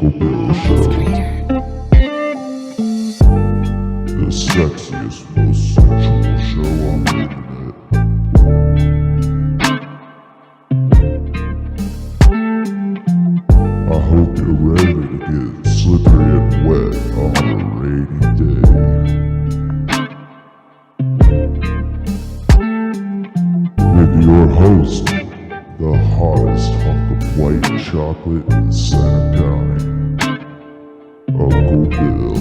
Uncle Bill Show. The sexiest, most sensual show on the internet. I hope you're ready to get slippery and wet on a rainy day. With your host, the hottest hunk of white chocolate in Center County, Uncle Bill.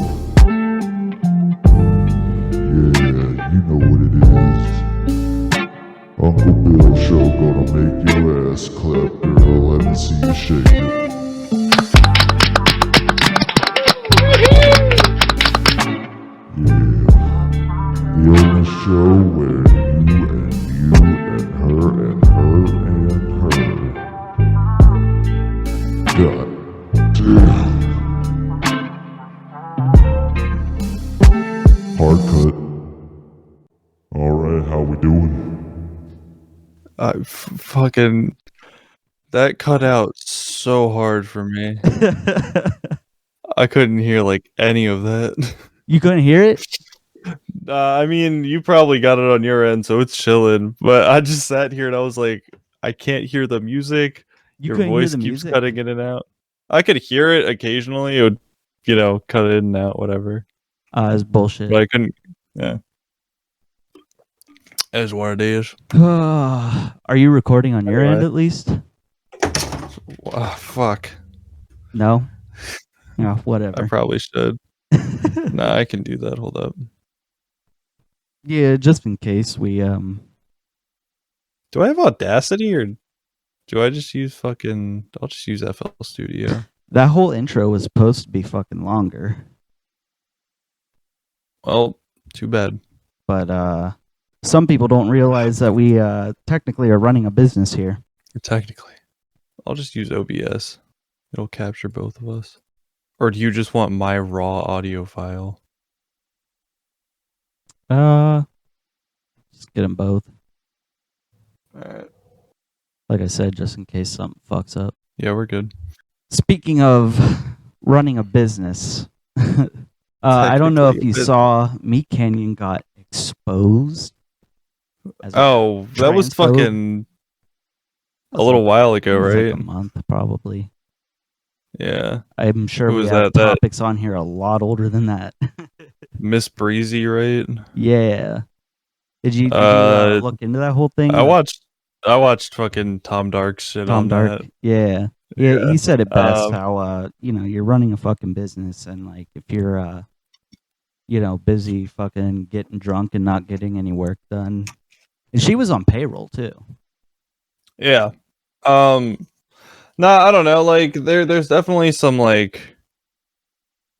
Yeah, you know what it is. Uncle Bill Show gonna make your ass clap, girl. Let me see you shake it. Yeah, the only show where you and her and her and her. God damn. Hard cut. Alright, how we doing? Fucking that cut out so hard for me. I couldn't hear like any of that. You couldn't hear it? I mean, you probably got it on your end, so it's chilling. But I just sat here and I was like, I can't hear the music. Your couldn't hear voice the keeps music? cutting in and out. I could hear it occasionally. It would, cut in and out, whatever. It's bullshit. But I couldn't. Yeah, it is what it is. Are you recording on your Anyway. end at least? Fuck. No? Yeah, whatever. I probably should. Nah, I can do that. Hold up. Yeah, just in case we Do I have Audacity or do I just use I'll just use FL Studio. that whole intro was supposed to be fucking longer. Well, too bad. But some people don't realize that we technically are running a business here. Technically. I'll just use OBS. It'll capture both of us. Or do you just want my raw audio file? Just get them both. Alright. Like I said, just in case something fucks up. Yeah, we're good. Speaking of running a business, I don't know if you saw Meat Canyon got exposed. As Oh, that was transphobe. fucking a little while ago, It was right? like a month, probably. Yeah. I'm sure Who we was have that? topics on here a lot older than that. Miss Breezy, right? Yeah. Did you look into that whole thing? I watched fucking Tom Dark's shit Tom on Dark. that. Yeah. He said it best. Um, How you're running a fucking business, and like if you're busy fucking getting drunk and not getting any work done. And she was on payroll too. Yeah. Nah, I don't know. Like there's definitely some like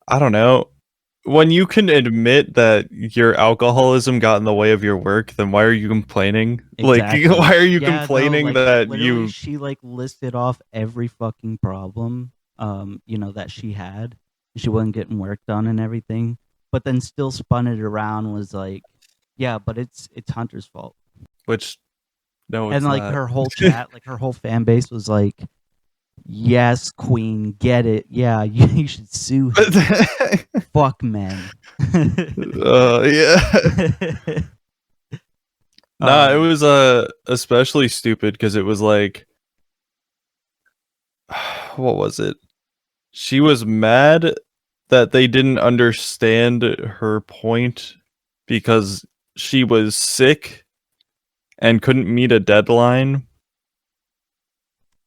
I don't know. When you can admit that your alcoholism got in the way of your work, then why are you complaining? Exactly. Like why are you Yeah, complaining no, like, that literally, you she like listed off every fucking problem that she had. She wasn't getting work done and everything, but then still spun it around, was like, yeah, but it's Hunter's fault. which no, it's And like not. her whole chat, like her whole fan base was like, yes, queen, get it. Yeah, you should sue him. Fuck men. Yeah. Nah, it was especially stupid because it was like what was it? She was mad that they didn't understand her point because she was sick and couldn't meet a deadline.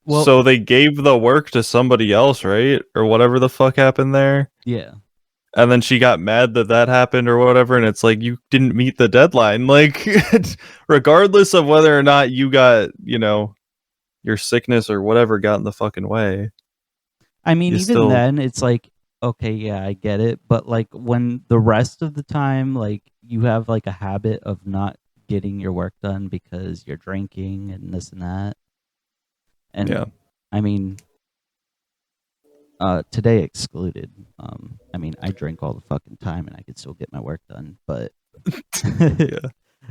Well, so they gave the work to somebody else, right? Or whatever the fuck happened there. yeah. And then she got mad that happened or whatever. And it's like, you didn't meet the deadline. Like, regardless of whether or not you got, your sickness or whatever got in the fucking way. I mean, You even still- then, it's like, okay, yeah, I get it. But like when the rest of the time, like you have like a habit of not getting your work done because you're drinking and this and that. And Yeah. I mean, today excluded. I mean, I drink all the fucking time and I could still get my work done. But Yeah.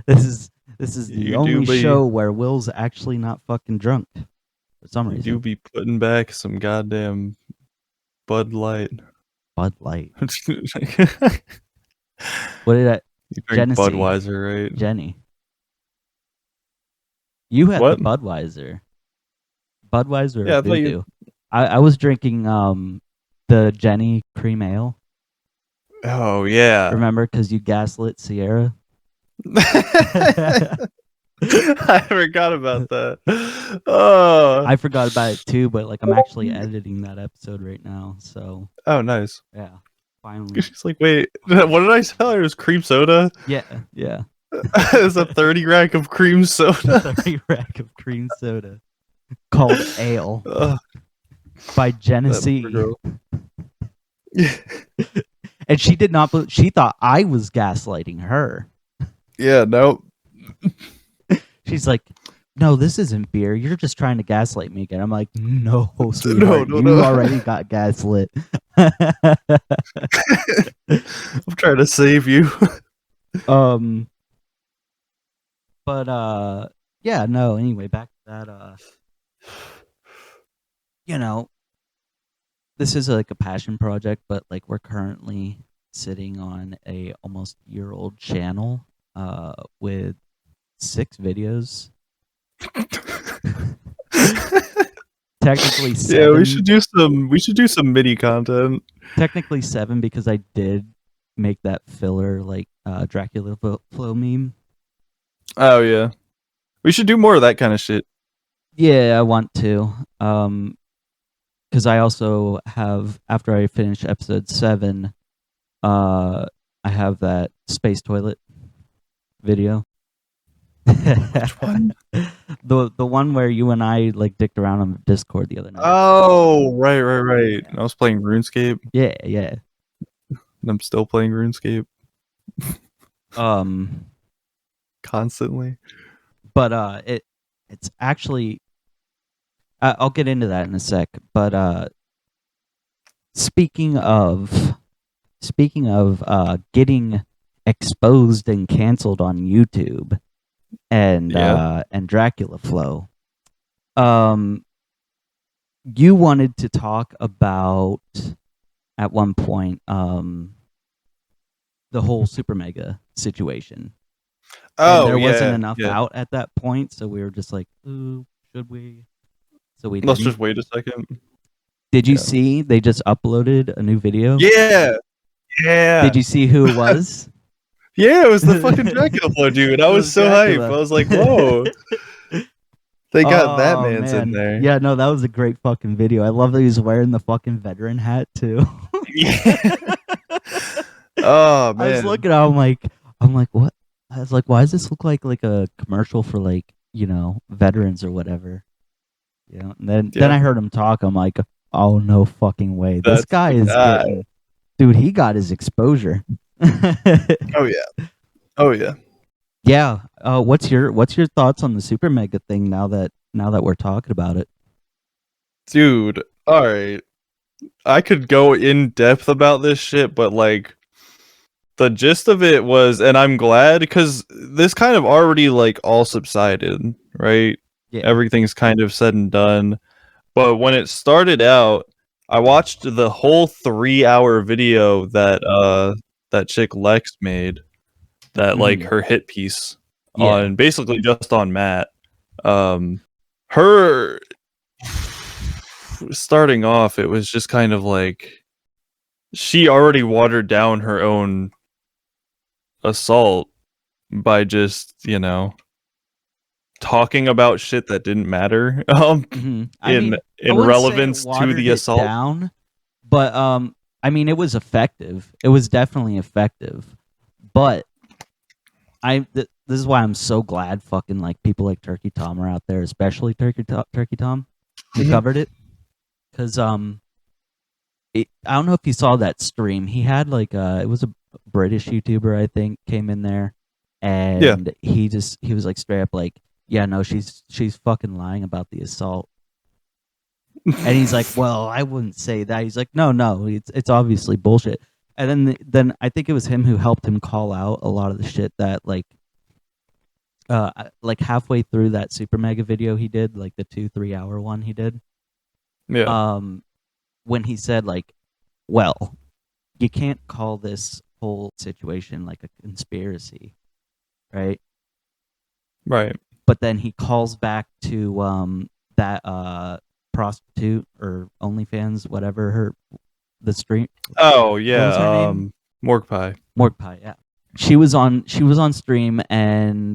this is the You do only be- show where Will's actually not fucking drunk for some You reason. do be putting back some goddamn Bud Light. Bud Light. You What did I? drink Genesee. Budweiser, right? Jenny. You had What? the Budweiser. Budweiser Yeah, or I thought you. Voodoo? I was drinking the Jenny cream ale. Oh yeah. Remember, because you gaslit Sierra. I forgot about that. Oh. I forgot about it too, but like I'm actually editing that episode right now, so Oh, nice. yeah, finally. She's like, wait, what did I tell her? It was cream soda. Yeah. It's a 30 rack of cream soda. 30 rack of cream soda called ale Ugh, by that Genesee. poor girl. And she did not. She thought I was gaslighting her. Yeah, nope. She's like, "No, this isn't beer. You're just trying to gaslight me again." I'm like, "No, sweetheart, No. you already got gaslit." I'm trying to save you. But yeah, no. Anyway, back to that. You know, this is like a passion project, but like we're currently sitting on a almost year-old channel with 6 videos. Technically 7. Yeah, we should do some MIDI content. Technically 7 because I did make that filler like Dracula flow meme. Oh yeah. We should do more of that kind of shit. Yeah, I want to. Because I also have, after I finish episode 7, I have that space toilet video. Which one? The one where you and I like dicked around on Discord the other night. Oh, right. I was playing RuneScape. Yeah. And I'm still playing RuneScape constantly. But it's actually I'll get into that in a sec. But speaking of getting exposed and canceled on YouTube and Dracula Flow, you wanted to talk about at one point the whole Super Mega situation. Oh, and there yeah, wasn't enough yeah. out at that point, so we were just like, ooh, should we? So we Let's didn't. just wait a second. Did you yeah. see they just uploaded a new video? Yeah. Did you see who it was? Yeah, it was the fucking Dracula flow, dude. I It was was so Dracula. hyped. I was like, whoa. They got that Oh, man's in man. there. Yeah, no, that was a great fucking video. I love that he was wearing the fucking veteran hat too. Yeah. Oh man. I was looking at him, I'm like, what? I was like, why does this look like a commercial for like, veterans or whatever? And then I heard him talk. I'm like, oh no fucking way. This That's guy the is guy. getting, dude, he got his exposure. Oh yeah. Yeah. What's your thoughts on the Super Mega thing now that we're talking about it? Dude, all right. I could go in depth about this shit, but like the gist of it was, and I'm glad because this kind of already like all subsided, right? Yeah. Everything's kind of said and done. But when it started out, I watched the whole 3-hour video that that chick Lex made, that like her hit piece on basically just on Matt. Her starting off, it was just kind of like she already watered down her own assault by just, talking about shit that didn't matter in relevance to the assault. Down, but I mean, it was effective. It was definitely effective. But this is why I'm so glad fucking like people like Turkey Tom are out there, especially Turkey Tom, who covered it. Because I don't know if you saw that stream. He had like it was a British YouTuber, I think, came in there, and he was like straight up like, yeah, no, she's fucking lying about the assault. And he's like, well, I wouldn't say that. He's like, no, it's obviously bullshit. And then I think it was him who helped him call out a lot of the shit that like halfway through that Super Mega video he did, like the 2-3 hour one he did. Yeah. When he said like, well, you can't call this whole situation like a conspiracy, right? Right. But then he calls back to that prostitute or OnlyFans, whatever the stream. Oh What was her yeah. name? Morgue Pie. Morgue Pie. Yeah, she was on stream, and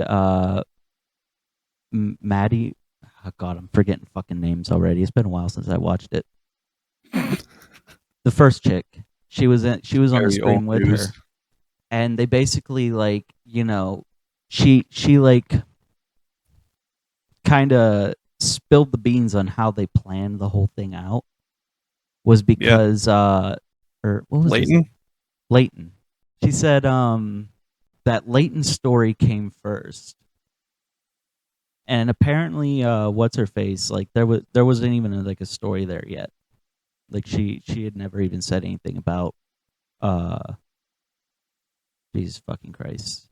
Maddie. Oh God, I'm forgetting fucking names already. It's been a while since I watched it. The first chick, she was on the Very stream old with news. her, and they basically like she like kind of spilled the beans on how they planned the whole thing out. Was because or what was his Leighton? name? Leighton. She said that Leighton's story came first. And apparently what's her face, like there wasn't even like a story there yet. Like she had never even said anything about Jesus fucking Christ.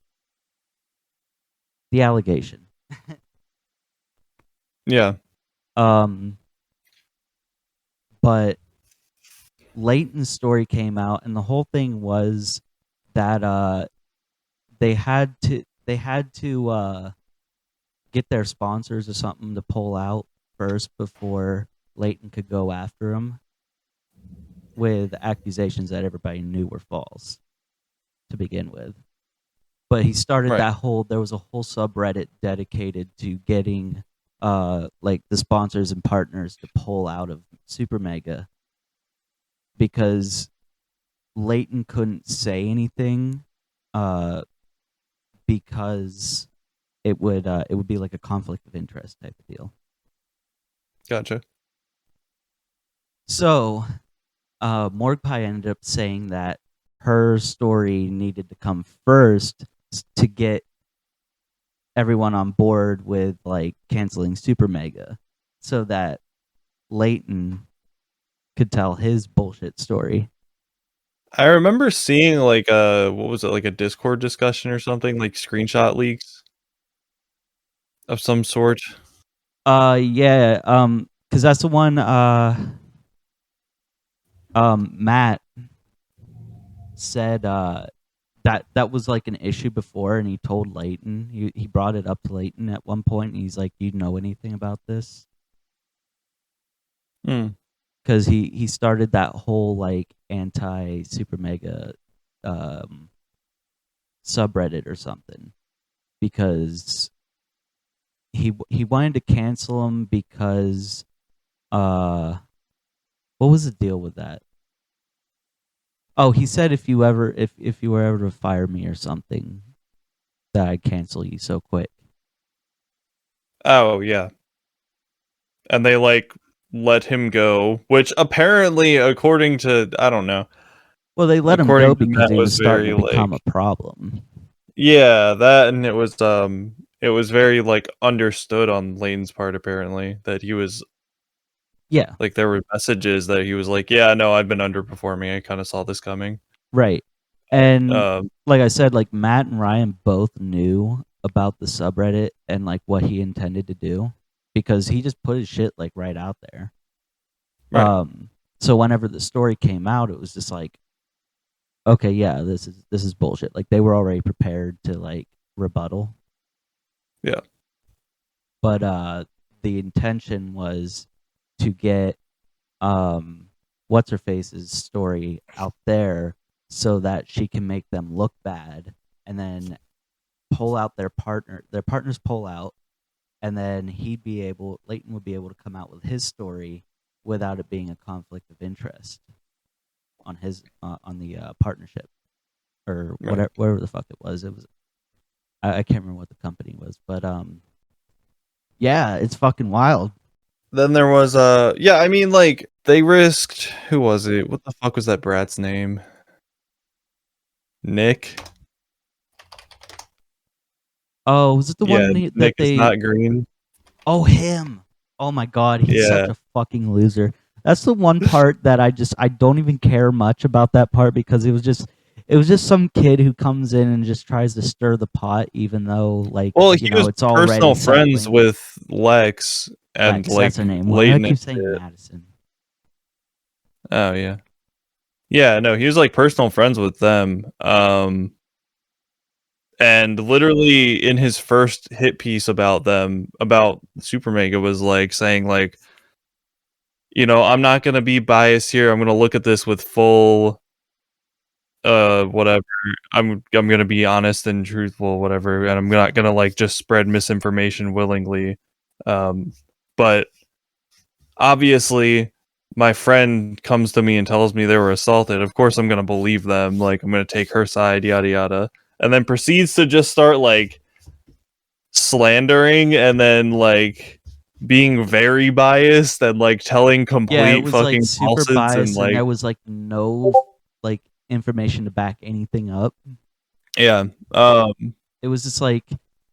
The allegation. Yeah. But Leighton's story came out, and the whole thing was that they had to get their sponsors or something to pull out first before Leighton could go after him with accusations that everybody knew were false to begin with. But he started Right. there was a whole subreddit dedicated to getting like the sponsors and partners to pull out of Super Mega because Leighton couldn't say anything because it would be like a conflict of interest type of deal. Gotcha. So Morgue Pie ended up saying that her story needed to come first to get everyone on board with like canceling Super Mega so that Leighton could tell his bullshit story. I remember seeing like what was it, like a Discord discussion or something, like screenshot leaks of some sort. Yeah, because that's the one Matt said that was like an issue before, and he told Leighton, he brought it up to Leighton at one point, and he's like, "Do you know anything about this?" Because he started that whole like anti Super Mega subreddit or something because he wanted to cancel him because what was the deal with that? Oh, he said if you were ever to fire me or something, that I'd cancel you so quick. Oh yeah. And they like let him go, which apparently, according to, I don't know. Well, they let him According go to because Matt, he was was starting very to become like, a problem. yeah, that, and it was very like understood on Lane's part apparently that he was, Yeah, like there were messages that he was like, yeah, no, I've been underperforming. I kind of saw this coming. right. And Um, like I said, like Matt and Ryan both knew about the subreddit and like what he intended to do because he just put his shit like right out there. right. So whenever the story came out, it was just like, okay, yeah, this is bullshit. Like they were already prepared to like rebuttal. Yeah. But the intention was to get what's her face's story out there so that she can make them look bad and then pull out their partners pull out, and then Leighton would be able to come out with his story without it being a conflict of interest on his on the partnership or Right. whatever the fuck it was. I can't remember what the company was, but yeah, it's fucking wild. Then there was yeah, I mean like they risked, who was it? What the fuck was that brat's name? Nick? Oh, was it the Yeah, one Nick that is they? not green. Oh, him! Oh my god, he's such Yeah. a fucking loser. That's the one part that I don't even care much about that part because it was just some kid who comes in and just tries to stir the pot, even though like Well, he was it's already personal friends settling. with Lex and Lex, like that's her name. Why do I Leighton. keep saying Madison? Oh yeah. Yeah, no, he was like personal friends with them. And literally in his first hit piece about them, about Super Mega, was like saying like, I'm not gonna be biased here. I'm gonna look at this with full whatever. I'm gonna be honest and truthful, whatever, and I'm not gonna like just spread misinformation willingly. But obviously my friend comes to me and tells me they were assaulted. Of course I'm gonna believe them, like I'm gonna take her side, yada yada. And then proceeds to just start like slandering and then like being very biased and like telling Yeah, it complete was like fucking super falsehoods and biased, and like there was like no like information to back anything up. yeah. It was just like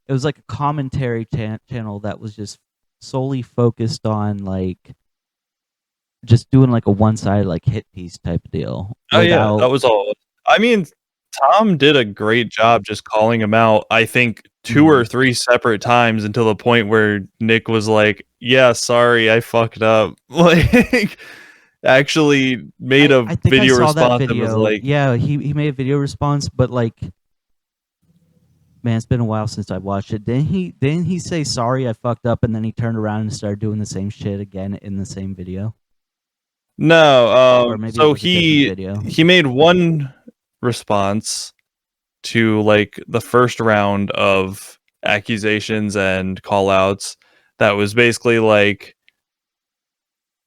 it was like a commentary channel that was just solely focused on like just doing like a one-sided like hit piece type of deal Oh yeah, that without was all. I mean, Tom did a great job just calling him out. I think 2 or 3 separate times until the point where Nick was like, "Yeah, sorry, I fucked up." Like, actually made a I think I video saw that response and was video. like, Yeah, he made a video response, but like, man, it's been a while since I watched it. Didn't he say sorry I fucked up, and then he turned around and started doing the same shit again in the same video? "No." Or maybe it So was a different video. he made one response to like the first round of accusations and call outs that was basically like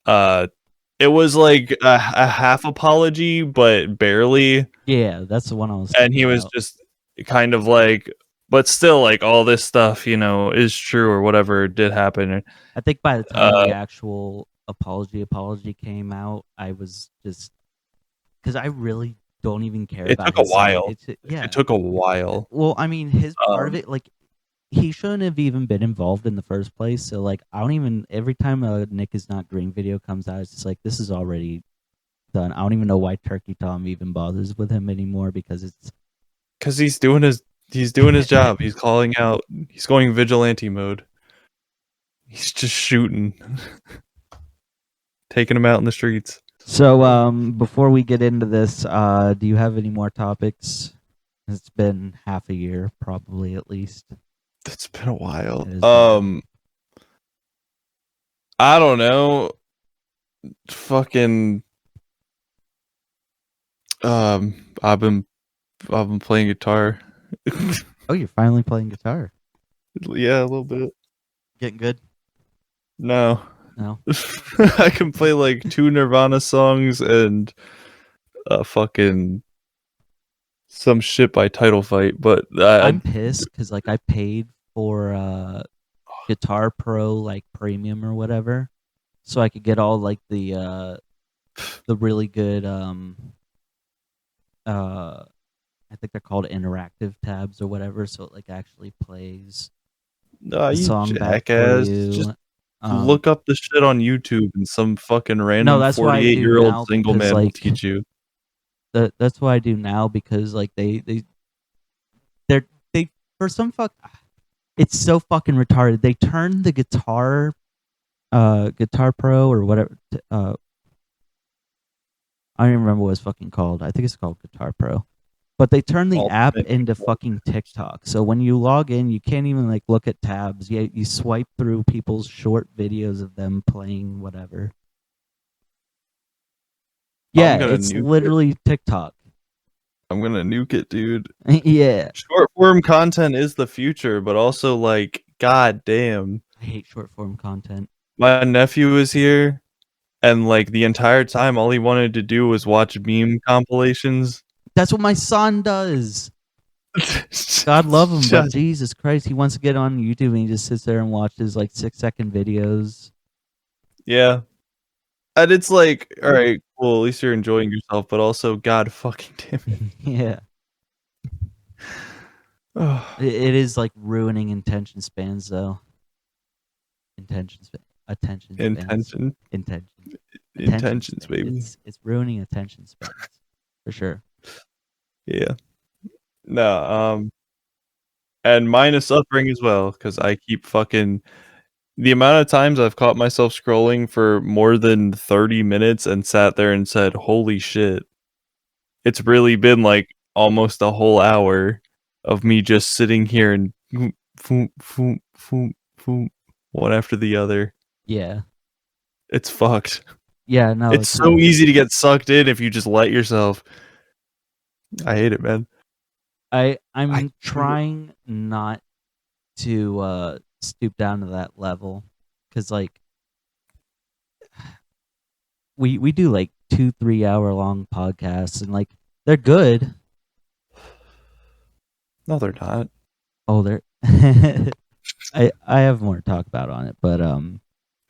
it was like a half apology but barely, Yeah, that's the one I was and thinking he was about. just kind of like, but still like all this stuff is true or whatever did happen. I think by the time uh the actual apology came out, I was just because I really don't even care it about took a his side. while. It's yeah. It took a while. Well, I mean, his part of um it, like he shouldn't have even been involved in the first place. So like, I don't even. Every time a Nick is not green video comes out, it's just like this is already done. I don't even know why Turkey Tom even bothers with him anymore because it's because he's doing his job. He's calling out, he's going vigilante mode. He's just shooting, taking them out in the streets. so. Before we get into this, do you have any more topics? It's been half a year, probably at least. It's been a while. It has been a while. I don't know. Fucking I've been playing guitar. Oh, you're finally playing guitar. Yeah, a little bit. Getting good? No. No. I can play like 2 Nirvana songs and fucking some shit by Title Fight, but I'm pissed because like I paid for Guitar Pro like premium or whatever, so I could get all like the really good I think they're called interactive tabs or whatever, so it like actually plays nah, the you song back for jackass. Just you. look up the shit on YouTube and some fucking No, random that's what I do 48-year-old now single because man will like teach you. that's what I do now because like they for some fuck it's so fucking retarded. They turned the Guitar Pro or whatever I don't even remember what it's fucking called. I think it's called Guitar Pro. But they turned the app Ultimate into control. fucking TikTok. So when you log in, you can't even like look at tabs. You swipe through people's short videos of them playing whatever. Yeah, I'm gonna it's nuke it. literally TikTok. I'm gonna nuke it, dude. Yeah. Short form content is the future, but also like, god damn. I hate short form content. My nephew was here, and like the entire time, all he wanted to do was watch meme compilations. That's what my son does. God love him, but Shut- Jesus Christ, he wants to get on YouTube and he just sits there and watches like 6-second videos. yeah, and it's like, all right, cool. At least you're enjoying yourself, but also, god fucking damn it. Yeah. Oh, It is like ruining attention spans though. Attention spans. intention, Intention. intentions, span. baby. It's ruining attention spans for sure. Yeah. No, and minus upbringing as well, because I keep fucking the amount of times I've caught myself scrolling for more than 30 minutes and sat there and said, "Holy shit." it's really been like almost a whole hour of me just sitting here and foom, foom, foom, foom, one after the other. Yeah. It's fucked. Yeah, no, It's so easy to get sucked in if you just let yourself. I hate it, man. I'm trying not to stoop down to that level, because like we do like 2-3 hour long podcasts, and like they're good. No, they're not. Oh, they're I have more to talk about on it, but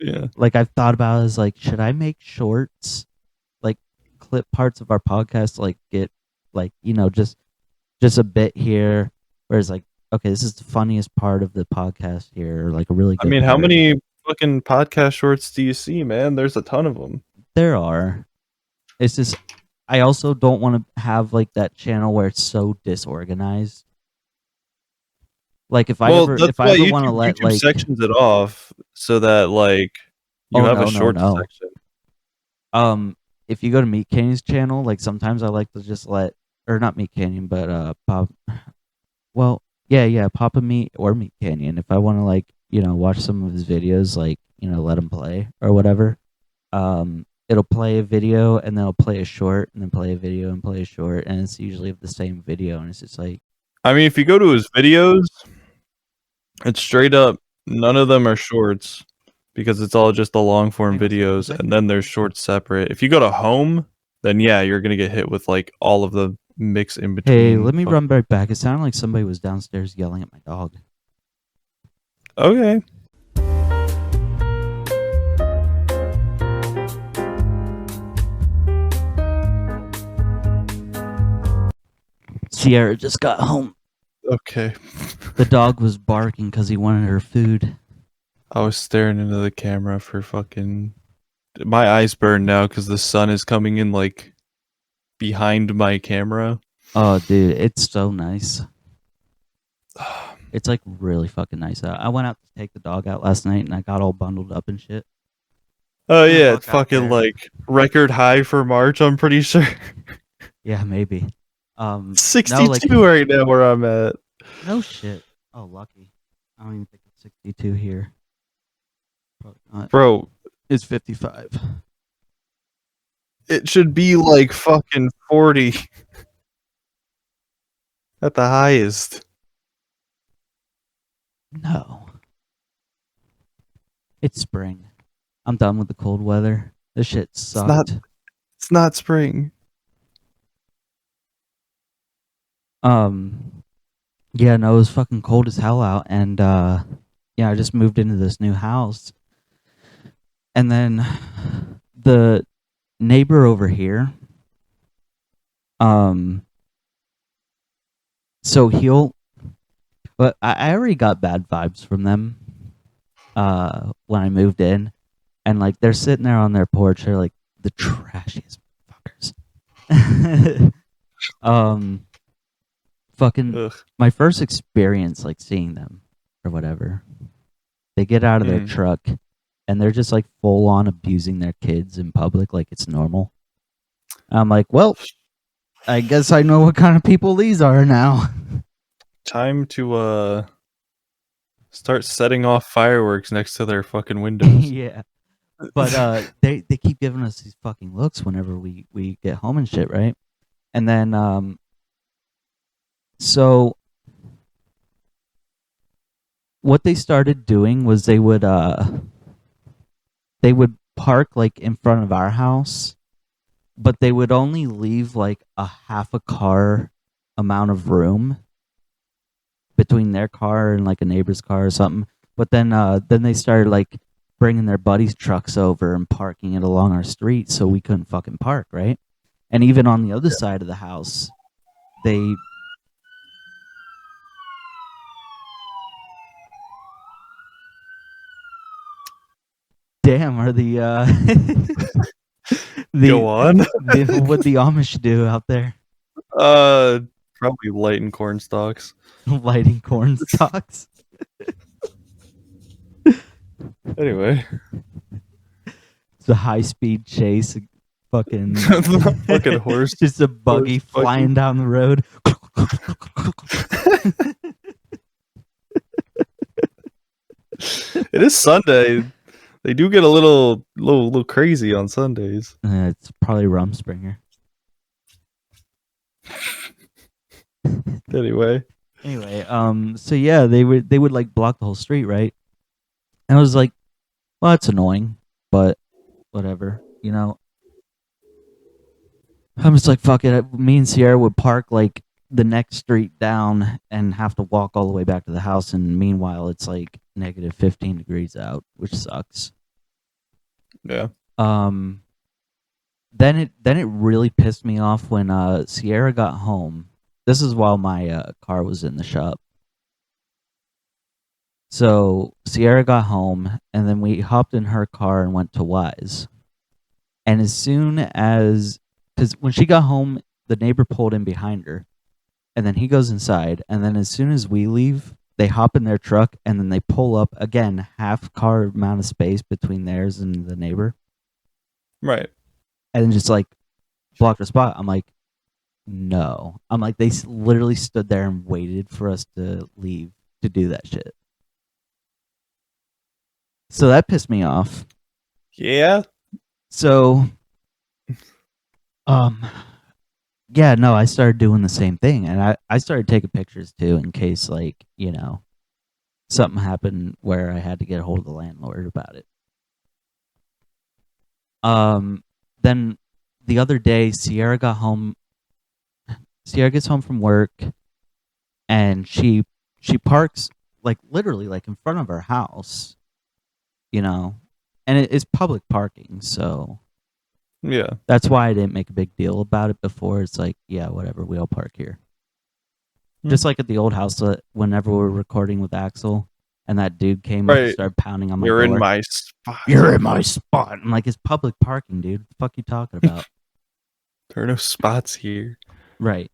Yeah. like I've thought about it as like, should I make shorts, like clip parts of our podcast, like get like, you know, just a bit here, whereas like, okay, this is the funniest part of the podcast here, or like a really I good mean, how part. many fucking podcast shorts do you see, man? There's a ton of them. There are. It's just I also don't want to have like that channel where it's so disorganized. Like if I Well, that's why ever want to let YouTube like, sections it off so that like you oh have a no short section. if you go to Meat Canyon's channel, like sometimes I like to just let, or not Meat Canyon, but Pop, well, yeah, Papa Meat or Meat Canyon. If I want to like, you know, watch some of his videos, like, you know, let him play or whatever. It'll play a video and then it'll play a short and then play a video and play a short, and it's usually of the same video, and it's just like, I mean, if you go to his videos, it's straight up none of them are shorts because it's all just the long form Hang on a videos, second. and then there's shorts separate. If you go to home, then yeah, you're gonna get hit with like all of the mix in between. hey, let me run right back. It sounded like somebody was downstairs yelling at my dog. Okay. Sierra just got home. Okay. The dog was barking because he wanted her food. I was staring into the camera for fucking. My eyes burn now because the sun is coming in like behind my camera. Oh, dude, it's so nice. It's like really fucking nice out. I went out to take the dog out last night and I got all bundled up and shit. Oh yeah, Walk it's out fucking there. like record high for March. I'm pretty sure. Yeah, maybe. 62 right now where I'm at. No shit. Oh, lucky. I don't even think it's 62 here. Probably not. Bro, It's 55. it should be like fucking 40 at the highest. No. It's spring. I'm done with the cold weather. This shit sucked. It's not spring. Yeah, no, it was fucking cold as hell out, and yeah, I just moved into this new house. And then the neighbor over here, so but I already got bad vibes from them when I moved in, and like they're sitting there on their porch, they're like the trashiest fuckers. Fucking Ugh. my first experience like seeing them or whatever, they get out of their truck and they're just like full on abusing their kids in public like it's normal. I'm like, well, I guess I know what kind of people these are now. Time to start setting off fireworks next to their fucking windows. Yeah. But they keep giving us these fucking looks whenever we get home and shit, right? And then so what they started doing was they would park like in front of our house, but they would only leave like a half a car amount of room between their car and like a neighbor's car or something. But then they started like bringing their buddies' trucks over and parking it along our street, so we couldn't fucking park, right? And even on the other side of the house, they damn are the Go on. what the Amish do out there. Probably lighting corn stalks. Lighting corn stalks. Anyway, It's a high speed chase fucking Fucking horse. just a buggy horse buggy. flying down the road. It is Sunday. They do get a little crazy on Sundays. It's probably Rumspringer. Anyway, So yeah, they would like block the whole street, right? And I was like, well, that's annoying, but whatever, you know. I'm just like, fuck it. Me and Sierra would park like the next street down and have to walk all the way back to the house, and meanwhile it's like negative 15 degrees out, which sucks. yeah. Then it really pissed me off when Sierra got home. This is while my car was in the shop. So Sierra got home, and then we hopped in her car and went to Wise. And as soon as, because when she got home, the neighbor pulled in behind her, and then he goes inside, and then as soon as we leave, they hop in their truck, and then they pull up again, half car amount of space between theirs and the neighbor, Right. and then just like block the spot. I'm like, no. I'm like, they literally stood there and waited for us to leave to do that shit. So that pissed me off. Yeah. So, yeah, no, I started doing the same thing, and I started taking pictures too, in case, like, you know, something happened where I had to get a hold of the landlord about it. Then the other day, Sierra gets home from work, and she parks like literally like in front of our house, you know, and it's public parking, so Yeah. that's why I didn't make a big deal about it before. It's like, yeah, whatever, we all park here. Just like at the old house, whenever we were recording with Axel, and that dude came up and Right. started pounding on my You're door. in my spot. You're in my spot. I'm like, it's public parking, dude. What the fuck you talking about? There are no spots here. Right.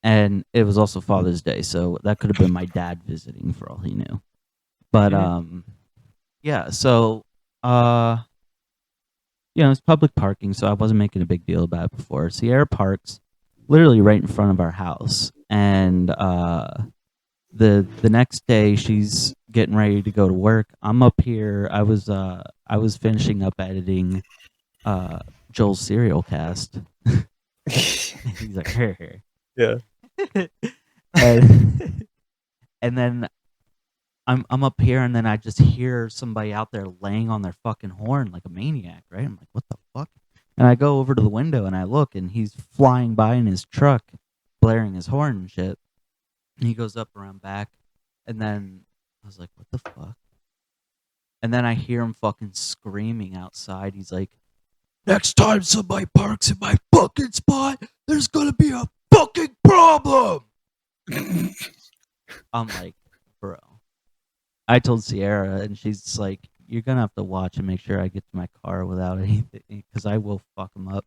And it was also Father's Day, so that could have been my dad visiting for all he knew. But yeah, so you know, it's public parking, so I wasn't making a big deal about it before. Sierra parks literally right in front of our house, and the next day she's getting ready to go to work. I'm up here. I was finishing up editing Joel's serial cast. He's like, here. Yeah. and then I'm up here, and then I just hear somebody out there laying on their fucking horn like a maniac, right? I'm like, what the fuck? And I go over to the window and I look, and he's flying by in his truck, blaring his horn and shit. And he goes up around back, and then I was like, what the fuck? And then I hear him fucking screaming outside. He's like, next time somebody parks in my fucking spot, there's gonna be a fucking problem. I'm like, bro. I told Sierra, and she's just like, you're gonna have to watch and make sure I get to my car without anything, because I will fuck him up.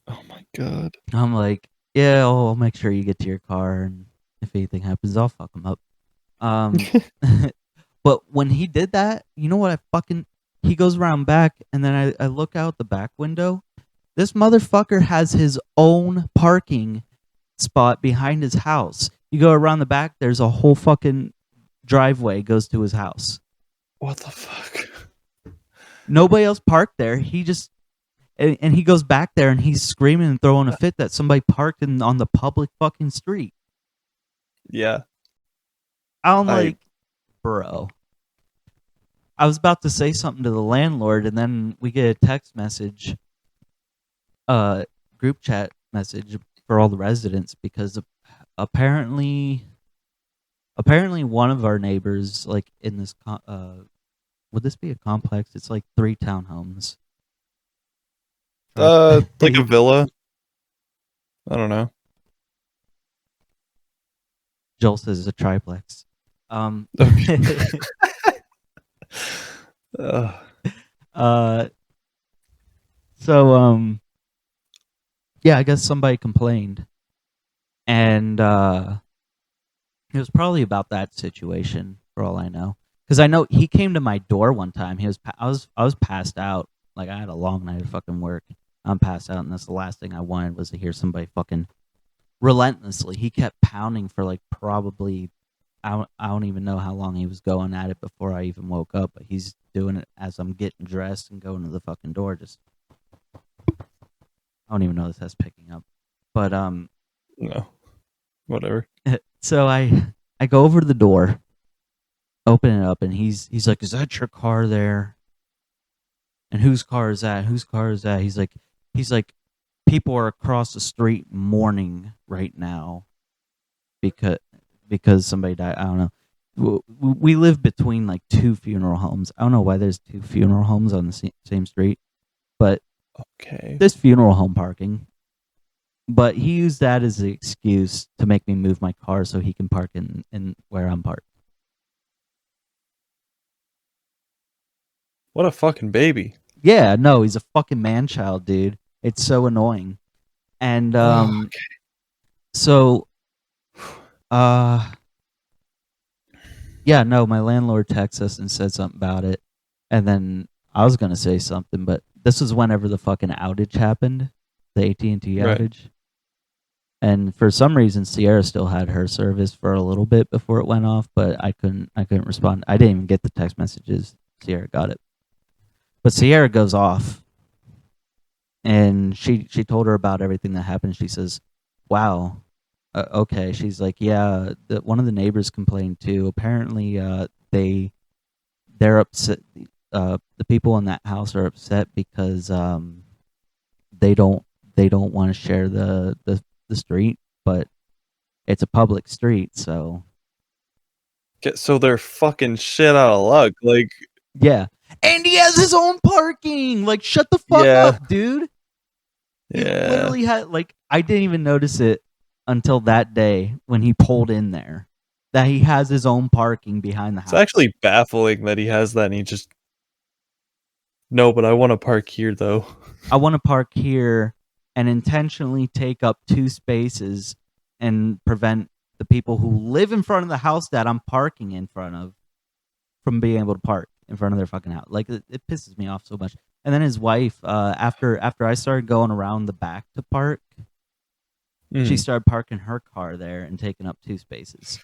Oh my god. I'm like, yeah, I'll make sure you get to your car, and if anything happens, I'll fuck him up. But when he did that, you know what? He goes around back, and then I look out the back window. This motherfucker has his own parking spot behind his house. You go around the back, there's a whole fucking driveway goes to his house. What the fuck? Nobody else parked there. He just and he goes back there and he's screaming and throwing a fit that somebody parked on the public fucking street. Yeah. I'm like, bro. I was about to say something to the landlord, and then we get a text message, group chat message for all the residents, because apparently one of our neighbors, like in this would this be a complex? It's like 3 townhomes. Like a villa. I don't know. Joel says it's a triplex. So yeah, I guess somebody complained, and it was probably about that situation, for all I know, because I know he came to my door one time. I was passed out, like I had a long night of fucking work, I'm passed out, and that's the last thing I wanted was to hear somebody fucking relentlessly. He kept pounding for like probably I don't even know how long he was going at it before I even woke up, but he's doing it as I'm getting dressed and going to the fucking door. Just I don't even know if that's picking up, but No, whatever. so I go over to the door, open it up, and he's like, "Is that your car there? And whose car is that? Whose car is that?" He's like, "People are across the street mourning right now because somebody died." I don't know. We live between like two funeral homes. I don't know why there's two funeral homes on the same street, but Okay. there's funeral home parking. But he used that as the excuse to make me move my car so he can park in where I'm parked. What a fucking baby. Yeah, no, he's a fucking man-child, dude. It's so annoying. And Okay. so yeah, no, my landlord texted us and said something about it. And then I was gonna say something, but this was whenever the fucking outage happened, the AT&T Right. outage. And for some reason, Sierra still had her service for a little bit before it went off, but I couldn't respond. I didn't even get the text messages. Sierra got it. But Sierra goes off, and she told her about everything that happened. She says, "Wow, okay." She's like, "Yeah, one of the neighbors complained too. Apparently, they're upset. The people in that house are upset because they don't want to share the street, but it's a public street, so So they're fucking shit out of luck. Like, yeah." And he has his own parking. Like, shut the fuck Yeah. up, dude. He yeah. literally had like I didn't even notice it until that day when he pulled in there that he has his own parking behind the house. It's actually baffling that he has that and he just. No, but I want to park here though. I want to park here and intentionally take up 2 spaces and prevent the people who live in front of the house that I'm parking in front of from being able to park in front of their fucking house. Like it pisses me off so much. And then his wife, after I started going around the back to park, she started parking her car there and taking up 2 spaces.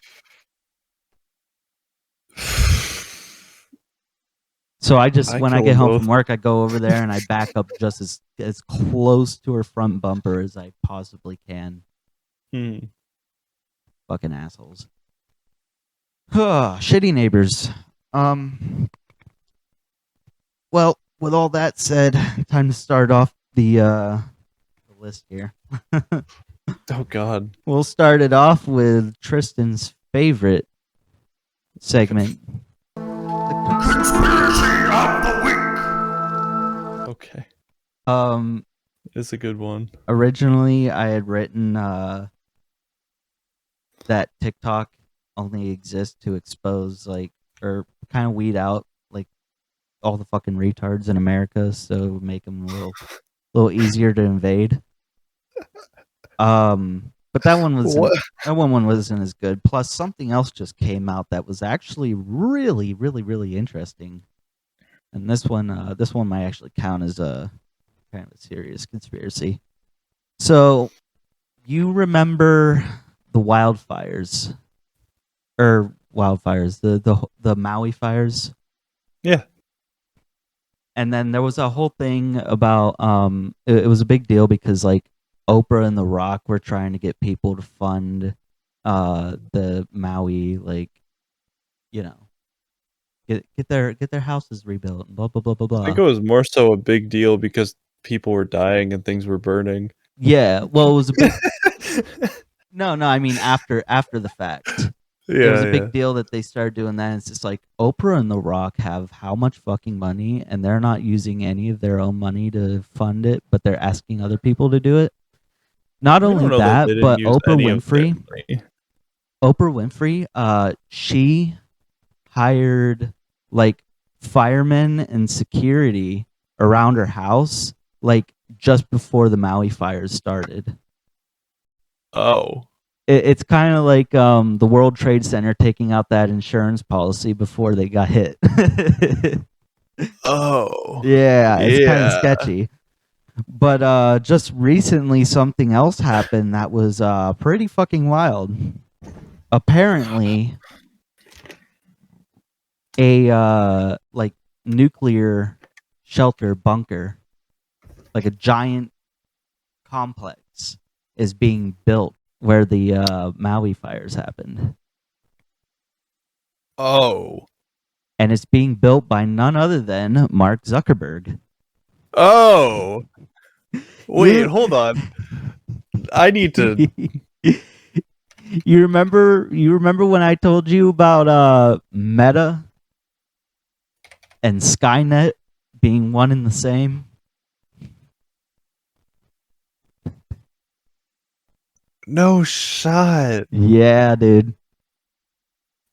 So when I get home from work, I go over there and I back up just as close to her front bumper as I possibly can. Fucking assholes. Shitty neighbors. Well, with all that said, time to start off the list here. Oh God. We'll start it off with Tristan's favorite segment. Conspiracy of the week. Okay. It's a good one. Originally, I had written that TikTok only exists to expose or kind of weed out all the fucking retards in America, so make them a little easier to invade. But that one wasn't as good. Plus, something else just came out that was actually really, really, really interesting. And this one might actually count as a kind of a serious conspiracy. So, you remember the wildfires, the Maui fires? Yeah. And then there was a whole thing about it was a big deal because Oprah and The Rock were trying to get people to fund the Maui, get their houses rebuilt and blah blah blah blah blah. I think it was more so a big deal because people were dying and things were burning. Yeah, well, it was a big No, I mean after the fact. Yeah, it was a big deal that they started doing that. It's just like Oprah and The Rock have how much fucking money, and they're not using any of their own money to fund it, but they're asking other people to do it. Not only that, but Oprah Winfrey, she hired firemen and security around her house just before the Maui fires started. Oh. It's kind of like the World Trade Center taking out that insurance policy before they got hit. Oh. Yeah, it's kind of sketchy. But just recently, something else happened that was pretty fucking wild. Apparently, a like nuclear shelter bunker, like a giant complex, is being built where the Maui fires happened. Oh. And it's being built by none other than Mark Zuckerberg. Oh. Wait, You- hold on. I need to. You remember when I told you about Meta and Skynet being one and the same? No shot. Yeah, dude.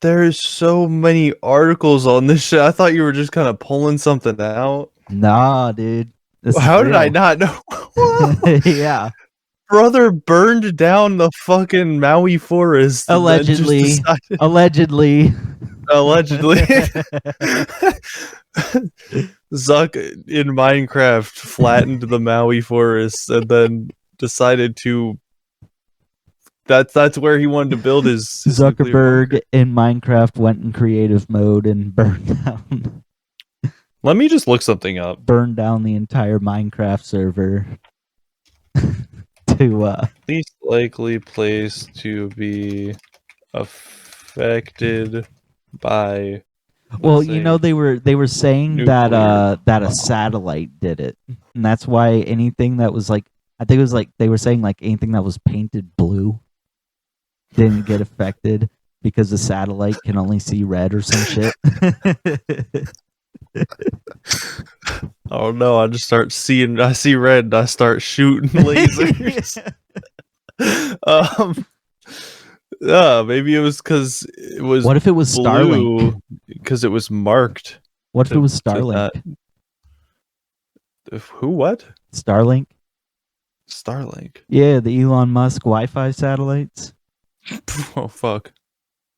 There's so many articles on this shit. I thought you were just kind of pulling something out. Nah, dude. This is How did I real. not know? Yeah. Brother burned down the fucking Maui forest. and then just Allegedly. decided- Allegedly. allegedly. Zuck in Minecraft flattened the Maui forest and then decided to. That's where he wanted to build his nuclear Zuckerberg bunker. in Minecraft went in creative mode and burned Let me just look something up. down the entire Minecraft server to Least likely place to be affected by. well, let's you know, say, they were saying that nuclear that a satellite did it. And that's why anything that was like, I think it was like they were saying like anything that was painted blue didn't get affected because the satellite can only see red or some shit. Oh no! I see red. And I start shooting lasers. Maybe it was because it was. What if it was Starlink? Because it was marked. What if it was to Starlink? Who? What? Starlink? Starlink. Yeah, the Elon Musk Wi-Fi satellites. Oh fuck!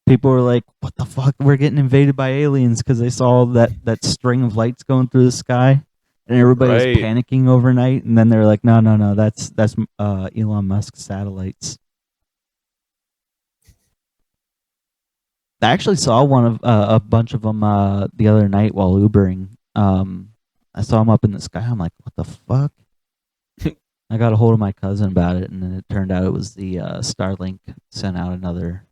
People were like, "What the fuck? We're getting invaded by aliens," because they saw that string of lights going through the sky, and everybody was Right. panicking overnight. And then they're like, "No, that's Elon Musk satellites." I actually saw one of a bunch of them the other night while Ubering. I saw them up in the sky. I'm like, "What the fuck?" I got a hold of my cousin about it, and then it turned out it was the Starlink sent out another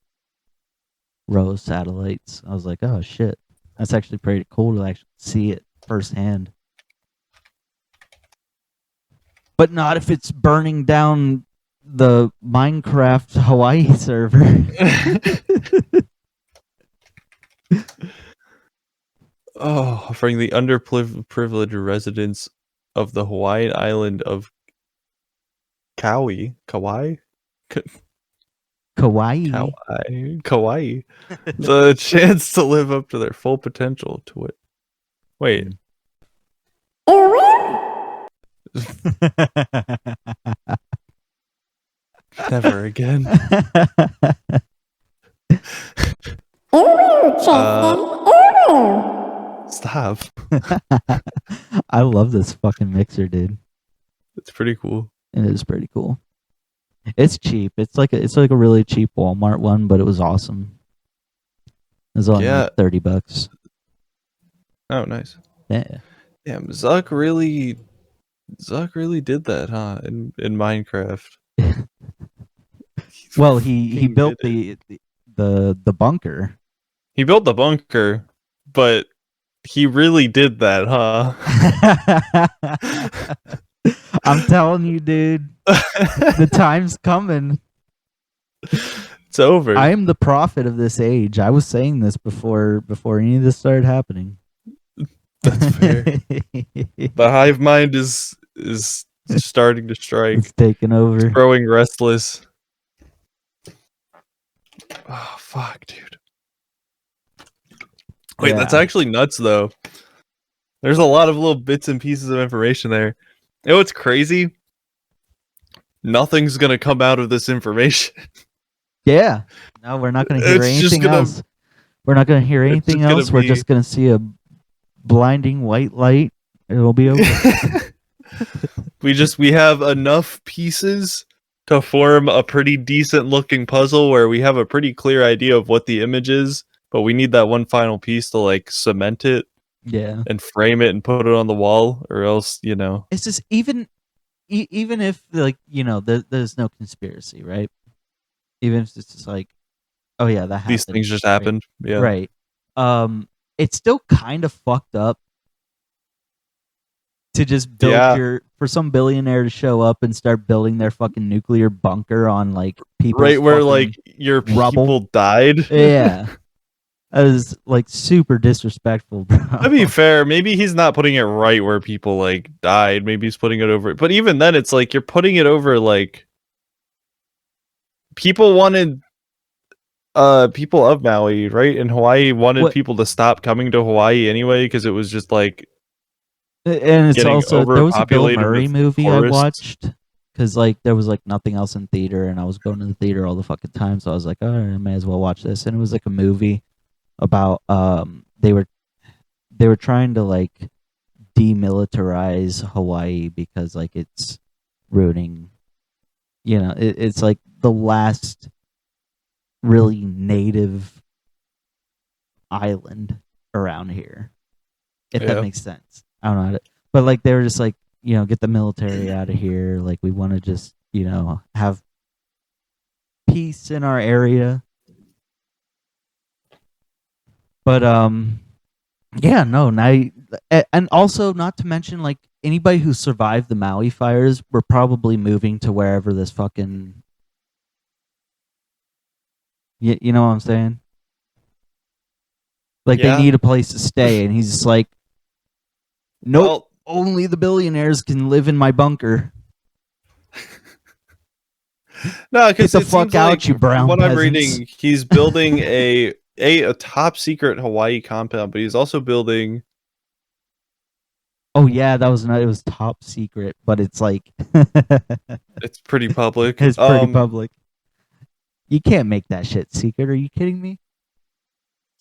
row of satellites. I was like, "Oh shit, that's actually pretty cool to actually see it firsthand." But not if it's burning down the Minecraft Hawaii server. Oh, offering the underprivileged residents of the Hawaiian island of Kauai, Kawaii. Kauai, the chance to live up to their full potential. To it. Wait. Never again. Stop. I love this fucking mixer, dude. It's pretty cool. It is pretty cool. It's cheap. It's like a really cheap Walmart one, but it was awesome. It was only Yeah. like $30. Oh, nice. Yeah. Damn, Zuck really did that, huh? In Minecraft. Well, he Fucking built did the bunker. He built the bunker, but he really did that, huh? I'm telling you, dude, the time's coming. It's over. I am the prophet of this age. I was saying this before any of this started happening. That's fair. The hive mind is starting to strike. It's taking over. Growing restless. Oh fuck, dude. Wait, Yeah. that's actually nuts though. There's a lot of little bits and pieces of information there. You know what's crazy? Nothing's gonna come out of this information. Yeah. No, we're not going to hear It's just anything gonna- else. We're not going to hear anything just gonna else. We're be- just going to see a blinding white light. It'll be over. We have enough pieces to form a pretty decent looking puzzle where we have a pretty clear idea of what the image is, but we need that one final piece to like cement it Yeah. and frame it and put it on the wall, or else, It's just even if like, there's no conspiracy, right? Even if it's just like, oh yeah, that happened. these things just right? happened. Yeah. Right. It's still kind of fucked up to just build Yeah. for some billionaire to show up and start building their fucking nuclear bunker on like people's Right where fucking like your rubble. people died. Yeah. That was like super disrespectful, bro. To be fair, maybe he's not putting it right where people like died. Maybe he's putting it over. But even then, it's like you're putting it over like people wanted people of Maui, right? And Hawaii wanted What- people to stop coming to Hawaii anyway because it was just like And it's getting also there was a Bill overpopulated Murray with movie I tourists. watched because like there was like nothing else in theater, and I was going to the theater all the fucking time, so I was like, all right, I may as well watch this. And it was like a movie about they were trying to like demilitarize Hawaii because like it's ruining, it's like the last really native island around here, if that Yeah. makes sense. I don't know how to, but like they were just like, get the military out of here, like we want to just have peace in our area. But yeah, no, now and also not to mention like anybody who survived the Maui fires were probably moving to wherever this fucking you know what I'm saying? Like Yeah. they need a place to stay, and he's just like, nope, Well, only the billionaires can live in my bunker. no, because Get the fuck out, you brown what I'm peasants. reading, he's building a top secret Hawaii compound, but he's also building. Oh yeah, that was it was top secret, but it's like It's pretty public. it's pretty public. You can't make that shit secret. Are you kidding me?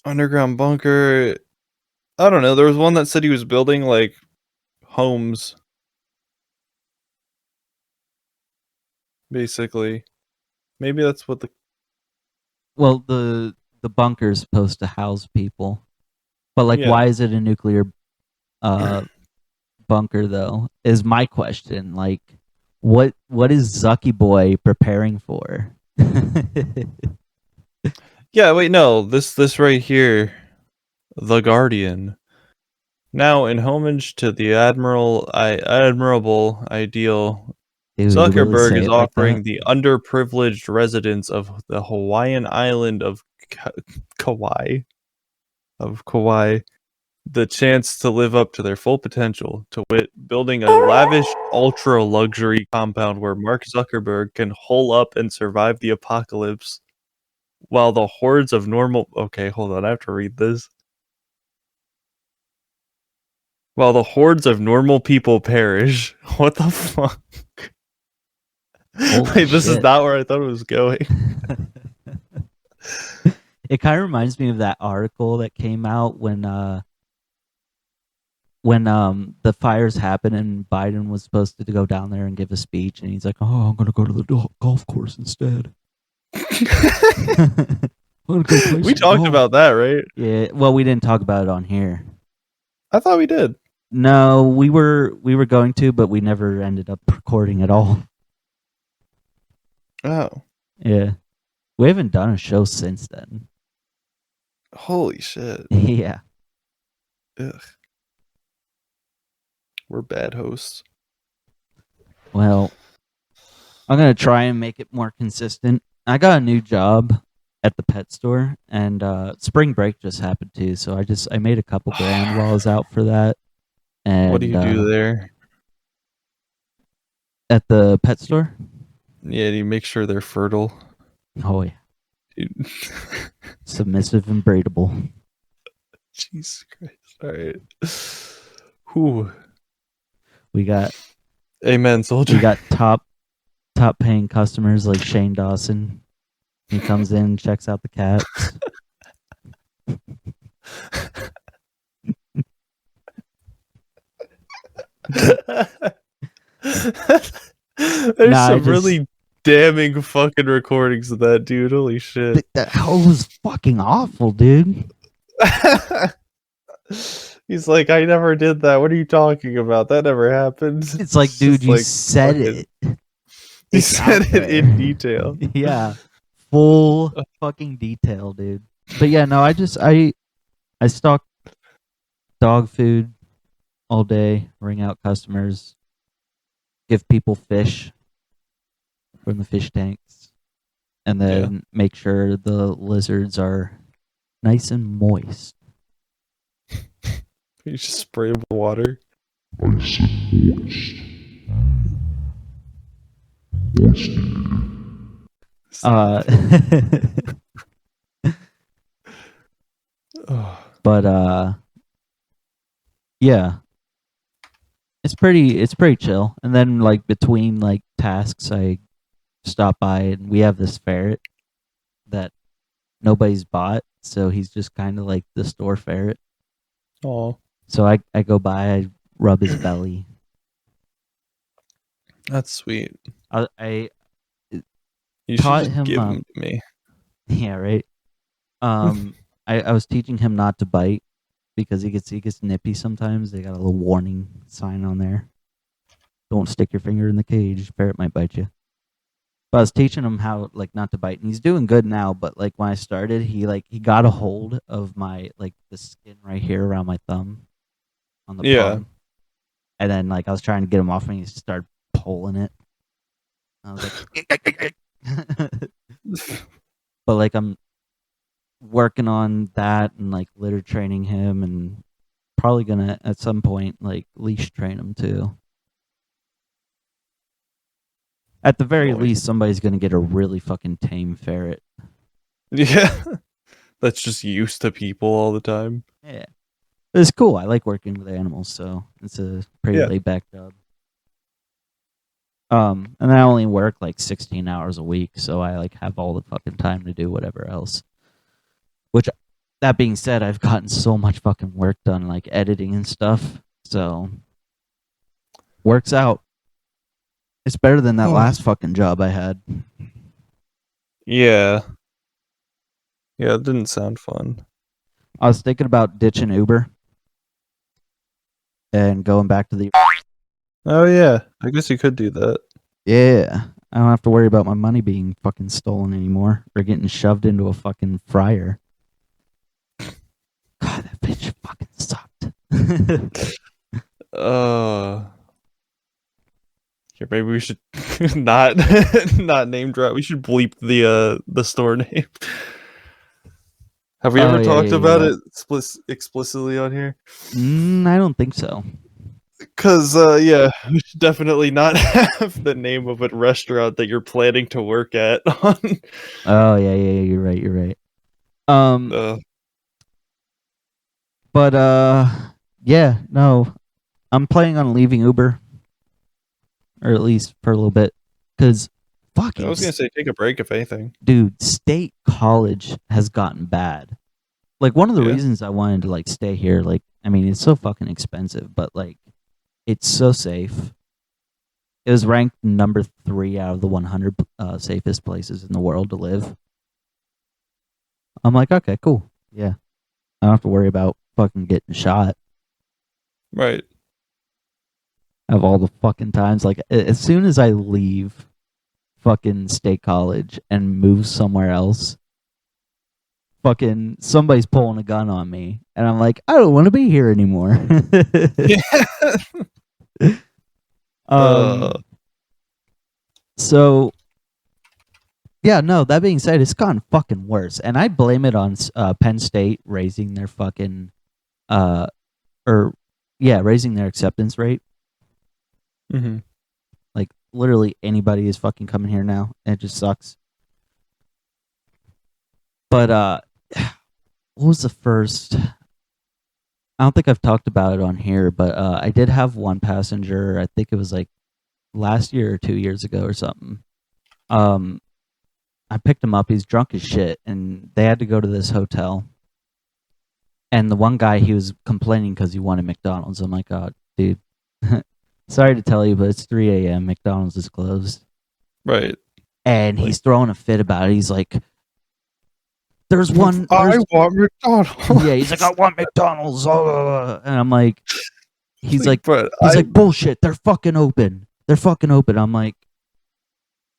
Underground bunker. I don't know. There was one that said he was building like homes, basically. Maybe that's what the Well, the bunker is supposed to house people, but like, Yeah. why is it a nuclear bunker though? Is my question. Like, what is Zucky Boy preparing for? Yeah, wait, no. This right here, The Guardian. Now, in homage to the admirable ideal, Dude, you really Zuckerberg say is it like offering that? the underprivileged residents of the Hawaiian island of Kauai, the chance to live up to their full potential, to wit, building a lavish, ultra-luxury compound where Mark Zuckerberg can hole up and survive the apocalypse, while the hordes of normal... Okay, hold on, I have to read this. While the hordes of normal people perish. What the fuck? Wait, this is shit. not where I thought it was going. It kind of reminds me of that article that came out when the fires happened and Biden was supposed to go down there and give a speech, and he's like, "Oh, I'm gonna go to the golf course instead." We talked about that, right? Yeah, well, we didn't talk about it on here. I thought we did. No, we were going to, but we never ended up recording at all. Oh, Yeah, we haven't done a show since then. holy shit. Yeah, Ugh. We're bad hosts. well, I'm gonna try and make it more consistent. I got a new job at the pet store, and spring break just happened too, so I made a couple grand while I was out for that. And What do you do there? at the pet store? Yeah, do you make sure they're fertile? Oh yeah, Dude. submissive and braidable. Jesus Christ. Alright. Whew. We got Amen, soldier. we got top paying customers like Shane Dawson. He comes in, checks out the cats. There's Nah, some really damning fucking recordings of that dude. Holy shit. That was fucking awful, dude. He's like, I never did that. What are you talking about? That never happened. It's like, dude, just you like said fucking- it. He It's said out it in there. detail. Yeah, full fucking detail, dude. But yeah, no, I stock dog food all day, ring out customers, give people fish from the fish tanks, and then make sure the lizards are nice and moist. You just spray him with water. Ice and moist. Moist. Oh, But yeah, it's pretty chill. And then like between like tasks, I stop by and we have this ferret that nobody's bought, so he's just kind of like the store ferret. oh, So I go by, I rub his belly. that's sweet. I You taught should just him, give him to me. yeah, right. I was teaching him not to bite because he gets nippy sometimes. They got a little warning sign on there. Don't stick your finger in the cage. Ferret might bite you. But I was teaching him how like not to bite, and he's doing good now. But like when I started, he got a hold of my like the skin right here around my thumb on the palm. And then like I was trying to get him off me, he started pulling it. I was like, but like I'm working on that and like litter training him, and probably gonna at some point like leash train him too. At the very Nice. least, somebody's gonna get a really fucking tame ferret. Yeah. That's just used to people all the time. Yeah, it's cool. I like working with animals, so it's a pretty Yeah. laid back job. And I only work like 16 hours a week, so I like have all the fucking time to do whatever else. Which, that being said, I've gotten so much fucking work done, like editing and stuff. So, works out. It's better than that last fucking job I had. Yeah. Yeah, it didn't sound fun. I was thinking about ditching Uber and going back to the. Oh yeah, I guess you could do that. Yeah, I don't have to worry about my money being fucking stolen anymore or getting shoved into a fucking fryer. God, that bitch fucking sucked. Here, maybe we should not not name drop. We should bleep the store name. Have we ever talked about it explicitly on here? I don't think so. Because yeah, we should definitely not have the name of a restaurant that you're planning to work at on. Oh yeah, you're right. But yeah, no, I'm planning on leaving Uber, or at least for a little bit, because fucking. I was gonna say take a break if anything. Dude, state college has gotten bad. Like one of the Yeah. reasons I wanted to like stay here, like I mean, it's so fucking expensive, but like it's so safe. It was ranked number 3 out of the 100 safest places in the world to live. I'm like, okay, cool, yeah, I don't have to worry about fucking getting shot. Right. Of all the fucking times, like as soon as I leave fucking state college and move somewhere else, fucking somebody's pulling a gun on me, and I'm like, I don't want to be here anymore. So yeah, no, that being said, it's gotten fucking worse, and I blame it on Penn State raising their fucking raising their acceptance rate. Mm-hmm. Like literally anybody is fucking coming here now, and it just sucks. But what was the first? I don't think I've talked about it on here, but I did have one passenger. I think it was like last year or 2 years ago or something. I picked him up. He's drunk as shit, and they had to go to this hotel. And the one guy, he was complaining because he wanted McDonald's. I'm like, oh, dude, Sorry to tell you, but it's 3 a.m. McDonald's is closed. Right. And he's throwing a fit about it. He's like, there's one. I want McDonald's. Yeah, he's like, I want McDonald's. And I'm like, he's like, but bullshit. They're fucking open. I'm like,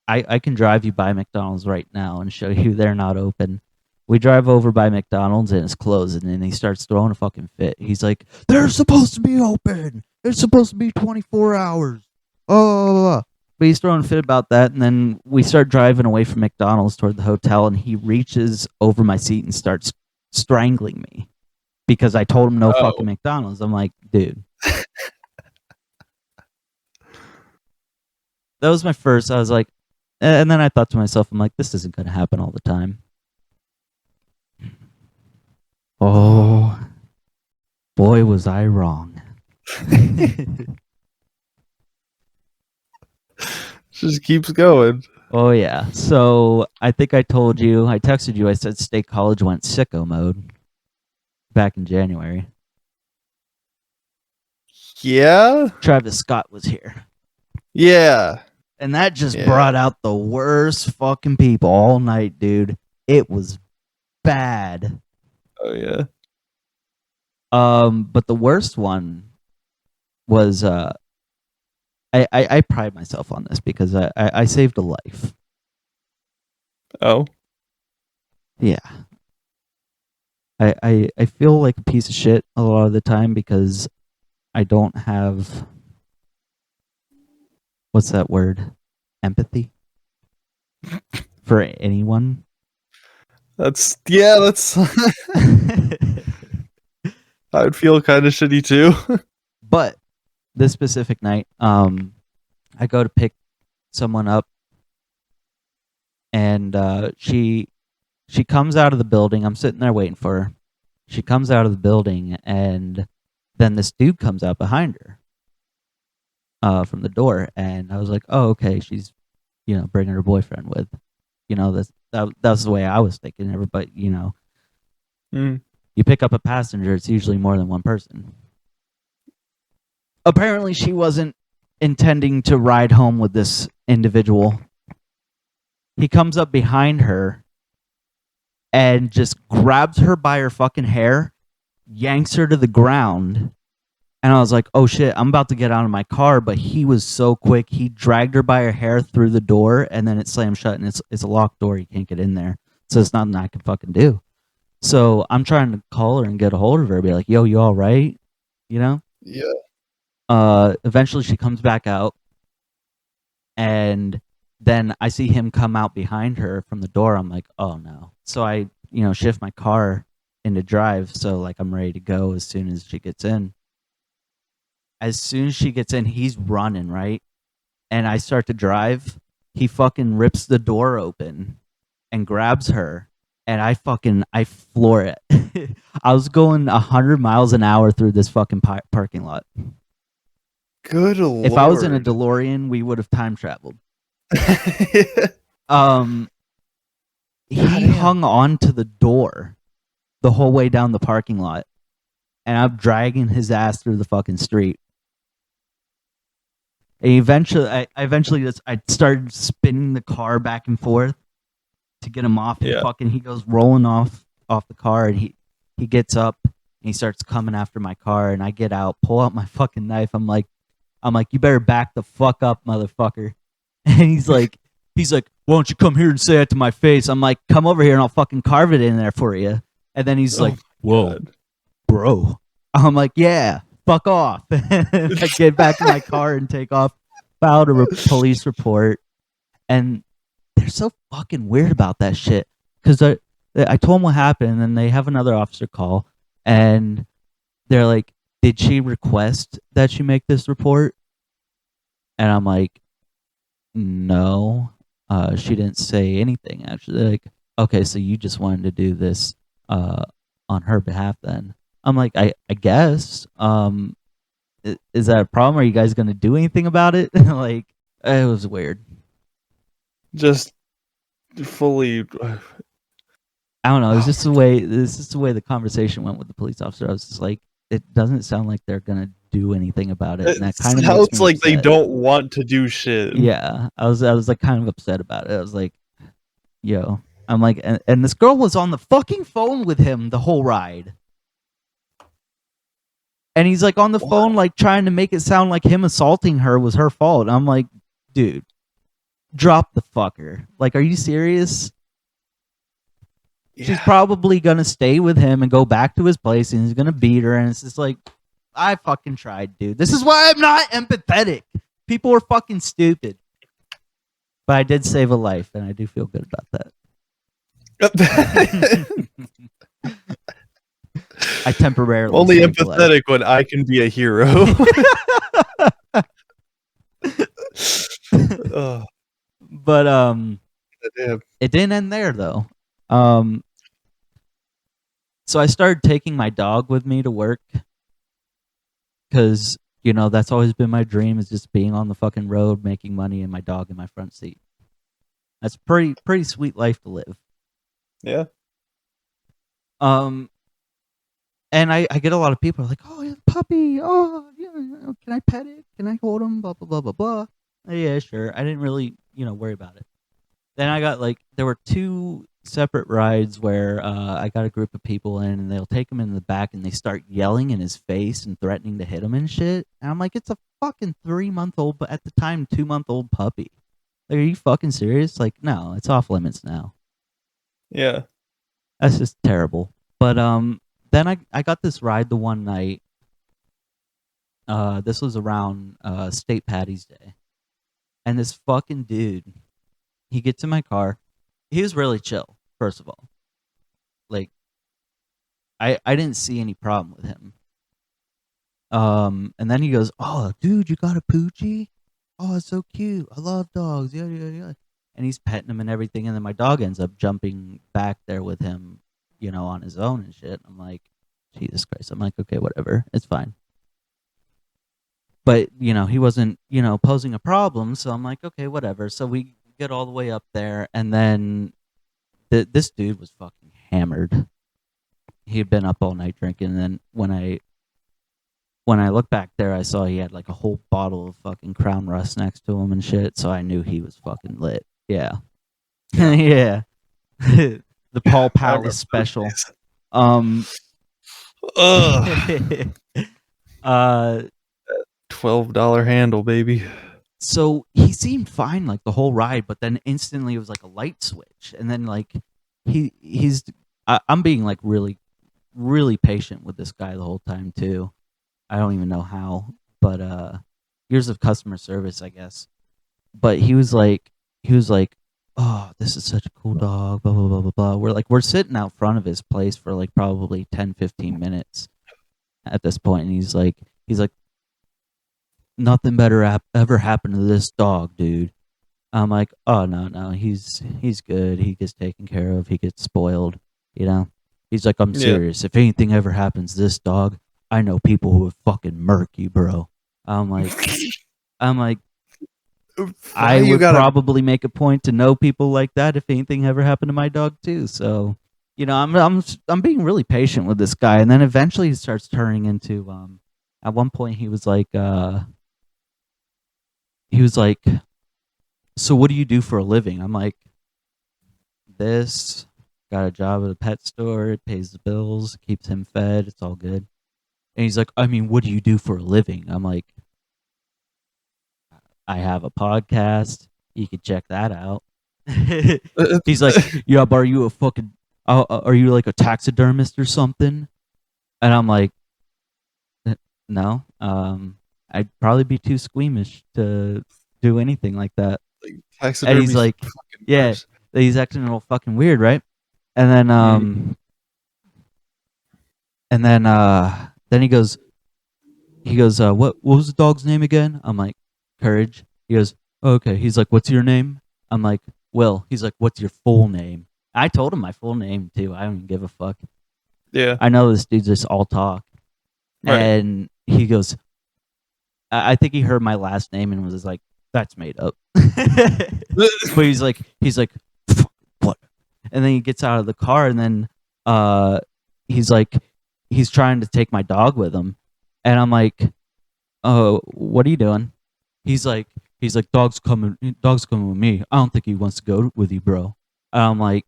I can drive you by McDonald's right now and show you they're not open. We drive over by McDonald's and it's closed, and then he starts throwing a fucking fit. He's like, they're supposed to be open. It's supposed to be 24 hours. Oh, but he's throwing a fit about that, and then we start driving away from McDonald's toward the hotel, and he reaches over my seat and starts strangling me because I told him no fucking McDonald's. I'm like, dude. That was my first. I was like, and then I thought to myself, I'm like, this isn't going to happen all the time. Oh, boy, was I wrong. Just keeps going. Oh, yeah. So I think I told you, I texted you, I said State College went sicko mode back in January. Yeah? Travis Scott was here. Yeah. And that just brought out the worst fucking people all night, dude. It was bad. Oh, yeah. But the worst one was I pride myself on this because I saved a life. Oh. Yeah. I feel like a piece of shit a lot of the time because I don't have, what's that word? Empathy for anyone. That's I'd feel kind of shitty too. But this specific night, I go to pick someone up, and she comes out of the building. I'm sitting there waiting for her. She comes out of the building, and then this dude comes out behind her from the door, and I was like, oh, okay, she's, bringing her boyfriend with. That's the way I was thinking. Everybody, you pick up a passenger, it's usually more than one person. Apparently, she wasn't intending to ride home with this individual. He comes up behind her and just grabs her by her fucking hair, yanks her to the ground. And I was like, oh shit, I'm about to get out of my car. But he was so quick. He dragged her by her hair through the door, and then it slammed shut, and it's a locked door. You can't get in there. So it's nothing I can fucking do. So I'm trying to call her and get a hold of her, be like, yo, you all right? Yeah. Eventually she comes back out, and then I see him come out behind her from the door. I'm like, oh no. So I, shift my car into drive, so like I'm ready to go as soon as she gets in. As soon as she gets in, he's running, right? And I start to drive. He fucking rips the door open and grabs her, and I floor it. I was going 100 miles an hour through this fucking parking lot. Good lord. If I was in a DeLorean, we would have time traveled. He hung on to the door the whole way down the parking lot, and I'm dragging his ass through the fucking street. And I started spinning the car back and forth to get him off. Yeah. And he goes rolling off the car, and he gets up and he starts coming after my car, and I get out, pull out my fucking knife. I'm like, you better back the fuck up, motherfucker. And he's like, why don't you come here and say that to my face? I'm like, come over here and I'll fucking carve it in there for you. And then he's like, whoa, God. Bro. I'm like, yeah, fuck off. I get back in my car and take off, filed a police report. And they're so fucking weird about that shit. Because I told them what happened, and then they have another officer call, and they're like, did she request that she make this report? And I'm like, no, she didn't say anything, actually. They're like, okay, so you just wanted to do this on her behalf then? I'm like, I guess. Is that a problem? Are you guys going to do anything about it? Like, it was weird. Just fully... I don't know. It's just the way the conversation went with the police officer. I was just like, it doesn't sound like they're going to do anything about it, and that kind of sounds makes me like they upset. don't want to do shit. Yeah, I was like kind of upset about it. I was like, yo, I'm like, and this girl was on the fucking phone with him the whole ride. And he's like on the phone, like trying to make it sound like him assaulting her was her fault. And I'm like, dude, drop the fucker. Like, are you serious? Yeah. She's probably gonna stay with him and go back to his place, and he's gonna beat her. And it's just like, I fucking tried, dude. This is why I'm not empathetic. People are fucking stupid. But I did save a life, and I do feel good about that. I temporarily Only saved a life. empathetic when I can be a hero. Oh, But damn. it didn't end there though. So I started taking my dog with me to work because, you know, that's always been my dream, is just being on the fucking road, making money, and my dog in my front seat. That's pretty sweet life to live. Yeah. And I get a lot of people like, oh, yeah, puppy, oh, yeah, can I pet it? Can I hold him? Blah blah blah blah blah. Yeah, sure. I didn't really, worry about it. Then I got there were 2 separate rides where I got a group of people in, and they'll take him in the back and they start yelling in his face and threatening to hit him and shit. And I'm like, it's a fucking 3-month-old, but at the time 2-month-old puppy. Like, are you fucking serious? Like, no, it's off limits now. Yeah. That's just terrible. But then I got this ride the one night. This was around State Patty's Day. And this fucking dude, he gets in my car. He was really chill, first of all. Like, I didn't see any problem with him. And then he goes, oh, dude, you got a Poochie? Oh, it's so cute. I love dogs. Yeah, yeah, yeah. And he's petting him and everything. And then my dog ends up jumping back there with him, on his own and shit. I'm like, Jesus Christ. I'm like, okay, whatever. It's fine. But, he wasn't, posing a problem. So I'm like, okay, whatever. So we get all the way up there. And then this dude was fucking hammered. He had been up all night drinking. And then when I looked back there, I saw he had like a whole bottle of fucking Crown Rust next to him and shit. So I knew he was fucking lit. Yeah. Yeah. The Paul Palace special. Ugh. $12 handle, baby. So he seemed fine like the whole ride, but then instantly it was like a light switch. And then like I'm being like really, really patient with this guy the whole time too. I don't even know how, but years of customer service, I guess. But he was like, oh, this is such a cool dog, blah blah blah blah blah. We're sitting out front of his place for like probably 10-15 minutes at this point, and he's like nothing better ever happened to this dog, dude. I'm like, oh no, he's good. He gets taken care of. He gets spoiled, He's like, I'm serious. If anything ever happens to this dog, I know people who would fucking murk you, bro. I'm like, I would probably make a point to know people like that if anything ever happened to my dog too. So, I'm being really patient with this guy, and then eventually he starts turning into. At one point, he was like, so what do you do for a living? I'm like, this. Got a job at a pet store. It pays the bills, keeps him fed. It's all good. And he's like, I mean, what do you do for a living? I'm like, I have a podcast. You could check that out. He's like, yeah, but are you are you like a taxidermist or something? And I'm like, no. I'd probably be too squeamish to do anything like that. And he's like, yeah, he's acting a little fucking weird, right? And then he goes, what was the dog's name again? I'm like, Courage. He goes, oh, okay. He's like, what's your name? I'm like, Will. He's like, what's your full name? I told him my full name too. I don't even give a fuck. Yeah. I know this dude's just all talk. Right. And he goes, I think he heard my last name and was like, that's made up. But he's like, what? And then he gets out of the car, and then he's trying to take my dog with him. And I'm like, "Oh, what are you doing?" He's like, dog's coming with me. I don't think he wants to go with you, bro. And I'm like,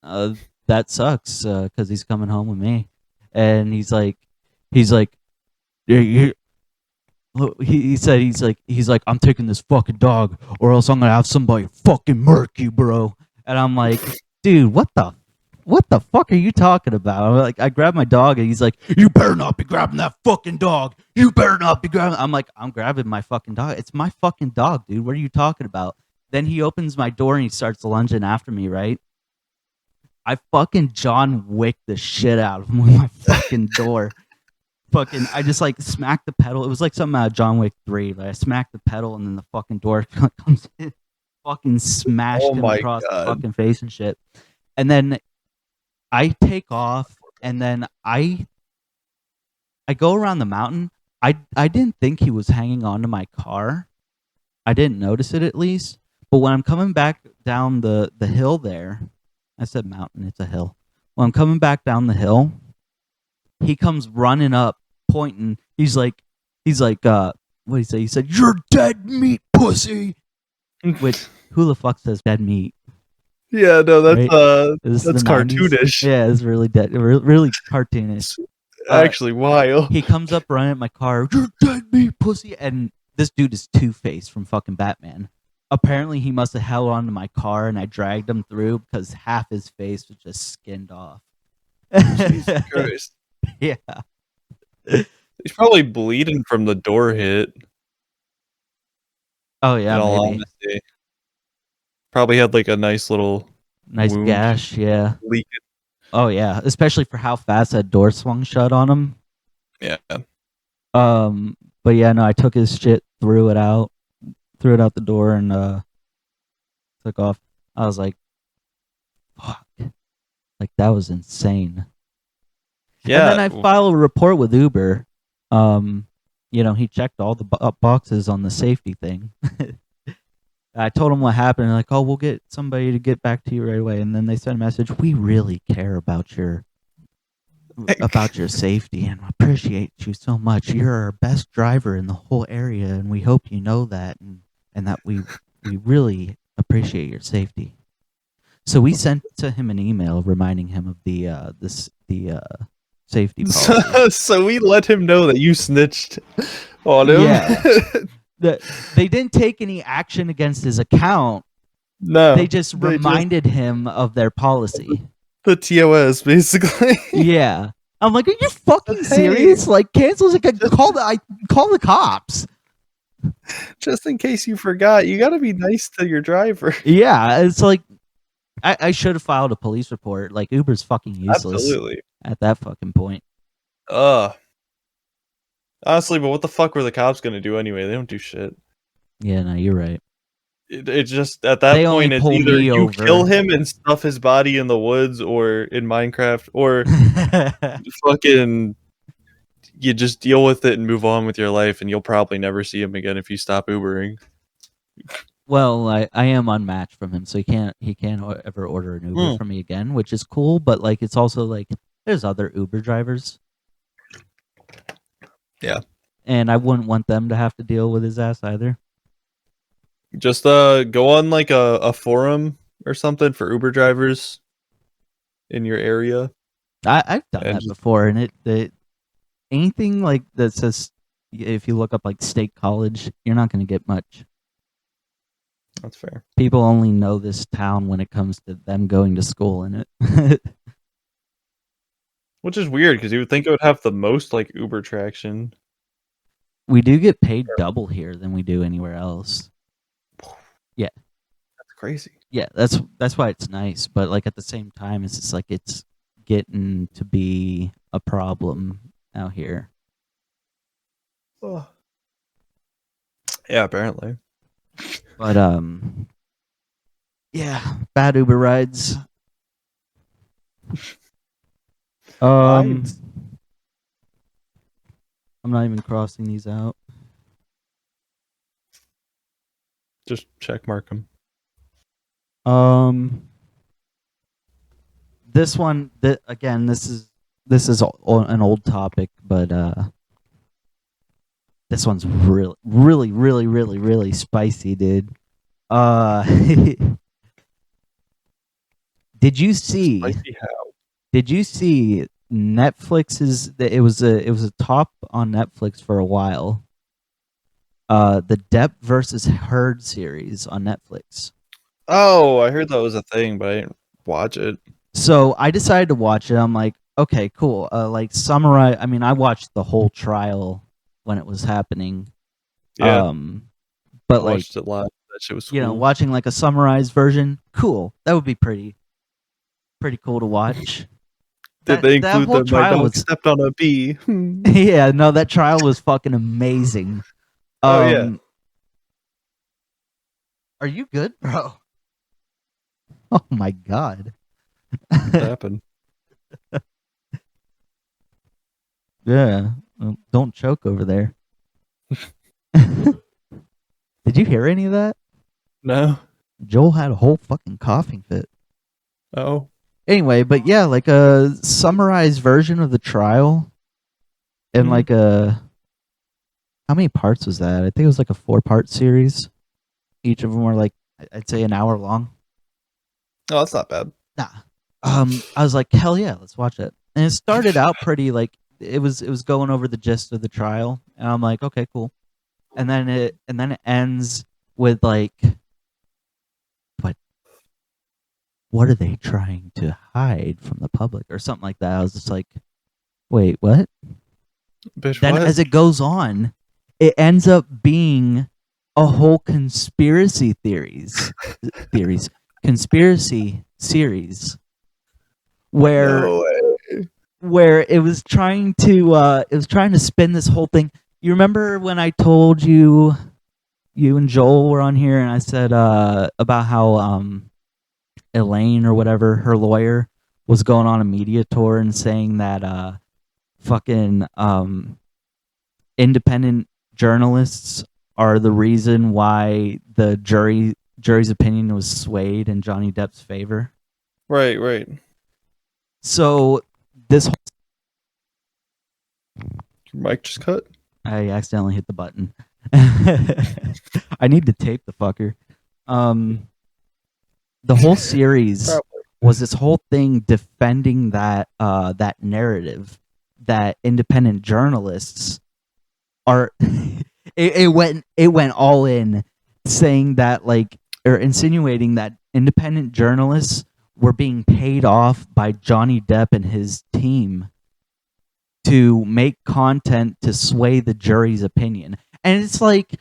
that sucks, because he's coming home with me. And he's like, yeah, he said he's like, I'm taking this fucking dog, or else I'm gonna have somebody fucking murk you, bro. And I'm like, dude, what the fuck are you talking about? I'm like, I grabbed my dog, and he's like, you better not be grabbing that fucking dog. You better not be grabbing. I'm like, I'm grabbing my fucking dog. It's my fucking dog, dude. What are you talking about? Then he opens my door and he starts lunging after me, right? I fucking John Wick the shit out of him with my fucking door. Fucking, I just like smacked the pedal. It was like something out of John Wick 3. Like I smacked the pedal and then the fucking door comes in. Fucking smashed Oh him my across the God. fucking face and shit. And then I take off, and then I go around the mountain. I didn't think he was hanging on to my car. I didn't notice it, at least. But when I'm coming back down the hill there, I said mountain, it's a hill. When I'm coming back down the hill, he comes running up, pointing. He's like, what did he say? He said, "You're dead meat, pussy." Which, who the fuck says dead meat? Yeah, no, that's Right? This is that's the 90s. cartoonish. Yeah, it's really really cartoonish. Actually, wild. He comes up running at my car. "You're dead meat, pussy." And this dude is Two-Face from fucking Batman. Apparently, he must have held onto my car, and I dragged him through because half his face was just skinned off. Jesus Christ. Yeah. He's probably bleeding from the door hit. Oh yeah, in all maybe. honesty. Probably had like a nice little Nice wound gash, yeah. leak. Oh yeah, especially for how fast that door swung shut on him. Yeah. But yeah, no, I took his shit, threw it out the door, and took off. I was like, fuck, like that was insane. Yeah. And then I filed a report with Uber. He checked all the boxes on the safety thing. I told him what happened. And like, oh, we'll get somebody to get back to you right away. And then they sent a message. We really care about your safety and appreciate you so much. You're our best driver in the whole area, and we hope you know that, and that we really appreciate your safety. So we sent to him an email reminding him of the safety policy. So we let him know that you snitched on him. Yeah. They didn't take any action against his account. No. They just reminded him of their policy. The TOS, basically. Yeah. I'm like, are you fucking serious? Like, cancel it. Call the cops. Just in case you forgot, you got to be nice to your driver. Yeah, it's like I should have filed a police report. Like, Uber's fucking useless. Absolutely. At that fucking point. Honestly, but what the fuck were the cops gonna do anyway? They don't do shit. Yeah, no, you're right. It's just at that point, it's either you kill him and stuff his body in the woods, or in Minecraft, or fucking you just deal with it and move on with your life, and you'll probably never see him again if you stop Ubering. Well, I am unmatched from him, so he can't ever order an Uber from me again, which is cool. But like, it's also like there's other Uber drivers. Yeah. And I wouldn't want them to have to deal with his ass either. Just go on like a forum or something for Uber drivers in your area. I've done that before, and it anything like that says, if you look up like State College, you're not going to get much. That's fair. People only know this town when it comes to them going to school in it. Which is weird, because you would think it would have the most like Uber traction. We do get paid double here than we do anywhere else. Yeah. That's crazy. Yeah, that's why it's nice. But like at the same time, it's just like it's getting to be a problem out here. Oh. Yeah, apparently. But yeah, bad Uber rides. I'm not even crossing these out. Just check mark them. This one, again, this is an old topic, but This one's really spicy, dude. Did you see? Spicy how? Did you see Netflix's? It was a top on Netflix for a while. The Depp versus Heard series on Netflix. Oh, I heard that was a thing, but I didn't watch it. So I decided to watch it. I'm like, okay, cool. Like summarize. I mean, I watched the whole trial when it was happening. Yeah, But I like, watched it live. That shit was cool. you know, watching like a summarized version, cool. That would be pretty cool to watch. Did they that include whole that my trial dog was- stepped on a bee? Yeah, no, that trial was fucking amazing. Oh, yeah. Are you good, bro? Oh my god. What happened? Yeah. Don't choke over there. Did you hear any of that? No. Joel had a whole fucking coughing fit. Oh. Anyway, but yeah, like a summarized version of the trial and like a how many parts was that? I think it was like a 4-part series. Each of them were like I'd say an hour long. Oh, that's not bad. Nah. I was like, hell yeah, let's watch it. And it started out pretty like it was going over the gist of the trial, and I'm like, okay, cool. And then it ends with like, but what are they trying to hide from the public or something like that? I was just like, wait, what? Bitch, Then what? as it goes on, it ends up being a whole conspiracy conspiracy series where No way. where it was trying to spin this whole thing. You remember when I told you and Joel were on here and I said about how Elaine or whatever, her lawyer, was going on a media tour and saying that fucking independent journalists are the reason why the jury's opinion was swayed in Johnny Depp's favor. Right, right. So this whole Your mic just cut? I accidentally hit the button. I need to tape the fucker. The whole series Probably. was this whole thing defending that that narrative that independent journalists are. it went all in, saying that like or insinuating that independent journalists were being paid off by Johnny Depp and his team to make content to sway the jury's opinion. And it's like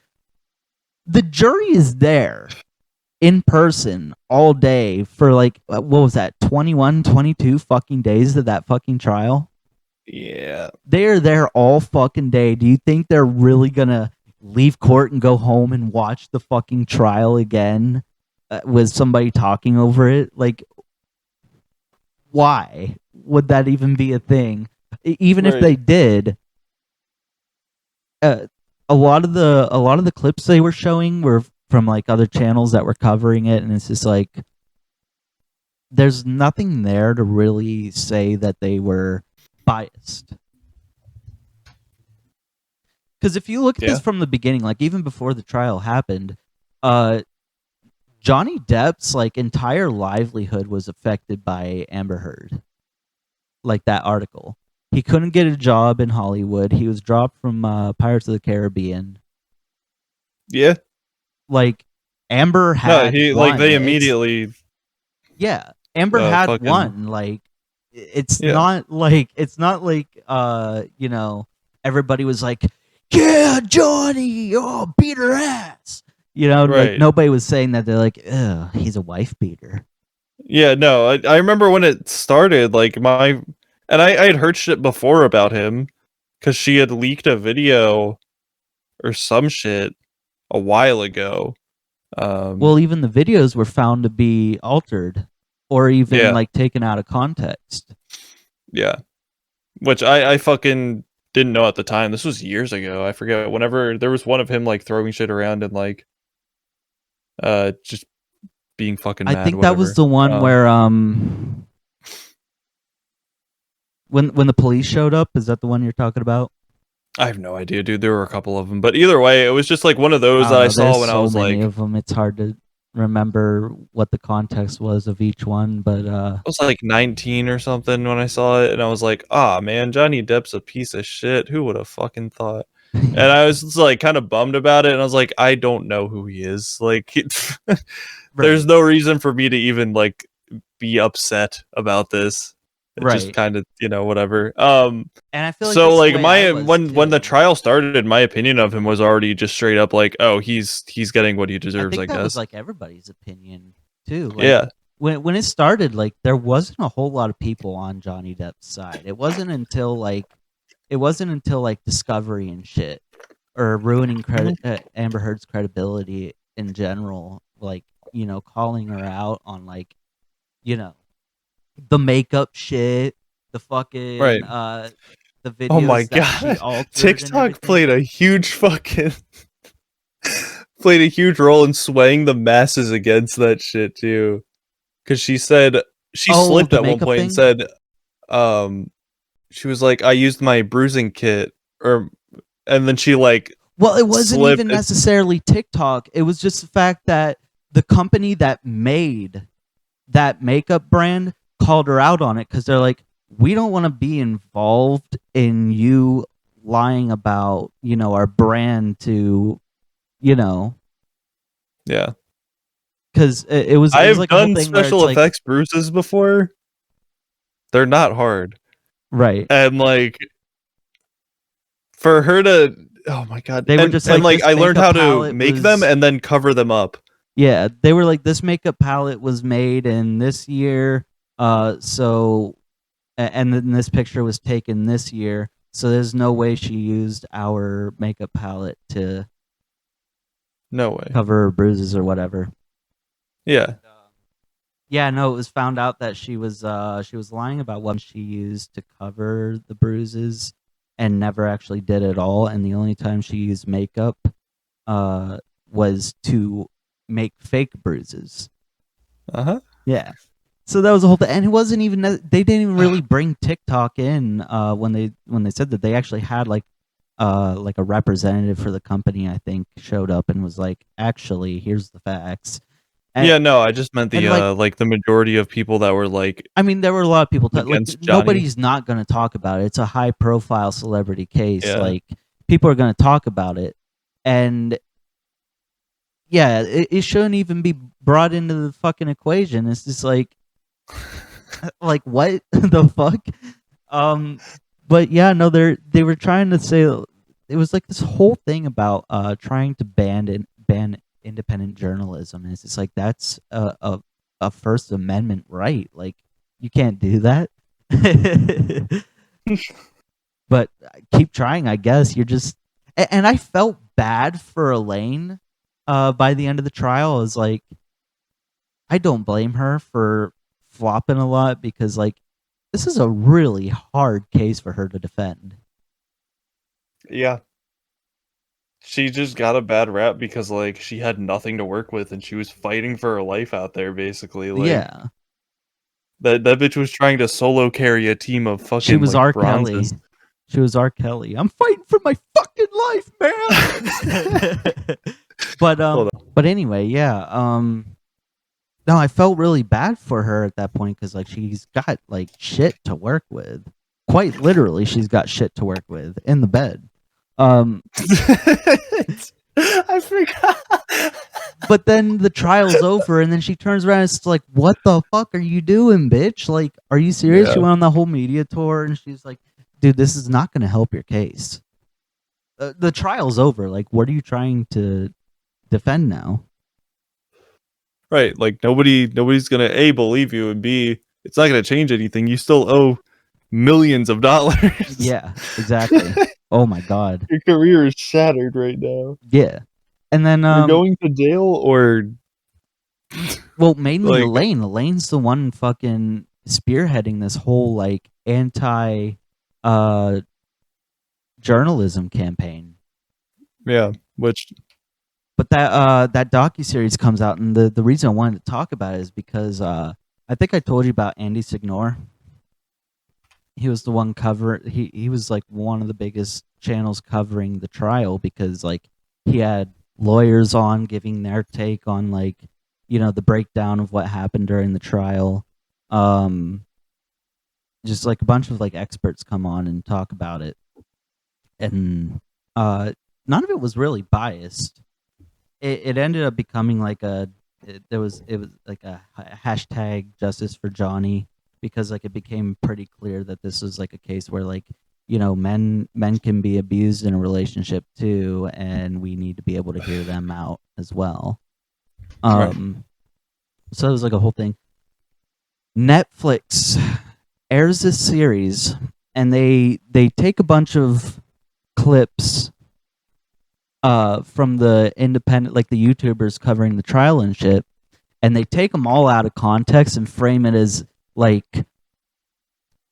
the jury is there in person all day for like what was that 21 22 fucking days of that fucking trial. Yeah. They're there all fucking day. Do you think they're really gonna leave court and go home and watch the fucking trial again with somebody talking over it? Like, why would that even be a thing? Even if Right. they did, a lot of the clips they were showing were from like other channels that were covering it, and it's just like there's nothing there to really say that they were biased. Because if you look at this Yeah. from the beginning, like even before the trial happened, Johnny Depp's like entire livelihood was affected by Amber Heard. Like that article. He couldn't get a job in Hollywood. He was dropped from Pirates of the Caribbean. Yeah. Like Amber No, had he won. like they It's- immediately Yeah, Amber had fucking- won. Like it's Yeah. not like you know, everybody was like, "Yeah, Johnny, oh, beat her ass." You know, like Right. nobody was saying that. They're like, "Ugh, he's a wife beater." Yeah, no, I remember when it started, like I had heard shit before about him because she had leaked a video or some shit a while ago. Well, even the videos were found to be altered or even Yeah. like taken out of context. Yeah, which I fucking didn't know at the time. This was years ago. I forget. Whenever there was one of him like throwing shit around and like, just being fucking mad. I think that was whatever. the one where when the police showed up. Is that the one you're talking about? I have no idea, dude. There were a couple of them, but either way, it was just like one of those that I saw there's when I so was many like, of them. It's hard to remember what the context was of each one, but I was like 19 or something when I saw it, and I was like, "Ah, man, Johnny Depp's a piece of shit. Who would have fucking thought?" And I was just, like kind of bummed about it, and I was like, "I don't know who he is. Like, there's Right. no reason for me to even like be upset about this. It just Right. kind of, whatever." And I feel like So that's the like way I my was when the too. trial started, my opinion of him was already just straight up like, "Oh, he's getting what he I deserves, I think that was guess." like everybody's opinion too. Like Yeah. when it started, like there wasn't a whole lot of people on Johnny Depp's side. It wasn't until like Discovery and shit, or ruining Mhm. Amber Heard's credibility in general, like, calling her out on like, you know, the makeup shit, the Right. fucking the Oh my videos that she god. altered and TikTok everything. played a huge fucking played a huge role in swaying the masses against that shit too. Cause she Oh, slipped the at one makeup point and thing? said, um, she was like, "I used my bruising kit," or and then she like Well, it wasn't slipped. even necessarily TikTok. It was just the fact that the company that made that makeup brand called her out on it because they're like, we don't want to be involved in you lying about, our brand to, you know, Yeah. because it was I've like a whole done thing where it's special like, effects bruises before. They're not hard. right. And like for her to, oh my god. They were And just like, like this I learned makeup how to palette make them was, and then cover them up. yeah, they were like, this makeup palette was made in this year. So and then this picture was taken this year, so there's no way she used our makeup palette to No way. cover her bruises or whatever. Yeah. Yeah, no, it was found out that she was lying about what she used to cover the bruises and never actually did it all. And the only time she used makeup uh, was to make fake bruises. Uh-huh. Yeah. So that was the whole thing, and it wasn't even. They didn't even really bring TikTok in when they said that. They actually had like a representative for the company, I think, showed up and was like, "Actually, here's the facts." And, Yeah, no, I just meant and the like the majority of people that were like I mean, there were a lot of people like against Johnny. nobody's not going to talk about it. It's a high profile celebrity case. Yeah. Like people are going to talk about it, and yeah, it shouldn't even be brought into the fucking equation. It's just like what the fuck? But yeah, no, they were trying to say it was like this whole thing about trying to ban independent journalism, and it's just like that's a First Amendment right. Like you can't do that. But keep trying, I guess. You're just and I felt bad for Elaine by the end of the trial. I was like, I don't blame her for flopping a lot because like this is a really hard case for her to defend. Yeah. She just got a bad rap because like she had nothing to work with and she was fighting for her life out there basically. Like Yeah. that bitch was trying to solo carry a team of She fucking was like R. Kelly. bronzes. She was R. Kelly. I'm fighting for my fucking life, man. but Hold but anyway, yeah. No, I felt really bad for her at that point because like she's got like shit to work with. Quite literally, she's got shit to work with in the bed. I forgot. But then the trial's over, and then she turns around and it's like, "What the fuck are you doing, bitch? Like, are you serious?" Yeah. She went on the whole media tour, and she's like, "Dude, this is not going to help your case. The trial's over. Like, what are you trying to defend now?" Right, like nobody's gonna A, believe you, and B, it's not gonna change anything. You still owe millions of dollars. Yeah, exactly. Oh my god. Your career is shattered right now. Yeah, and then You're going to jail or well, mainly like Elaine. Elaine's the one fucking spearheading this whole like anti journalism campaign. yeah, which But that docuseries comes out, and the reason I wanted to talk about it is because I think I told you about Andy Signore. he was the one he was like one of the biggest channels covering the trial, because like he had lawyers on giving their take on like, you know, the breakdown of what happened during the trial. Just like a bunch of like experts come on and talk about it, and none of it was really biased. It ended up becoming like it was like a hashtag justice for Johnny, because like it became pretty clear that this was like a case where like, you know, men can be abused in a relationship too, and we need to be able to hear them out as well. Right. So it was like a whole thing. Netflix airs this series, and they take a bunch of clips from the independent, like the YouTubers covering the trial and shit, and they take them all out of context and frame it as like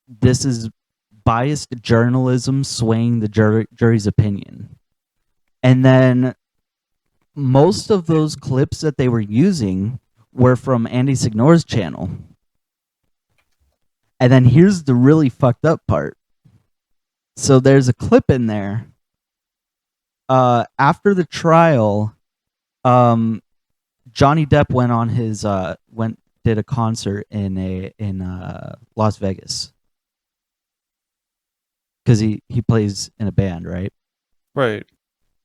this is biased journalism swaying the jury's opinion. And then most of those clips that they were using were from Andy Signore's channel. And then here's the really fucked up part. So there's a clip in there. After the trial, Johnny Depp went on his did a concert in Las Vegas, because he plays in a band, right? Right.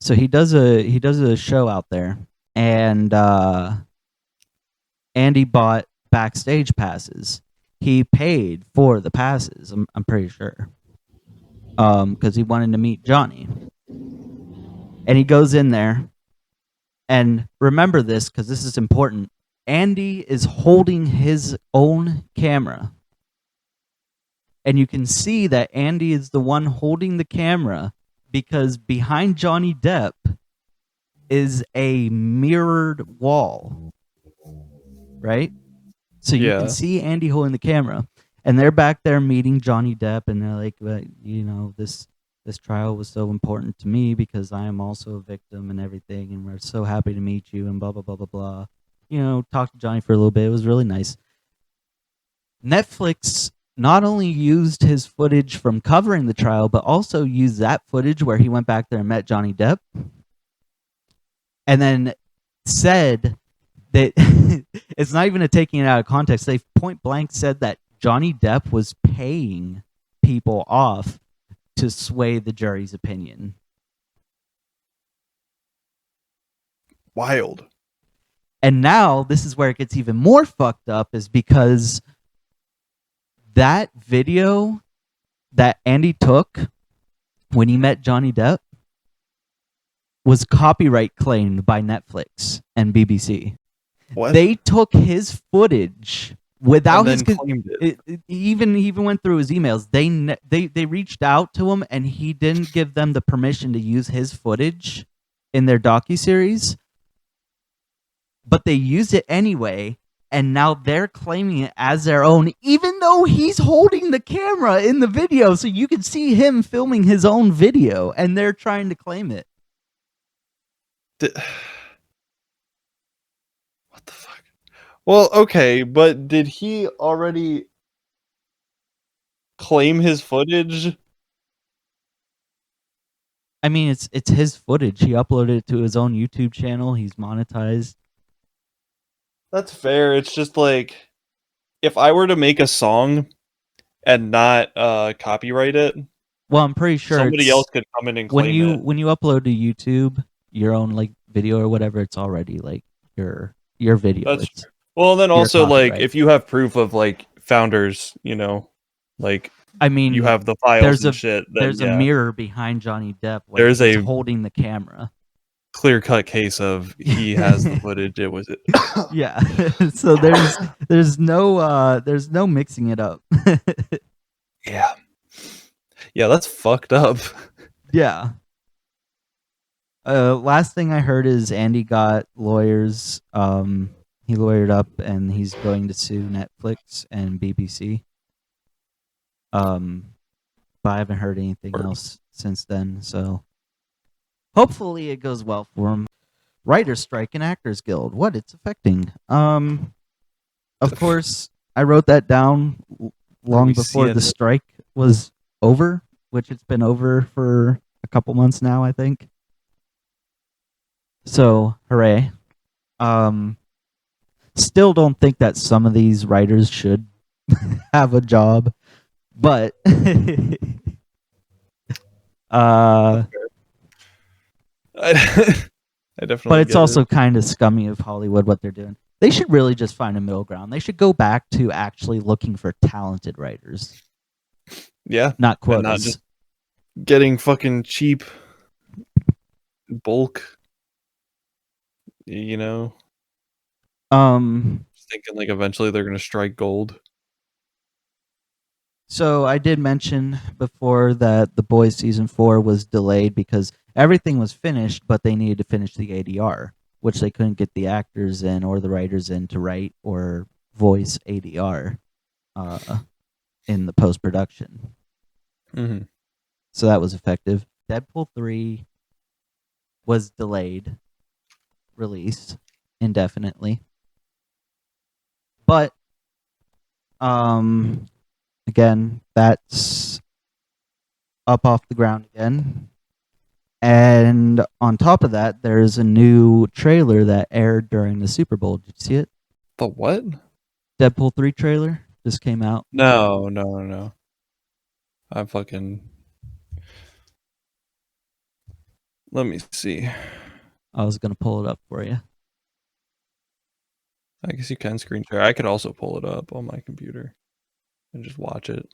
So he does a show out there, and Andy bought backstage passes. He paid for the passes. I'm pretty sure, because he wanted to meet Johnny, and he goes in there. And remember this, because this is important. Andy is holding his own camera. And you can see that Andy is the one holding the camera, because behind Johnny Depp is a mirrored wall. Right? So you can see Andy holding the camera. And they're back there meeting Johnny Depp, and they're like, you know, this trial was so important to me because I am also a victim and everything, and we're so happy to meet you, and blah, blah, blah, blah, blah. You know, talked to Johnny for a little bit. It was really nice. Netflix not only used his footage from covering the trial, but also used that footage where he went back there and met Johnny Depp, and then said that it's not even a taking it out of context. They point blank said that Johnny Depp was paying people off to sway the jury's opinion. Wild. And now this is where it gets even more fucked up, is because that video that Andy took when he met Johnny Depp was copyright claimed by Netflix and BBC. What? They took his footage without his claimed it. He even went through his emails. They reached out to him, and he didn't give them the permission to use his footage in their docuseries, but they used it anyway, and now they're claiming it as their own, even though he's holding the camera in the video, so you can see him filming his own video, and they're trying to claim it. What the fuck? Well, okay, but did he already claim his footage? I mean, it's his footage. He uploaded it to his own YouTube channel. He's monetized. That's fair. It's just like, if I were to make a song and not copyright it, Well, I'm pretty sure somebody else could come in and claim it. when you upload to YouTube your own like video or whatever, it's already like your video. That's true. Well, then also like copyright. if you have proof of like founders, you know, like I mean, you have the files and shit. Then, there's a mirror behind Johnny Depp when There's he's a- holding the camera. clear-cut case of he has the footage. It was it. Yeah. So there's no mixing it up. Yeah. Yeah, that's fucked up. Yeah. Last thing I heard is Andy got lawyers. He lawyered up, and he's going to sue Netflix and BBC. But I haven't heard anything else since then. So hopefully it goes well for him. Writers' strike and Actors Guild. What it's affecting. Of course, I wrote that down long Have you before seen the it? strike was over, which it's been over for a couple months now, I think. So, hooray. Still don't think that some of these writers should have a job, but I, I definitely. but it's get also it. kind of scummy of Hollywood what they're doing. They should really just find a middle ground. They should go back to actually looking for talented writers, Yeah, not and quotas. not just getting fucking cheap bulk. You know, just thinking like eventually they're gonna strike gold. So I did mention before that The Boys season 4 was delayed because everything was finished, but they needed to finish the ADR, which they couldn't get the actors in or the writers in to write or voice ADR in the post production. Mm-hmm. So that was effective. Deadpool 3 was delayed release indefinitely, but again, that's up off the ground again. And on top of that, there's a new trailer that aired during the Super Bowl. Did you see it? The what? Deadpool 3 trailer just came out. No. I'm fucking. Let me see. I was going to pull it up for you. I guess you can screen share. I could also pull it up on my computer and just watch it.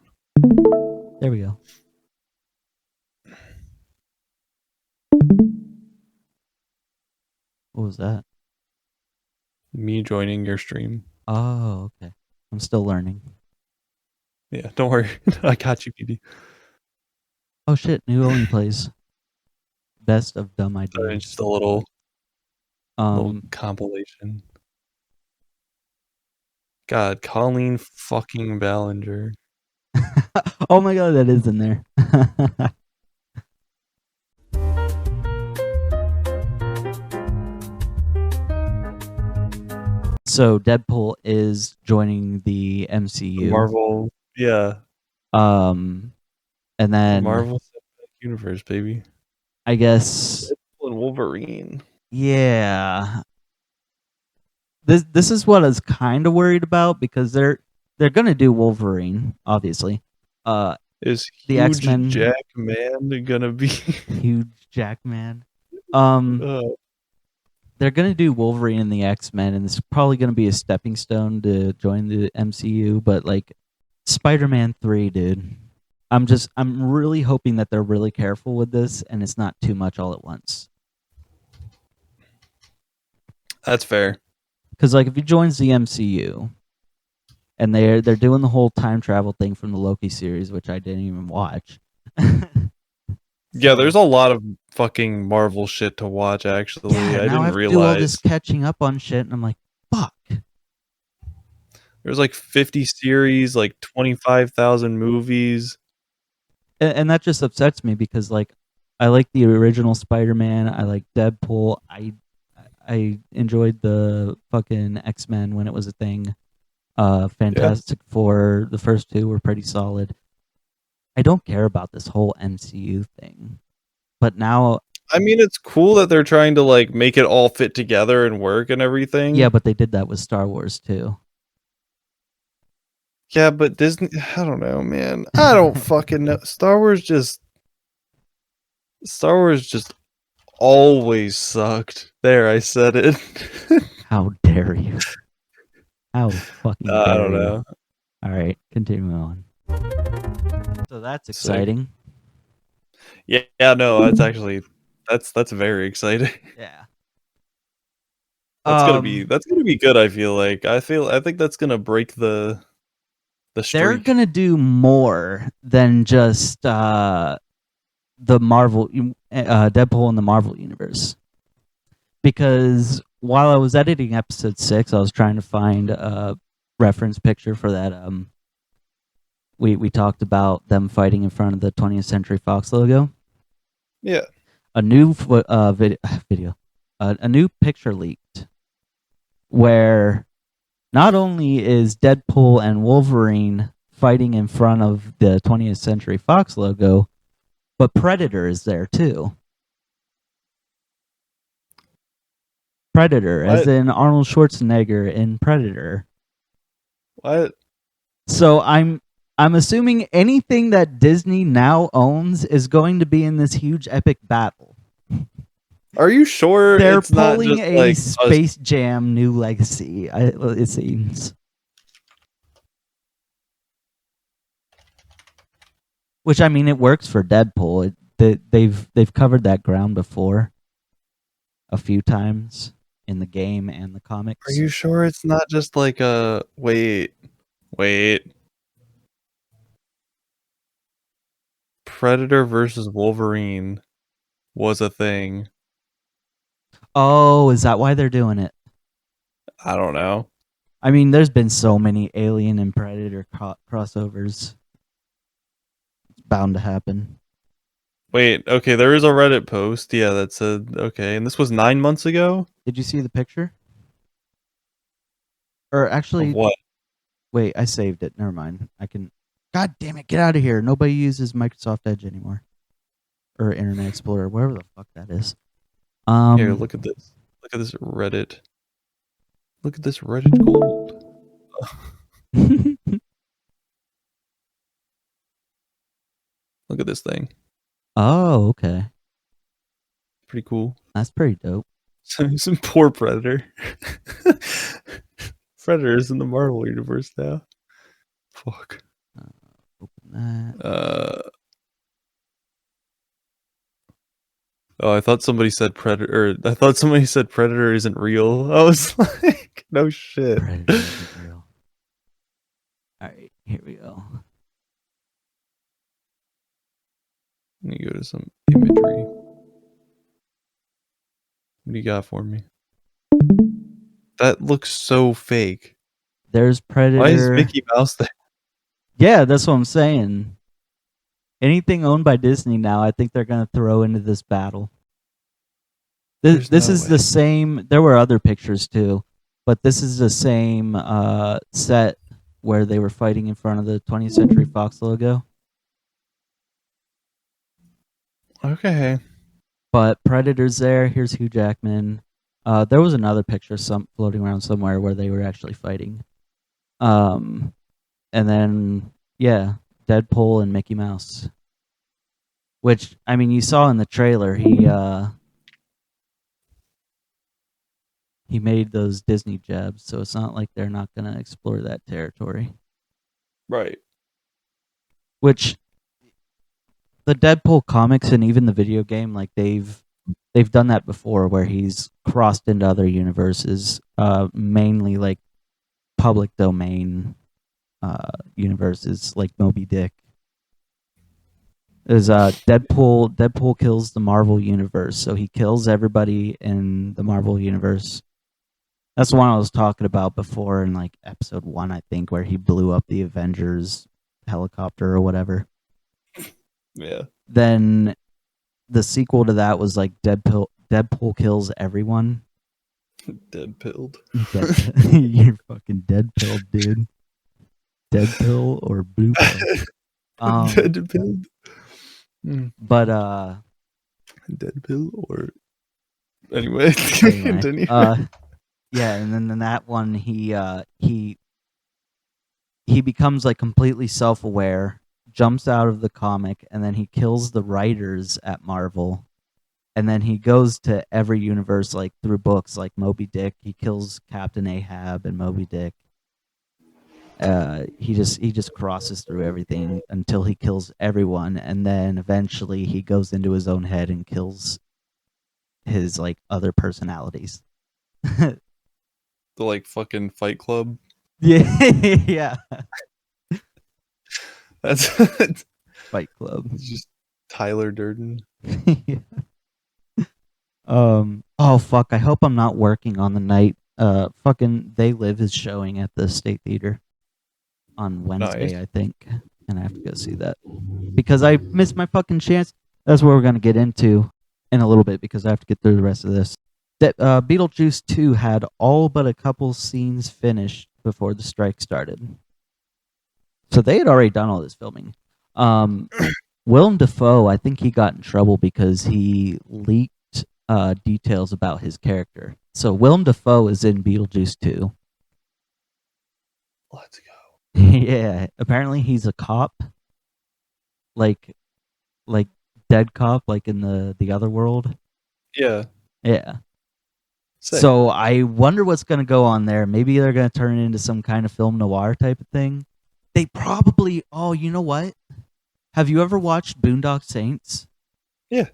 There we go. What was that? Me joining your stream. Oh, okay. I'm still learning. Yeah, don't worry. I got you, PD. Oh shit, new only plays. Best of dumb ideas. Just a little compilation. God, Colleen fucking Ballinger. Oh my god, that is in there. So Deadpool is joining the MCU. Marvel, yeah. And then Marvel Cinematic Universe, baby. I guess Deadpool and Wolverine. yeah. This is what I was kind of worried about because they're gonna do Wolverine, obviously. Is the huge X-Men Jack Man gonna be huge Jackman? uh, They're gonna do Wolverine and the X-Men, and it's probably gonna be a stepping stone to join the MCU. But like Spider-Man 3, dude, I'm really hoping that they're really careful with this and it's not too much all at once. That's fair. Because like if he joins the MCU and they're doing the whole time travel thing from the Loki series, which I didn't even watch. Yeah, there's a lot of fucking Marvel shit to watch. Actually, Yeah, I now didn't I have realize to do all this catching up on shit, and I'm like, fuck. There's like 50 series, like 25,000 movies. And that just upsets me because like I like the original Spider-Man, I like Deadpool, I enjoyed the fucking X-Men when it was a thing. Fantastic Four, the first two were pretty solid. I don't care about this whole MCU thing. But now I mean, it's cool that they're trying to like make it all fit together and work and everything. yeah, but they did that with Star Wars too. Yeah, but Disney, I don't know, man. I don't fucking know. Star Wars just always sucked. There, I said it. How dare you? How fucking dare I don't you? know. All right, continue on. So that's exciting. Yeah, no, that's actually that's very exciting. Yeah. That's gonna be good. I think that's gonna break the streak. They're gonna do more than just the Marvel, Deadpool in the Marvel universe. Because while I was editing episode 6, I was trying to find a reference picture for that. We talked about them fighting in front of the 20th Century Fox logo. Yeah. A new video, a new picture leaked, where not only is Deadpool and Wolverine fighting in front of the 20th Century Fox logo, but Predator is there too. Predator, as What? in Arnold Schwarzenegger in Predator. What? So I'm assuming anything that Disney now owns is going to be in this huge epic battle. Are you sure They're it's not pulling just a like Space Jam New Legacy, it seems. Which, I mean, it works for Deadpool. They've covered that ground before a few times in the game and the comics. Are you sure it's not just like a wait? Predator versus Wolverine was a thing. Oh, is that why they're doing it? I don't know. I mean, there's been so many Alien and Predator crossovers. It's bound to happen. Wait, okay, there is a Reddit post, yeah, that said okay, and this was 9 months ago? Did you see the picture? Or actually, Of what? wait, I saved it. Never mind. I can. God damn it! Get out of here. Nobody uses Microsoft Edge anymore, or Internet Explorer, whatever the fuck that is. Here, look at this. Look at this Reddit. Look at this Reddit gold. Look at this thing. Oh, okay. Pretty cool. That's pretty dope. Some poor Predator. Predator is in the Marvel universe now. Fuck. Open that. Oh, I thought somebody said Predator. I thought somebody said Predator isn't real. I was like, no shit. Predator isn't real. All right, here we go. Let me go to some imagery. What do you got for me? That looks so fake. There's Predator. Why is Mickey Mouse there? Yeah, that's what I'm saying. Anything owned by Disney now, I think they're going to throw into this battle. This There's no is way. the same. There were other pictures too, but this is the same set where they were fighting in front of the 20th Century Fox logo. Okay. But Predator's there. Here's Hugh Jackman. There was another picture floating around somewhere where they were actually fighting. And then, yeah, Deadpool and Mickey Mouse. Which, I mean, you saw in the trailer, he made those Disney jabs, so it's not like they're not going to explore that territory. Right. Which, the Deadpool comics and even the video game, like they've done that before, where he's crossed into other universes, mainly like public domain universes, like Moby Dick. There's Deadpool kills the Marvel universe, so he kills everybody in the Marvel universe. That's the one I was talking about before in like episode 1, I think, where he blew up the Avengers helicopter or whatever. Yeah. Then the sequel to that was like Deadpool kills everyone. Dead pilled. You're fucking dead pilled, dude. Dead pill or blue pill. Dead pilled. But Dead pill or anyway. Continue. yeah, and then in that one he becomes like completely self-aware, jumps out of the comic, and then he kills the writers at Marvel. And then he goes to every universe, like through books, like Moby Dick. He kills Captain Ahab and Moby Dick. He just crosses through everything until he kills everyone, and then eventually he goes into his own head and kills his like other personalities. The like fucking Fight Club. Yeah. That's Fight Club. It's just Tyler Durden. Yeah. Oh fuck, I hope I'm not working on the night fucking They Live is showing at the State Theater on Wednesday, Nice. I think, and I have to go see that because I missed my fucking chance. That's what we're gonna get into in a little bit because I have to get through the rest of this. Beetlejuice 2 had all but a couple scenes finished before the strike started. So they had already done all this filming. Willem Dafoe, I think he got in trouble because he leaked details about his character. So Willem Dafoe is in Beetlejuice 2. Let's go. Yeah, apparently he's a cop, like dead cop, like in the other world. Yeah. Yeah. Sick. So I wonder what's gonna go on there. Maybe they're gonna turn it into some kind of film noir type of thing. They probably. Oh, you know what? Have you ever watched Boondock Saints? Yeah.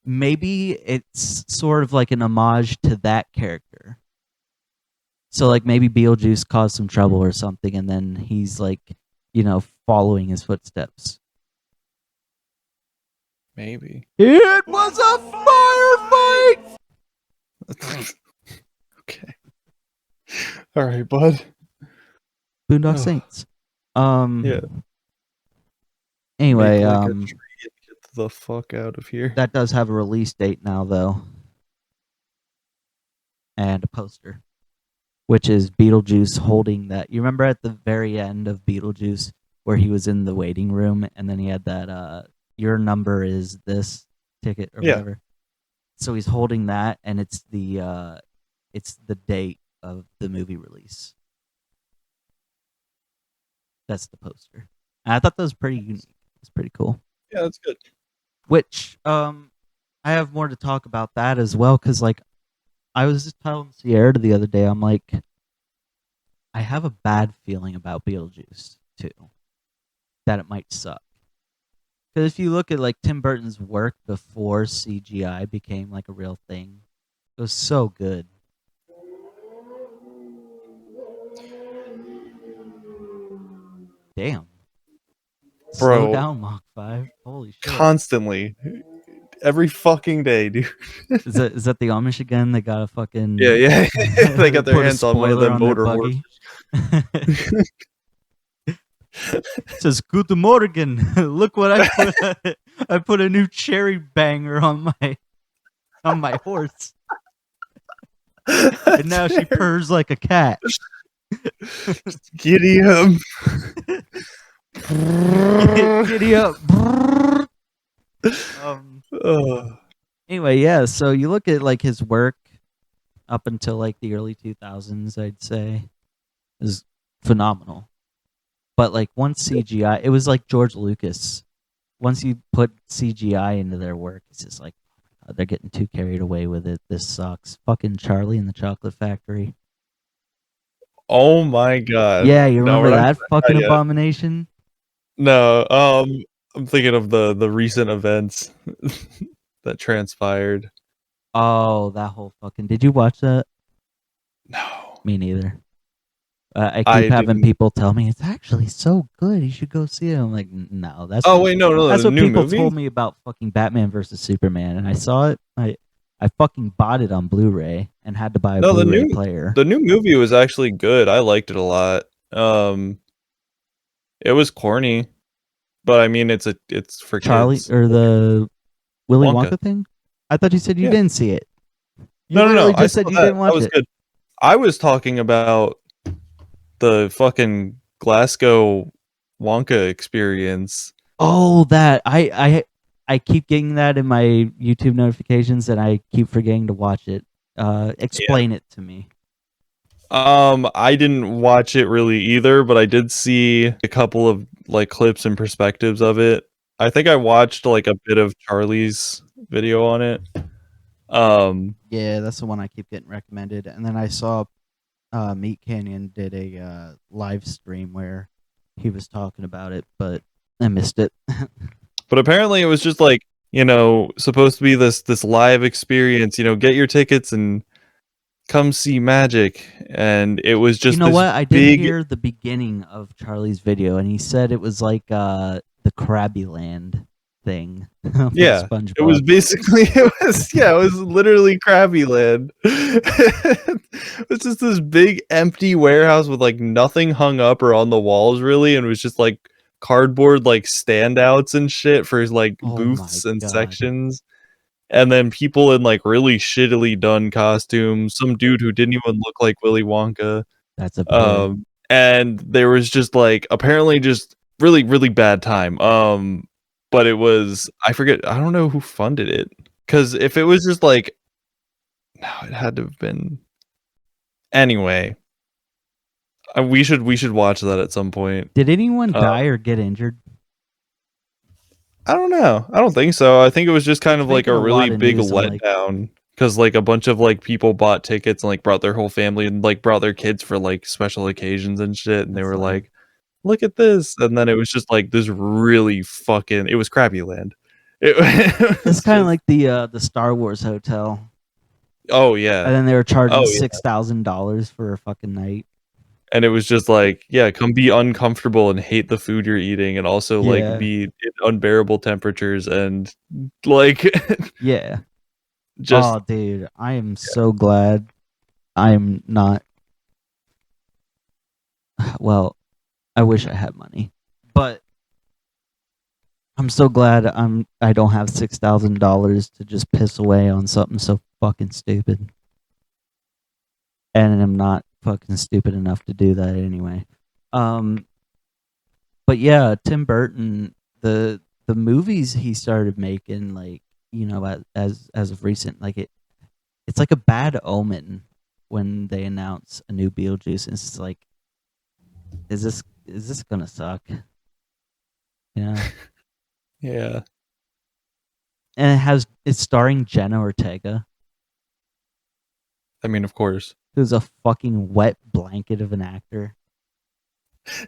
Maybe it's sort of like an homage to that character. So like maybe Beetlejuice caused some trouble or something, and then he's like, following his footsteps. Maybe. It was a firefight. Okay. All right, bud. Boondock Ugh. Saints. Yeah. Anyway, Make like a tree and get the fuck out of here. that does have a release date now, though, and a poster, which is Beetlejuice holding that. You remember at the very end of Beetlejuice where he was in the waiting room, and then he had that "your number is this" ticket or Yeah. whatever. So he's holding that, and it's the date of the movie release. That's the poster. And I thought that was pretty unique. It's pretty cool. Yeah, that's good. Which I have more to talk about that as well, because like I was just telling Sierra the other day, I'm like, I have a bad feeling about Beetlejuice too, that it might suck. Because if you look at like Tim Burton's work before CGI became like a real thing, it was so good. Damn. Slow Bro. down, Mach 5. Holy shit. Constantly. Every fucking day, dude. Is that the Amish again? They got a fucking Yeah. They got their put a hands on one of spoiler them on their motor buggy. horses. It says "Guten Morgen." Look what I put! I put a new cherry banger on my horse, and now she purrs like a cat. Giddy up. Giddy up. Anyway, yeah. So you look at like his work up until like the early 2000s, I'd say, is phenomenal. But like once CGI, it was like George Lucas. Once you put CGI into their work, it's just like they're getting too carried away with it. This sucks. Fucking Charlie and the Chocolate Factory. Oh my god. Yeah, you No, remember we're not that fucking yet. abomination? No, I'm thinking of the recent events that transpired. Oh, that whole fucking. Did you watch that? No. Me neither. I keep I having didn't. people tell me it's actually so good. You should go see it. I'm like, no, that's Oh wait, no, that's the what new people movie? told me about fucking Batman versus Superman, and I saw it. I fucking bought it on Blu-ray and had to buy a No, Blu-ray player. the new movie was actually good. I liked it a lot. It was corny, but I mean it's for Charlie kids. or the Willy Wonka. Wonka thing? I thought you said you Yeah. didn't see it. You No. literally I just said saw you that. didn't watch That was it. good. I was talking about the fucking Glasgow Wonka experience. Oh, that I keep getting that in my YouTube notifications, and I keep forgetting to watch it. Explain it to me. I didn't watch it really either, but I did see a couple of like clips and perspectives of it. I think I watched like a bit of Charlie's video on it. Yeah, that's the one I keep getting recommended. And then I saw Meat Canyon did a live stream where he was talking about it, but I missed it. But apparently it was just like, supposed to be this live experience, get your tickets and come see magic. And it was just You know this what? I did big hear the beginning of Charlie's video, and he said it was like the Krabby Land thing. from Yeah, it was SpongeBob. basically it was literally Krabby Land. It was just this big empty warehouse with like nothing hung up or on the walls really, and it was just like cardboard like standouts and shit for like Oh booths my and God. sections. And then people in like really shittily done costumes, some dude who didn't even look like Willy Wonka. That's a bit. And there was just like apparently just really, really bad time. But it was, I forget, I don't know who funded it. Because if it was just like, no, it had to have been. Anyway, we should watch that at some point. Did anyone die or get injured? I don't know. I don't think so. I think it was just kind It's of like making a a really lot of big news. I'm like- letdown because like a bunch of like people bought tickets and like brought their whole family and like brought their kids for like special occasions and shit, and they That's were lame. like, "Look at this!" And then it was just like this really fucking. It was Crappy Land. It's kind of like the Star Wars hotel, Oh yeah. and then they were charging Oh, yeah. $6,000 for a fucking night. And it was just like, yeah, come be uncomfortable and hate the food you're eating, and also Yeah. like be in unbearable temperatures and like Yeah. just Oh, dude, I am so glad I'm not. Well, I wish I had money, but I'm so glad I don't have $6,000 to just piss away on something so fucking stupid, and I'm not fucking stupid enough to do that anyway. But yeah, Tim Burton, the movies he started making, like, you know, as of recent, like it's like a bad omen when they announce a new Beetlejuice. It's just like, is this gonna suck? Yeah. yeah. And it's starring Jenna Ortega, I mean, of course. who's a fucking wet blanket of an actor.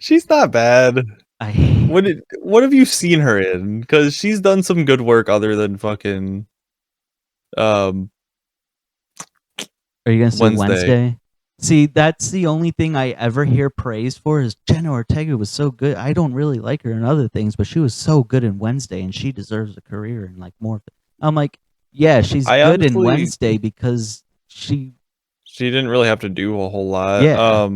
She's not bad. I What have you seen her in? Because she's done some good work other than fucking Are you gonna say Wednesday? See, that's the only thing I ever hear praise for is Jenna Ortega was so good. I don't really like her in other things, but she was so good in Wednesday, and she deserves a career in like more. I'm like, yeah, she's good in Wednesday because she didn't really have to do a whole lot. Yeah.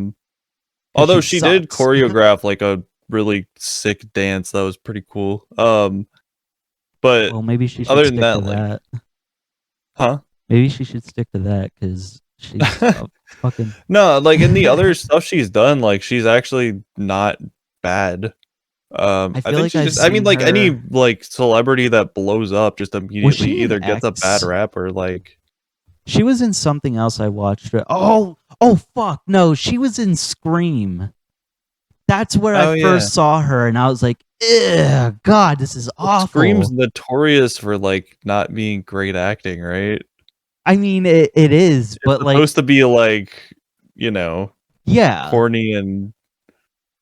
Although she she did sucks. choreograph like a really sick dance that was pretty cool. But Well, maybe she should other stick than to that, like, that. huh? Maybe she should stick to that because she's fucking. No, like in the other stuff she's done, like she's actually not bad. I feel think like she's I've just, I mean, seen like any her- like celebrity that blows up just immediately she in either gets a bad X? rap or like. She was in something else I watched. Oh fuck no, she was in Scream. That's where Oh, I yeah. first saw her, and I was like, "Ugh, God, this is awful." Scream's notorious for like not being great acting, right? I mean, it is, but It's like, supposed to be like, you know, yeah, corny and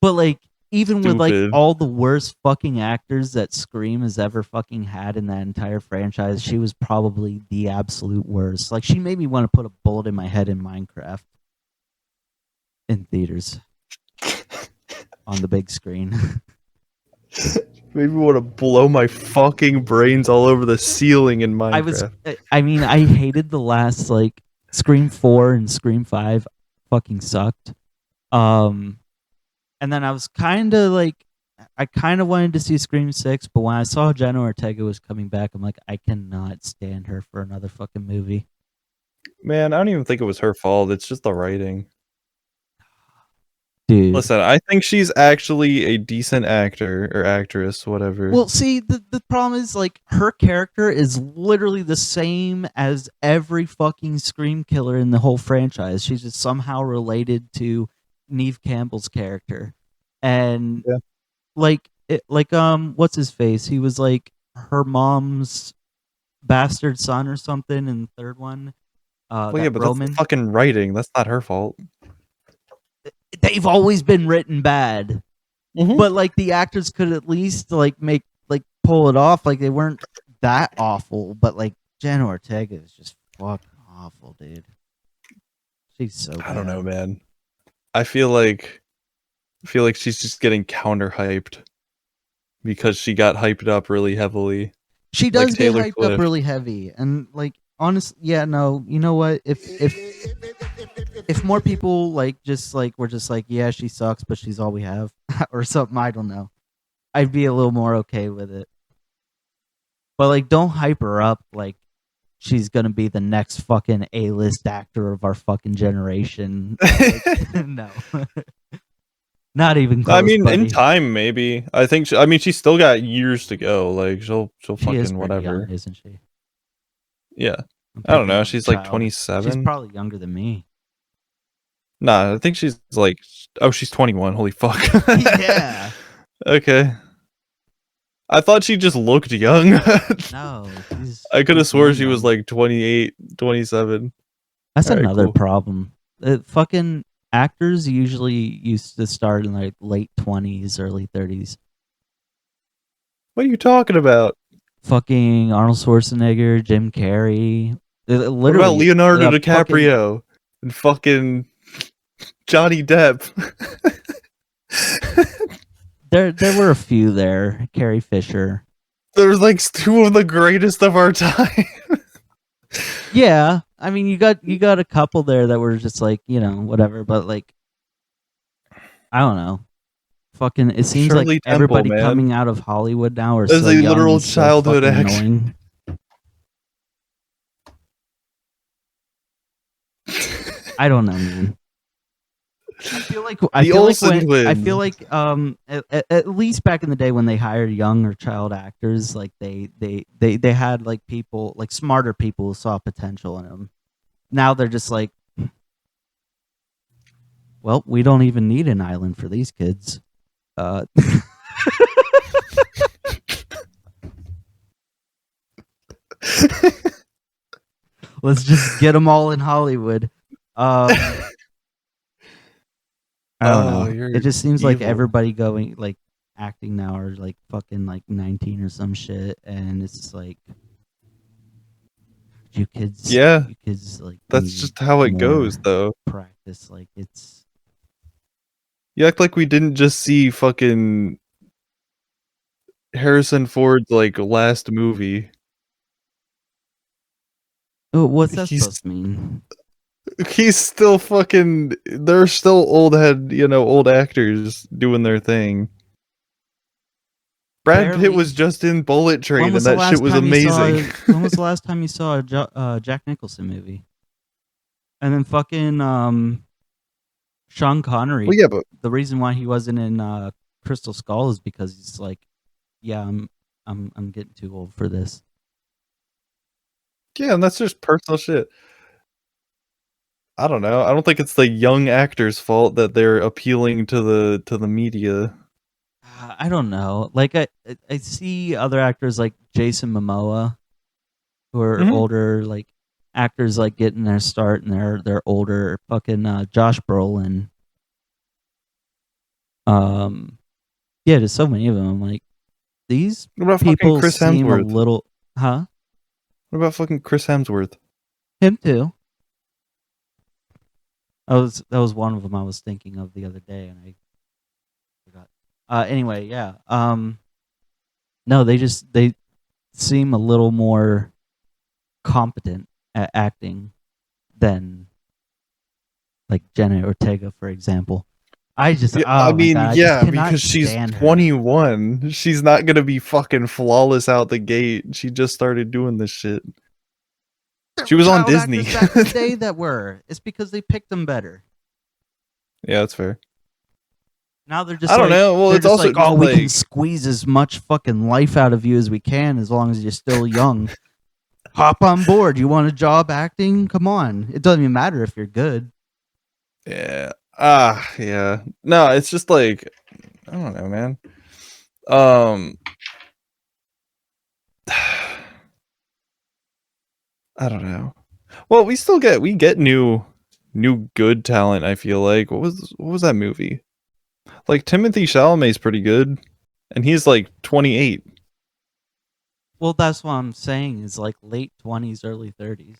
but like, even with like stupid. all the worst fucking actors that Scream has ever fucking had in that entire franchise, she was probably the absolute worst. Like, she made me want to put a bullet in my head in Minecraft in theaters on the big screen. Maybe want to blow my fucking brains all over the ceiling in Minecraft. I mean, I hated the last, like, Scream 4 and Scream 5 fucking sucked. And then I was kind of like, I kind of wanted to see Scream 6, but when I saw Jenna Ortega was coming back, I'm like, I cannot stand her for another fucking movie. Man, I don't even think it was her fault. It's just the writing. Dude. Listen, I think she's actually a decent actor or actress, whatever. Well, see, the problem is, like, her character is literally the same as every fucking Scream killer in the whole franchise. She's just somehow related to Neve Campbell's character. And Yeah. what's his face? He was like her mom's bastard son or something in the third one. Well, yeah, but that's the fucking writing. That's not her fault. They've always been written bad. Mhm. But like the actors could at least like pull it off. Like they weren't that awful, but like Jenna Ortega is just fucking awful, dude. She's so bad. I don't know, man. I feel like she's just getting counter hyped because she got hyped up really heavily. She does like get Taylor hyped Swift. up really heavy, and like honestly, yeah, no, you know what? If more people like just like were just like, yeah, she sucks, but she's all we have, or something, I don't know, I'd be a little more okay with it. But like, don't hype her up like she's gonna be the next fucking A-list actor of our fucking generation. Like, no. Not even close. I mean, in buddy. time, maybe. I think. She's still got years to go. Like, she'll She is fucking pretty whatever. young, isn't she? Yeah. I'm I don't picking know. on She's the like child. She's 27. probably younger than me. Nah, I think she's like. Oh, she's 21. Holy fuck. Yeah. Okay. I thought she just looked young. No, I could have she's swore young, she was young. like 28, 27. That's Alright, another cool. problem. Fucking actors usually used to start in like late 20s, early 30s. What are you talking about? Fucking Arnold Schwarzenegger, Jim Carrey. Literally, What about Leonardo fucking- DiCaprio and fucking Johnny Depp? There were a few there. Carrie Fisher. There's like two of the greatest of our time. Yeah, I mean you got a couple there that were just like, whatever, but like I don't know. Fucking it seems Shirley like Temple, everybody man. coming out of Hollywood now are As so a young literal and so childhood fucking actor. annoying. I don't know, man. I feel like at least back in the day when they hired young or child actors, like they had like people like smarter people who saw potential in them. Now they're just like, well, we don't even need an island for these kids. Let's just get them all in Hollywood. I don't know. It just seems like evil. everybody going like acting now are like fucking like 19 or some shit, and it's just like you kids. Yeah. You kids like That's need just how it goes, more though. practice. Like it's You act like we didn't just see fucking Harrison Ford's like last movie. oh, what's that He's- supposed to mean? He's still fucking. They're still old actors doing their thing. Brad Pitt Barely. was just in Bullet Train, When and was the that shit last was time you saw- amazing. when was the last time you saw a Jack Nicholson movie? And then fucking Sean Connery. Well, yeah, but The reason why he wasn't in Crystal Skull is because he's like, yeah, I'm getting too old for this. yeah, and that's just personal shit. I don't know. I don't think it's the young actors' fault that they're appealing to the media. I don't know. Like I see other actors like Jason Momoa, who are Mhm. older, like actors like getting their start and they're older. Fucking Josh Brolin. Yeah, there's so many of them. I'm like, these What about fucking people Chris seem a Hemsworth? little, huh? What about fucking Chris Hemsworth? Him too. That was one of them I was thinking of the other day, and I forgot. Anyway, yeah. No, they seem a little more competent at acting than like Jenna Ortega, for example. I just, Yeah, oh I mean, my God, I just yeah, cannot because she's stand her. 21. She's not gonna be fucking flawless out the gate. She just started doing this shit. There She were was on child actors Disney. back in the day that were. It's because they picked them better. Yeah, that's fair. Now they're just I don't like, know. Well, they're it's just also like, just oh, we can like- squeeze as much fucking life out of you as we can as long as you're still young. Hop on board. You want a job acting? Come on. It doesn't even matter if you're good. Yeah. Yeah. No, it's just like I don't know, man. I don't know. Well, we get new good talent, I feel like. What was that movie? Like Timothy Chalamet's pretty good, and he's like 28. Well, that's what I'm saying is like late 20s, early 30s.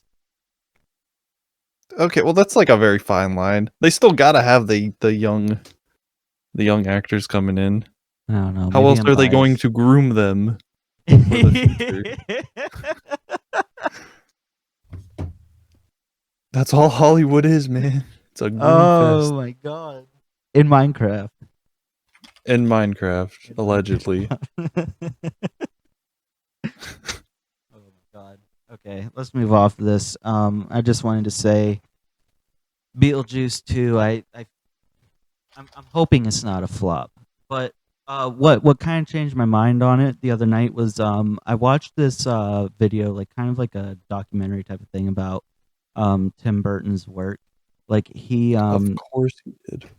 Okay, well that's like a very fine line. They still gotta have the young actors coming in. I don't know. How maybe else I'm are they going biased. to groom them for the future? That's all Hollywood is, man. It's a groom Oh fest. my God. In Minecraft. In Minecraft, allegedly. Oh my God. Okay, let's move off of this. I just wanted to say Beetlejuice 2, I I'm hoping it's not a flop. But what kind of changed my mind on it the other night was I watched this video, like kind of like a documentary type of thing about Tim Burton's work. Like he Of course he did.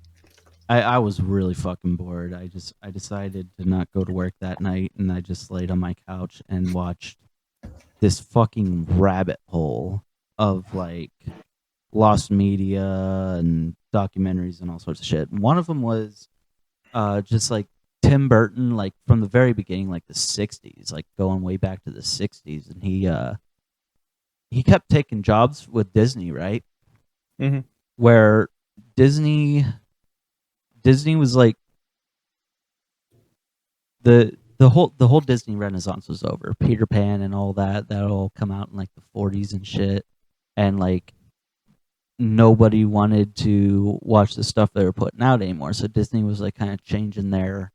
I was really fucking bored. I decided to not go to work that night, and I just laid on my couch and watched this fucking rabbit hole of like lost media and documentaries and all sorts of shit. And one of them was just like Tim Burton, like from the very beginning, like the '60s, like going way back to the '60s, and he kept taking jobs with Disney, right? Mhm. Where Disney was like the whole Disney Renaissance was over. Peter Pan and all that all come out in like the '40s and shit, and like nobody wanted to watch the stuff they were putting out anymore. So Disney was like kind of changing their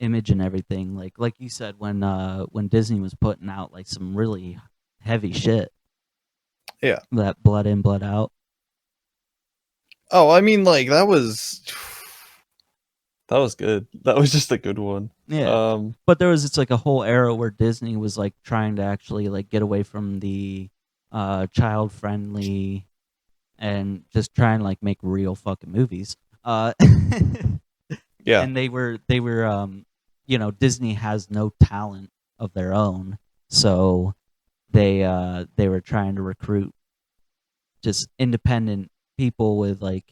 image and everything. Like you said, when Disney was putting out like some really heavy shit, Yeah. that blood in, blood out. Oh, I mean, like that was good. That was just a good one. Yeah. But there was it's like a whole era where Disney was like trying to actually like get away from the child friendly and just try and like make real fucking movies. Yeah. And they were Disney has no talent of their own, so they were trying to recruit just independent people with like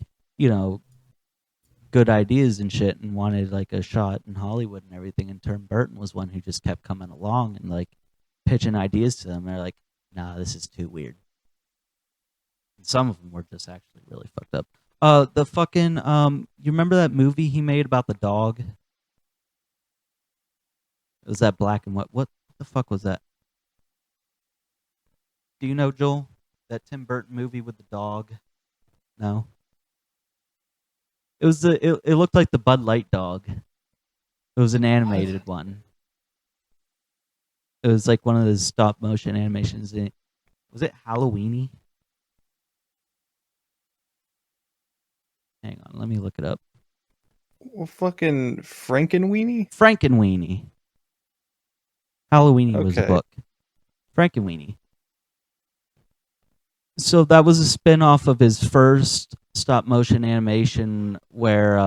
good ideas and shit, and wanted like a shot in Hollywood and everything. And Tim Burton was one who just kept coming along and like pitching ideas to them. They're like, nah, this is too weird. And some of them were just actually really fucked up. The fucking you remember that movie he made about the dog? It was that black and white. What the fuck was that? Do you know, Joel? That Tim Burton movie with the dog? No. It was it looked like the Bud Light dog. It was an animated one. It was like one of those stop motion animations. Was it Halloweeny? Hang on, let me look it up. Well, fucking Frankenweenie? Frankenweenie. Halloweeny was a Okay. book. Frankenweenie. So that was a spin-off of his first stop motion animation where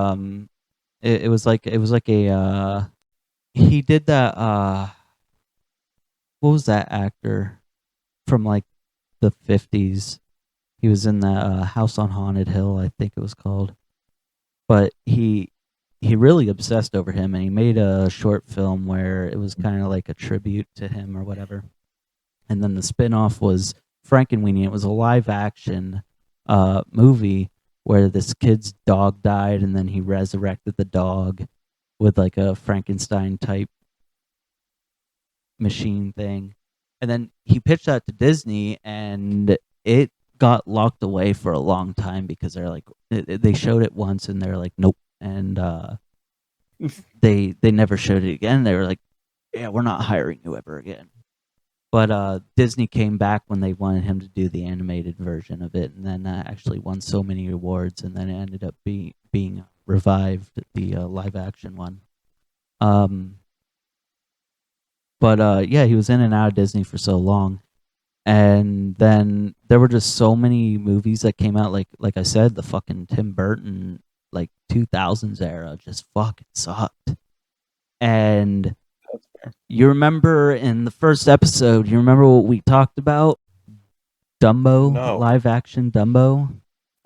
it was like a he did that what was that actor from like the 50s? He was in that House on Haunted Hill, I think it was called. But he really obsessed over him, and he made a short film where it was kind of like a tribute to him or whatever. And then the spin-off was Frankenweenie. It was a live action movie where this kid's dog died, and then he resurrected the dog with like a Frankenstein type machine thing. And then he pitched that to Disney, and it got locked away for a long time because they're like they showed it once and they're like nope, and they never showed it again. They were like, yeah, we're not hiring you ever again. But Disney came back when they wanted him to do the animated version of it, and then actually won so many awards, and then it ended up being revived, the live action one. But yeah, he was in and out of Disney for so long, and then there were just so many movies that came out. Like I said, the fucking Tim Burton like 2000s era just fucking sucked. And That's fair. you remember in the first episode, you remember what we talked about? Dumbo, No. live action Dumbo.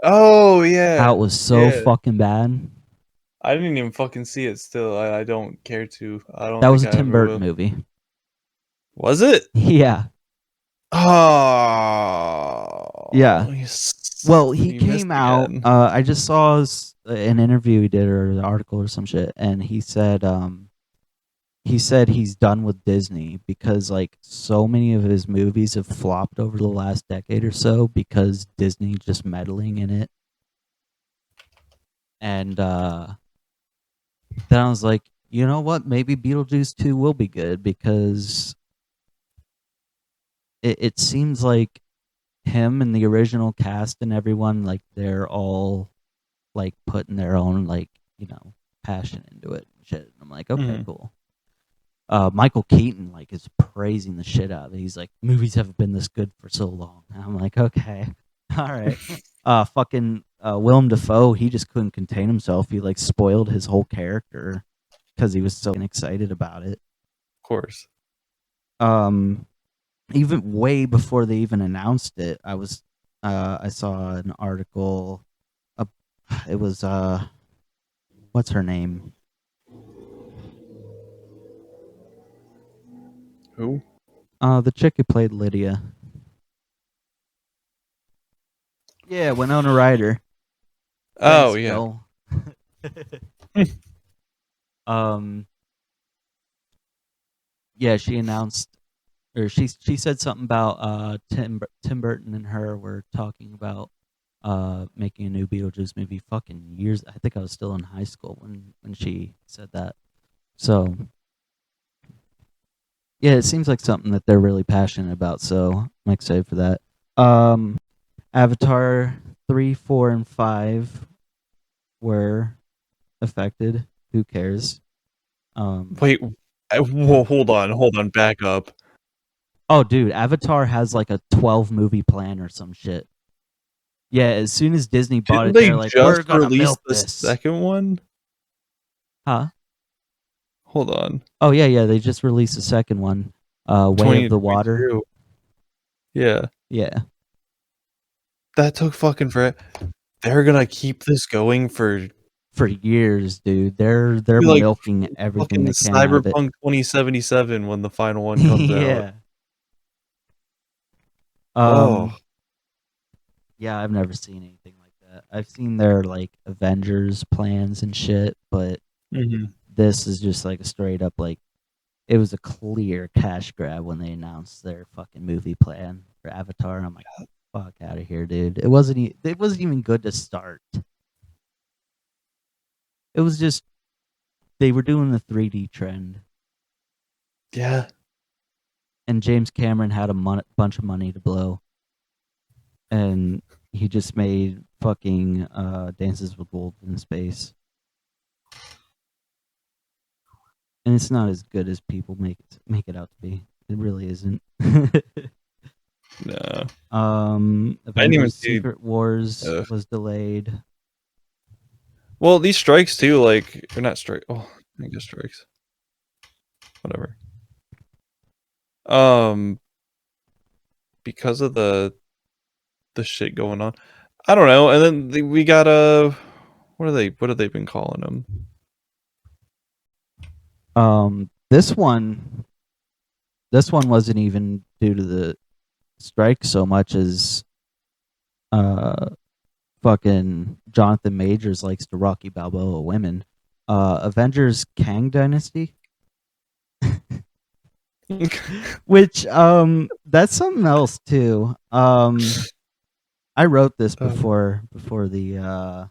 Oh yeah. How it was so Yeah. fucking bad. I didn't even fucking see it still. I don't care to. I don't That was think a I Tim ever Burton will. movie. Was it? Yeah. Oh. Yeah. Well, he you missed came out. again. I just saw an interview he did or an article or some shit, and he said he's done with Disney because like so many of his movies have flopped over the last decade or so because Disney just meddling in it. And then I was like, you know what? Maybe Beetlejuice 2 will be good because it seems like him and the original cast and everyone, like they're all like putting their own like passion into it and shit. I'm like, okay, Mhm. cool. Michael Keaton like is praising the shit out of it. He's like, movies haven't been this good for so long. And I'm like, okay, all right. Fucking Willem Dafoe, he just couldn't contain himself. He like spoiled his whole character because he was so excited about it. Of course. Even way before they even announced it, I saw an article. It was what's her name? Who? The chick who played Lydia. Yeah, Winona Ryder. Oh, Thanks, yeah. Phil. Yeah, she announced, or she said something about Tim Burton and her were talking about making a new Beetlejuice movie. Fucking years. I think I was still in high school when she said that. So yeah, it seems like something that they're really passionate about. So I'm excited for that. Avatar 3, 4, and 5 were affected. Who cares? Wait, hold on, back up. Oh, dude, Avatar has like a 12 movie plan or some shit. Yeah, as soon as Disney bought Didn't it, they're they like, we're just gonna release milk the this. second one? Huh? Hold on. Oh yeah, they just released the second one. Way of the Water. 2022. Yeah. Yeah. That took fucking forever. They're gonna keep this going for For years, dude. They're like milking everything fucking they can out of it. Cyberpunk 2077 when the final one comes out. Yeah. Oh. Yeah, I've never seen anything like that. I've seen their like Avengers plans and shit, but Mhm. this is just like a straight up like it was a clear cash grab when they announced their fucking movie plan for Avatar, and I'm like, fuck out of here, dude. It wasn't even good to start. It was just they were doing the 3D trend, Yeah. and James Cameron had a bunch of money to blow, and he just made fucking Dances with Wolves in space. And it's not as good as people make it out to be. It really isn't. No. Avengers I didn't even see. Secret Wars was delayed. Well, these strikes too, like, or not strike. Oh, I guess strikes. Whatever. Because of the shit going on, I don't know. And then we got what have they been calling them? This one wasn't even due to the strike so much as fucking Jonathan Majors likes to Rocky Balboa women. Avengers Kang Dynasty. Which that's something else too. I wrote this before the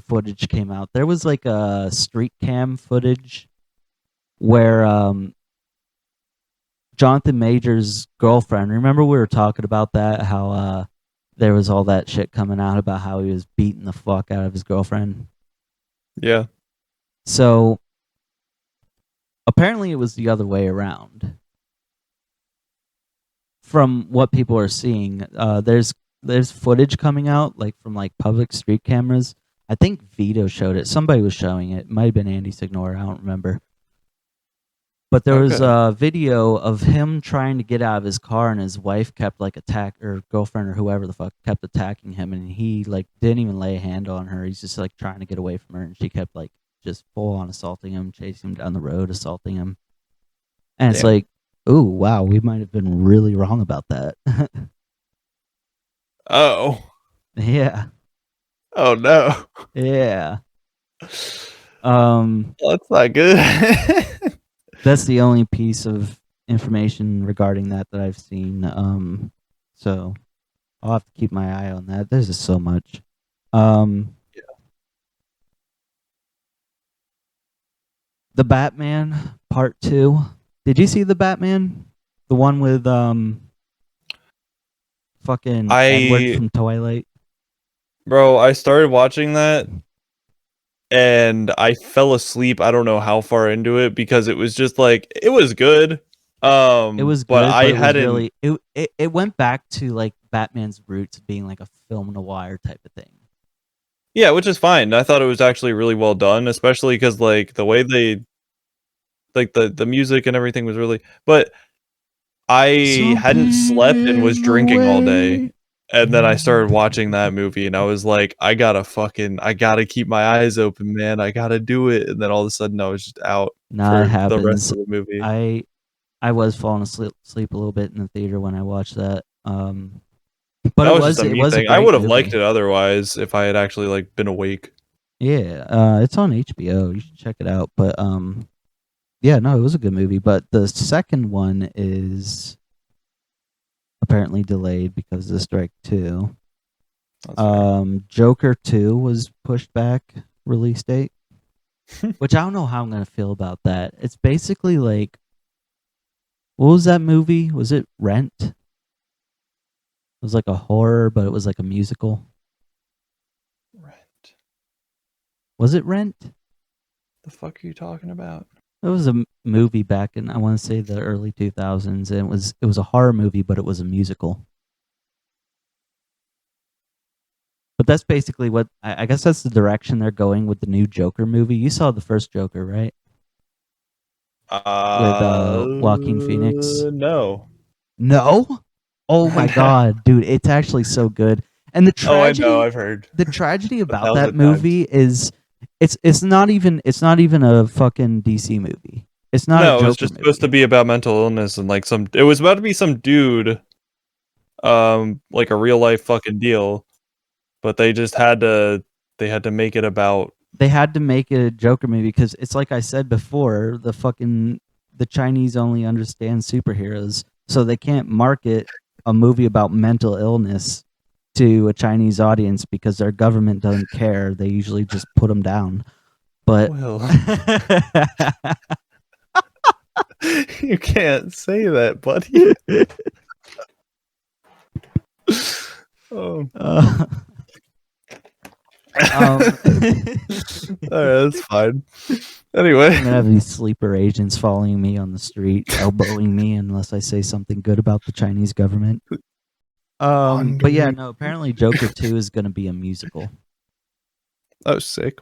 footage came out. There was like a street cam footage where Jonathan Majors' girlfriend. Remember we were talking about that, how there was all that shit coming out about how he was beating the fuck out of his girlfriend. Yeah. So apparently it was the other way around. From what people are seeing, there's footage coming out like from like public street cameras. I think Vito showed it. Somebody was showing it. It might have been Andy Signore. I don't remember. But there was a video of him trying to get out of his car, and his wife kept like or girlfriend or whoever the fuck kept attacking him, and he like didn't even lay a hand on her. He's just like trying to get away from her, and she kept like just full on assaulting him, chasing him down the road, assaulting him. And it's like, ooh, wow, we might have been really wrong about that. Oh. Yeah. Oh no. Yeah. Well, that's not good. That's the only piece of information regarding that I've seen. So I'll have to keep my eye on that. There's just so much. Yeah. The Batman Part 2. Did you see the Batman? The one with fucking Edward from Twilight? Bro, I started watching that and I fell asleep. I don't know how far into it because it was just like it was good. It was But good, I but it was hadn't. really it went back to like Batman's roots being like a film noir type of thing. Yeah, which is fine. I thought it was actually really well done, especially because like the way they like the music and everything was really. But I hadn't slept and was drinking all day. And then I started watching that movie and I was like, I gotta keep my eyes open, man. I gotta do it. And then all of a sudden I was just out Nah, it for the rest happens. of the movie. I was falling asleep a little bit in the theater when I watched that. But That it was just a it me was a thing. I great would have liked movie. it otherwise if I had actually like been awake. Yeah, it's on HBO. You should check it out. But yeah, no, it was a good movie. But the second one is apparently delayed because of the strike too. That's fair. Joker 2 was pushed back release date, which I don't know how I'm gonna feel about that. It's basically like, what was that movie? Was it Rent? It was like a horror, but it was like a musical. Rent. Was it Rent? The fuck are you talking about? It was a movie back in, I want to say, the early 2000s, and it was a horror movie, but it was a musical. But that's basically what I guess that's the direction they're going with the new Joker movie. You saw the first Joker, right? With Joaquin Phoenix. No. No? Oh my god, dude, it's actually so good. And the Oh, I know. tragedy I've heard the tragedy a about that thousand times. movie is it's not even a fucking DC movie. It's not a No, it Joker was just movie. supposed to be about mental illness and like some. It was about to be some dude, like a real life fucking deal, but they just had to. They had to make it about. They had to make it a Joker movie because it's like I said before, the Chinese only understand superheroes, so they can't market a movie about mental illness to a Chinese audience because their government doesn't care. They usually just put them down. But Well, you can't say that, buddy. Oh, uh, all right, that's fine. Anyway, I'm gonna have these sleeper agents following me on the street, elbowing me unless I say something good about the Chinese government. But yeah, no. Apparently, Joker 2 is gonna be a musical. that was sick.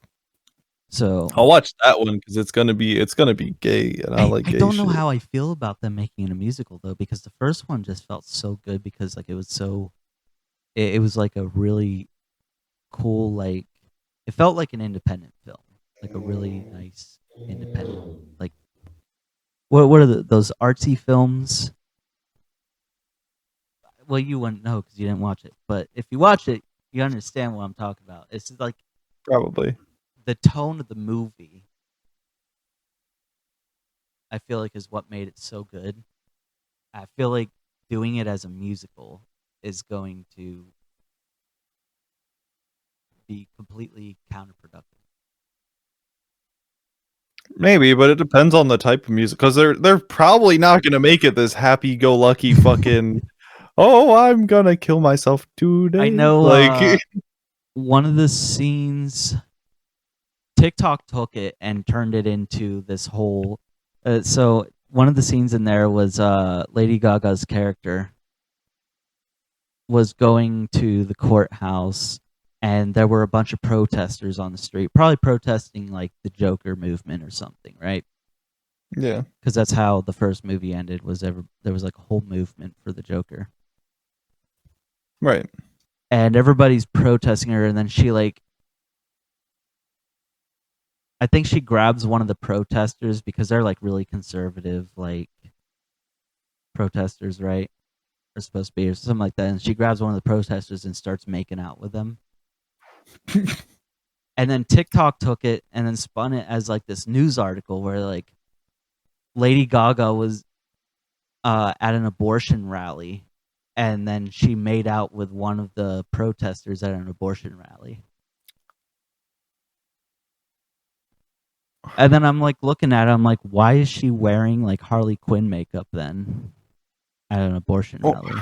So I'll watch that one because it's gonna be gay, and I like I gay don't know shit. how I feel about them making it a musical though, because the first one just felt so good because like it was so, it was like a really cool, like it felt like an independent film, like a really nice independent, like what are those artsy films? Well, you wouldn't know because you didn't watch it, but if you watch it, you understand what I'm talking about. It's like Probably. the tone of the movie. I feel like is what made it so good. I feel like doing it as a musical is going to be completely counterproductive. Maybe, but it depends on the type of music because they're probably not gonna make it this happy-go-lucky fucking. Oh, I'm gonna kill myself today. I know Like, one of the scenes, TikTok took it and turned it into this whole. So one of the scenes in there was Lady Gaga's character was going to the courthouse, and there were a bunch of protesters on the street, probably protesting like the Joker movement or something, right? yeah, Because that's how the first movie ended. There was like a whole movement for the Joker, right. and everybody's protesting her, and then she like, I think she grabs one of the protesters because they're like really conservative, like protesters, right? Are supposed to be or something like that. And she grabs one of the protesters and starts making out with them. And then TikTok took it and then spun it as like this news article where like Lady Gaga was at an abortion rally, and then she made out with one of the protesters at an abortion rally. And then I'm like looking at it, I'm like, why is she wearing like Harley Quinn makeup then at an abortion Oh. rally?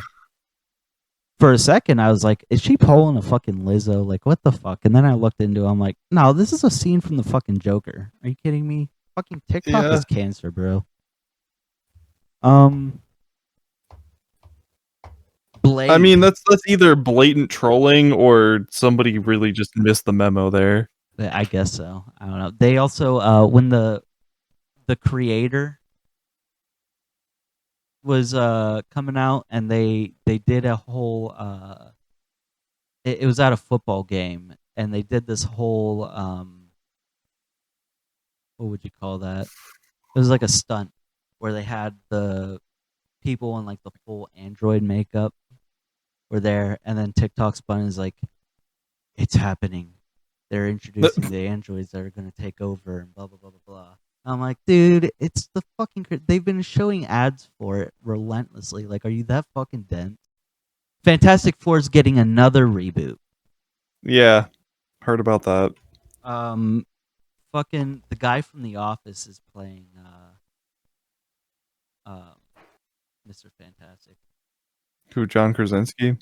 for a second, I was like, is she pulling a fucking Lizzo? Like, what the fuck? And then I looked into it. I'm like, no, this is a scene from the fucking Joker. Are you kidding me? Fucking TikTok Yeah. is cancer, bro. Blade. I mean, that's either blatant trolling or somebody really just missed the memo there. I guess so. I don't know. They also, when the creator was coming out, and they did a whole it was at a football game, and they did this whole what would you call that? It was like a stunt where they had the people in like the full android makeup were there, and then TikTok spun is like, it's happening. They're introducing the androids that are going to take over and blah blah blah blah blah. I'm like, dude, it's the fucking. They've been showing ads for it relentlessly. Like, are you that fucking dense? Fantastic Four is getting another reboot. Yeah, heard about that. Fucking the guy from The Office is playing Mr. Fantastic. Who, John Krasinski?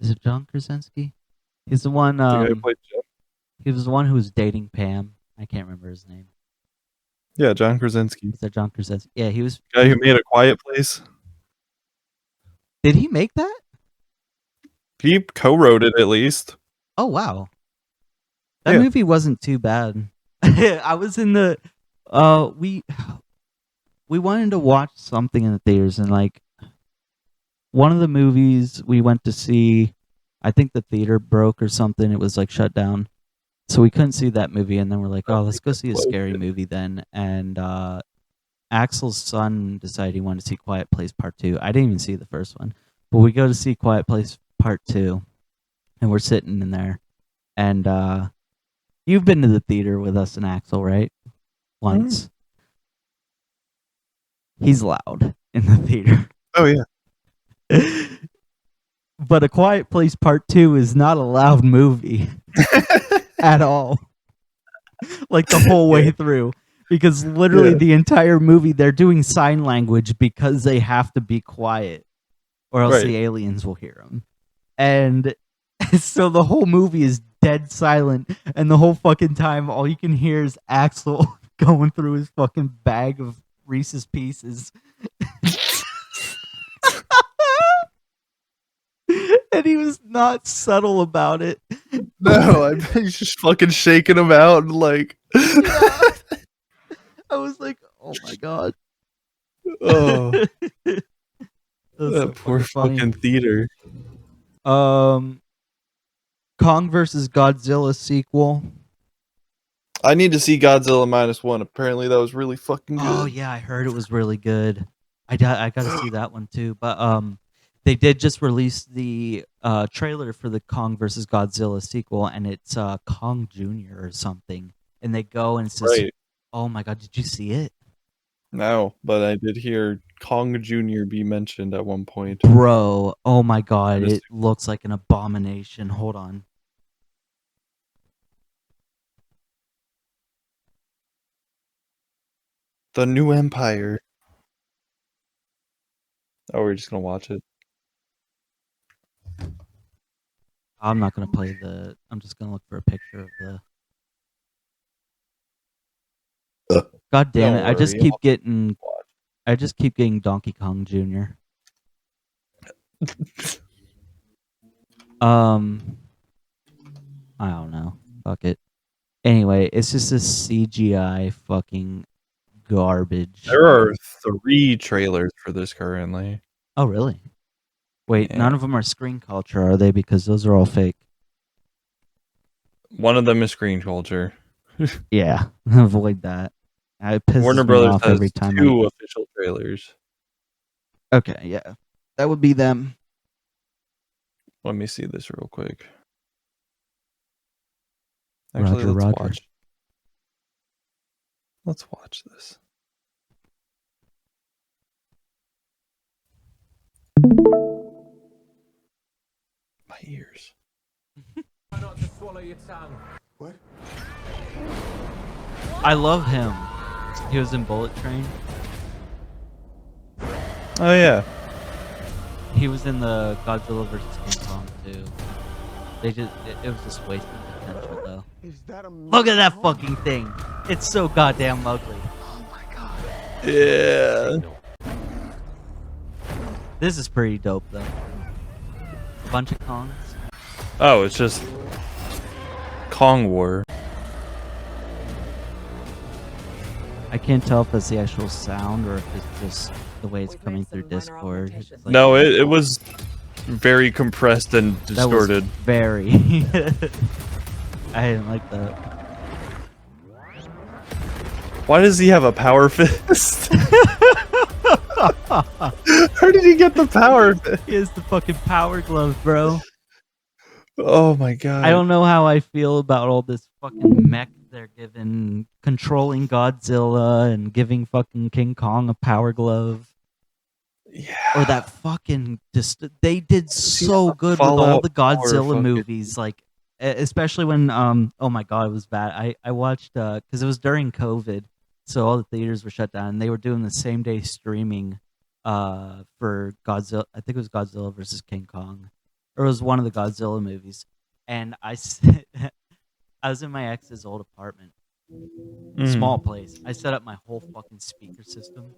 Is it John Krasinski? He's the one. The guy who played Jeff? He was the one who was dating Pam. I can't remember his name. Yeah, John Krasinski. Is that John Krasinski? Yeah, he was. Guy who made A Quiet Place. Did he make that? He co-wrote it at least. Oh wow, that Yeah. movie wasn't too bad. I was in the. We wanted to watch something in the theaters, and like one of the movies we went to see, I think the theater broke or something. It was like shut down, so we couldn't see that movie. And then we're like, oh, let's go see a scary movie then. And Axel's son decided he wanted to see Quiet Place Part 2. I didn't even see the first one, but we go to see Quiet Place Part 2, and we're sitting in there. And you've been to the theater with us and Axel, right? Once. He's loud in the theater. Oh yeah. But A Quiet Place Part 2 is not a loud movie at all. Like the whole way through. Because literally the entire movie they're doing sign language because they have to be quiet or else the aliens will hear them. And so the whole movie is dead silent, and the whole fucking time all you can hear is Axel going through his fucking bag of Reese's Pieces. And he was not subtle about it. No, I bet he's just fucking shaking him out and like. Yeah. I was like, oh my god. Oh, That that poor fucking theater. Kong versus Godzilla sequel. I need to see Godzilla -1. Apparently, that was really fucking good. Oh yeah, I heard it was really good. I got to see that one too. But they did just release the trailer for the Kong versus Godzilla sequel, and it's Kong Jr. or something. And they go and it's just, oh my god, did you see it? No, but I did hear Kong Jr. be mentioned at one point. Bro, oh my god, it looks like an abomination. Hold on. The New Empire. Oh, we're just gonna watch it. I'm not gonna play the. I'm just gonna look for a picture of the. God damn it! I just keep getting. I just keep getting Donkey Kong Jr. I don't know. Fuck it. Anyway, it's just this CGI fucking garbage. There are 3 trailers for this currently. Oh really? Wait, Yeah. none of them are screen culture, are they? Because those are all fake. One of them is screen culture. Yeah, avoid that. It pisses Warner me Brothers off has every time. 2 official trailers. Okay, yeah, that would be them. Let me see this real quick. Actually, Roger, let's Roger. watch. Let's watch this. My ears. What? I love him. He was in Bullet Train. Oh yeah. He was in the Godzilla versus King Kong too. It was just wasted potential though. Is that a Look at that miracle? fucking thing. It's so goddamn ugly. Oh my god. Yeah. This is pretty dope though. Bunch of Kongs. Oh, it's just Kong War. I can't tell if that's the actual sound or if it's just the way it's coming through Discord. It's like- No, it was very compressed and that was distorted. very. I didn't like that. Why does he have a power fist? Where did he get the power fist? He has the fucking power glove, bro. Oh my god. I don't know how I feel about all this fucking mech they're giving, controlling Godzilla and giving fucking King Kong a power glove. Yeah. Or that fucking they did so good with all Fallout the 4 Godzilla fucking- movies, like especially when oh my god, it was bad. I watched because it was during COVID, so all the theaters were shut down, and they were doing the same day streaming for Godzilla. I think it was Godzilla versus King Kong, or it was one of the Godzilla movies, and I was in my ex's old apartment, Mhm. small place. I set up my whole fucking speaker system,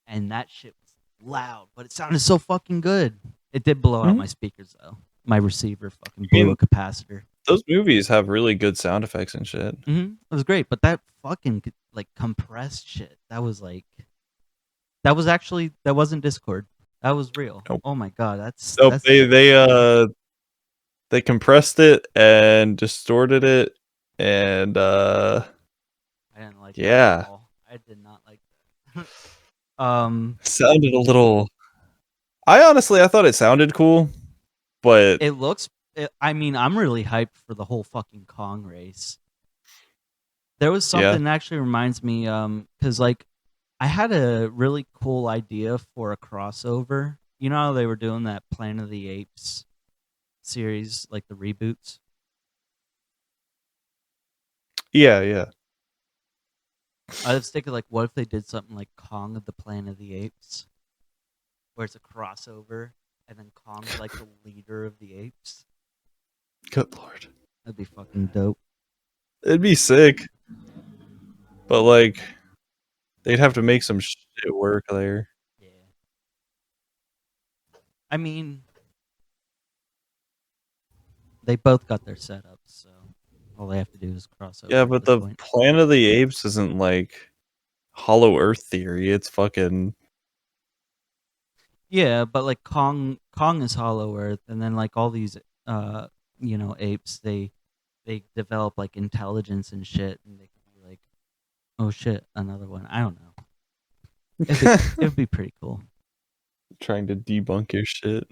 and that shit was loud, but it sounded so fucking good. It did blow out Mhm. my speakers though. My receiver fucking blew a capacitor. Those movies have really good sound effects and shit. It was great, but that fucking like compressed shit. That was like, that wasn't Discord. That was real. Nope. Oh my god, that's Nope, that's they compressed it and distorted it and I didn't like that yeah. at all. I did not like that. Sounded a little I thought it sounded cool, but It looks. I mean, I'm really hyped for the whole fucking Kong race. There was Yeah. something that actually reminds me, because like I had a really cool idea for a crossover. You know how they were doing that Planet of the Apes series, like the reboots. yeah. I was thinking, like, what if they did something like Kong of the Planet of the Apes, where it's a crossover, and then Kong's like the leader of the apes. Good lord. That'd be fucking dope. It'd be sick. But like they'd have to make some shit work there. Yeah. I mean, they both got their setups, so all they have to do is cross over. Yeah, at but this the point. Planet of the Apes isn't like Hollow Earth theory. It's fucking Yeah, but like Kong is Hollow Earth, and then like all these apes, they develop like intelligence and shit, and they can be like, oh shit, another one. I don't know. It'd be pretty cool. trying to debunk your shit.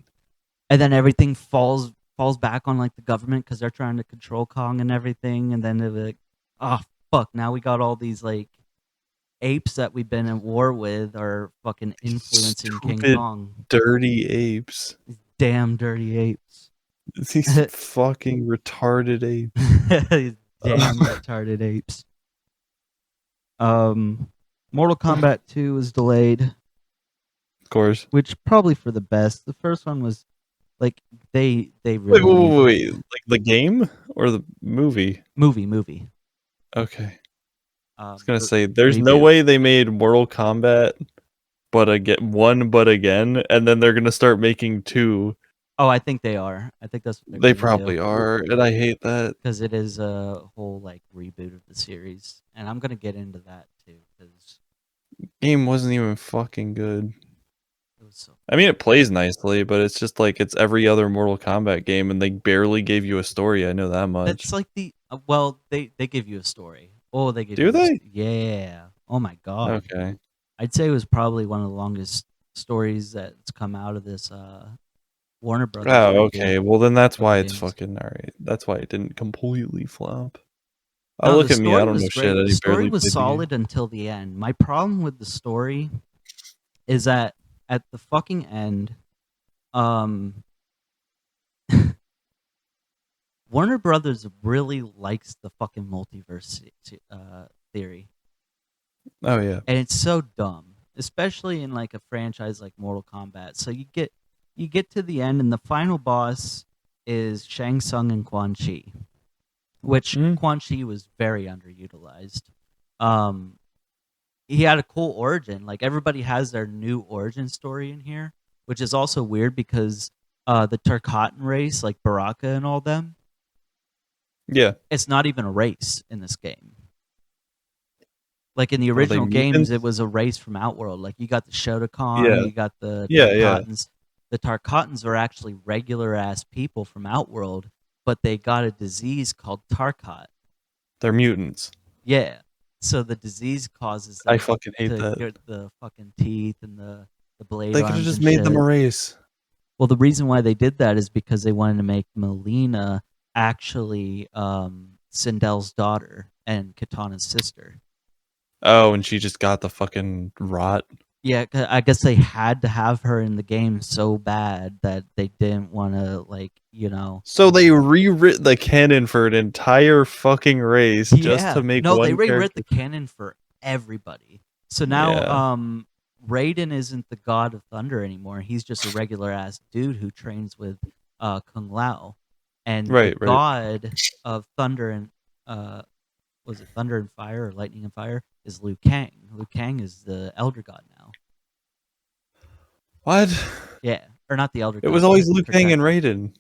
And then everything falls back on like the government because they're trying to control Kong and everything, and then they're like, oh fuck, now we got all these like apes that we've been at war with are fucking influencing King Stupid Kong. Dirty apes. These damn dirty apes. These fucking retarded apes. These damn retarded apes. Mortal Kombat 2 was delayed, Of course. which probably for the best. The first one was like they Wait, really wait. Like the game or the movie? movie. Okay. I I was gonna say there's no way they made Mortal Kombat but again, and then they're gonna start making 2. Oh, I think they are. I think that's what They they're gonna probably are, and I hate that. because it is a whole like reboot of the series, and I'm gonna get into that too because Game wasn't even fucking good. it was so. I mean, it plays nicely, but it's just like it's every other Mortal Kombat game, and they barely gave you a story. I know that much. That's like the well, they give you a story. Oh, they give Do you they? yeah. Oh my god. Okay. I'd say it was probably one of the longest stories that's come out of this Warner Brothers. Oh, reboot. okay. Well, then that's why it's games. fucking alright. That's why it didn't completely flop. No, Oh, look the at me. I story don't was know great. shit. I The barely story was played the game. solid until the end. My problem with the story is that at the fucking end, Warner Brothers really likes the fucking multiverse theory, Oh yeah. and it's so dumb, especially in like a franchise like Mortal Kombat. So you get you get to the end, and the final boss is Shang Tsung and Quan Chi, which Quan Chi was very underutilized. He had a cool origin. Like everybody has their new origin story in here, which is also weird because the Tarkatan race, like Baraka and all them, Yeah. it's not even a race in this game. Like in the Are they original games, mutants? it was a race from Outworld. Like you got the Shotokan, Yeah. you got the Yeah, Tarkatans. The Tarkatans are actually regular ass people from Outworld, but they got a disease called Tarkat. They're mutants. Yeah. So the disease causes I them fucking hate to that. get the fucking teeth and the blade They could have arms just and made shit. them a race. Well, the reason why they did that is because they wanted to make Melina actually Sindel's daughter and Katana's sister. Oh, and she just got the fucking rot. Yeah, I guess they had to have her in the game so bad that they didn't want to, like, you know. So they rewrit the canon for an entire fucking race just to make no, one they rewrote character. the canon for everybody. So now, Yeah. Raiden isn't the god of thunder anymore. He's just a regular ass dude who trains with Kung Lao, and the Right. god of thunder and was it thunder and fire or lightning and fire is Liu Kang. Liu Kang is the elder god now. What? Yeah, or not the elder god. It was always the Liu Kang and protector. Raiden.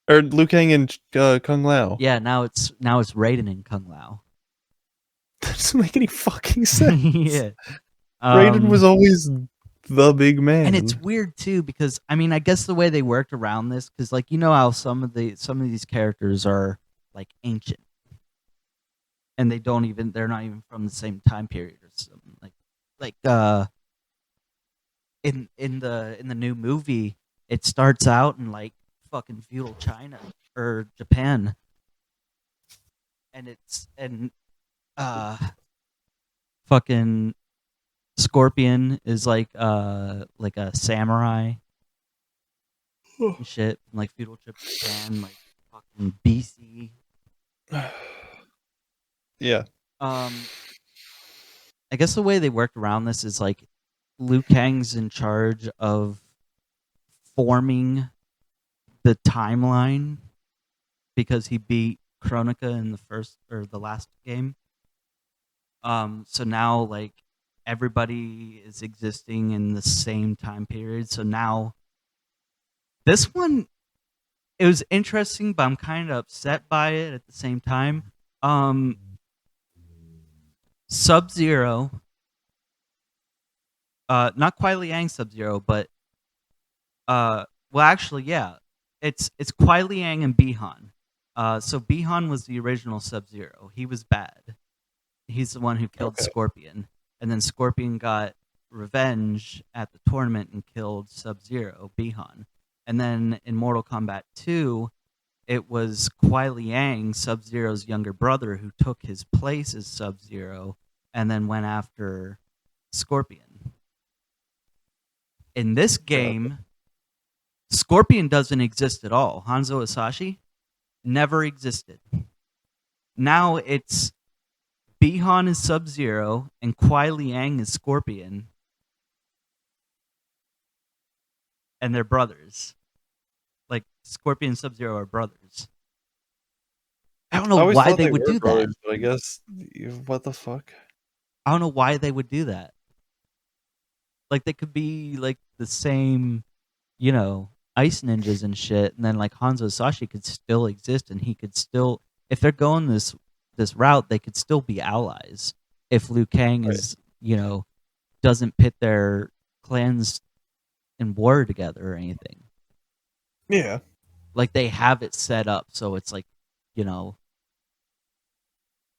Or Liu Kang and Kung Lao. Yeah, now it's Raiden and Kung Lao. That doesn't make any fucking sense. Yeah. Raiden was always the big man. And it's weird too because I mean I guess the way they worked around this because like you know how some of these characters are like ancient and they're not even from the same time period or something like in the new movie it starts out in like fucking feudal China or Japan and fucking Scorpion is like a samurai and shit from like feudal Japan, like fucking BC. Yeah. I guess the way they worked around this is like Liu Kang's in charge of forming the timeline because he beat Kronika in the first or the last game. So now like everybody is existing in the same time period. So now this one it was interesting, but I'm kind of upset by it at the same time. Sub-Zero, not Kuai Liang Sub-Zero, but well, actually, yeah, it's Kuai Liang and Bihan. So Bihan was the original Sub-Zero. He was bad. He's the one who killed Scorpion, and then Scorpion got revenge at the tournament and killed Sub-Zero, Bihan. And then in Mortal Kombat 2, it was Kuai Liang, Sub-Zero's younger brother, who took his place as Sub-Zero and then went after Scorpion. In this game, Scorpion doesn't exist at all. Hanzo Hasashi never existed. Now it's Bihan is Sub-Zero and Kuai Liang is Scorpion. And they're brothers. Like Scorpion and Sub-Zero are brothers. I don't know why they would do that. But I guess what the fuck? I don't know why they would do that. Like they could be like the same, you know, ice ninjas and shit, and then like Hanzo Hasashi could still exist, and he could still, if they're going this route, they could still be allies. If Liu Kang is, you know, doesn't pit their clans in war together or anything. Yeah. Like they have it set up so it's like, you know,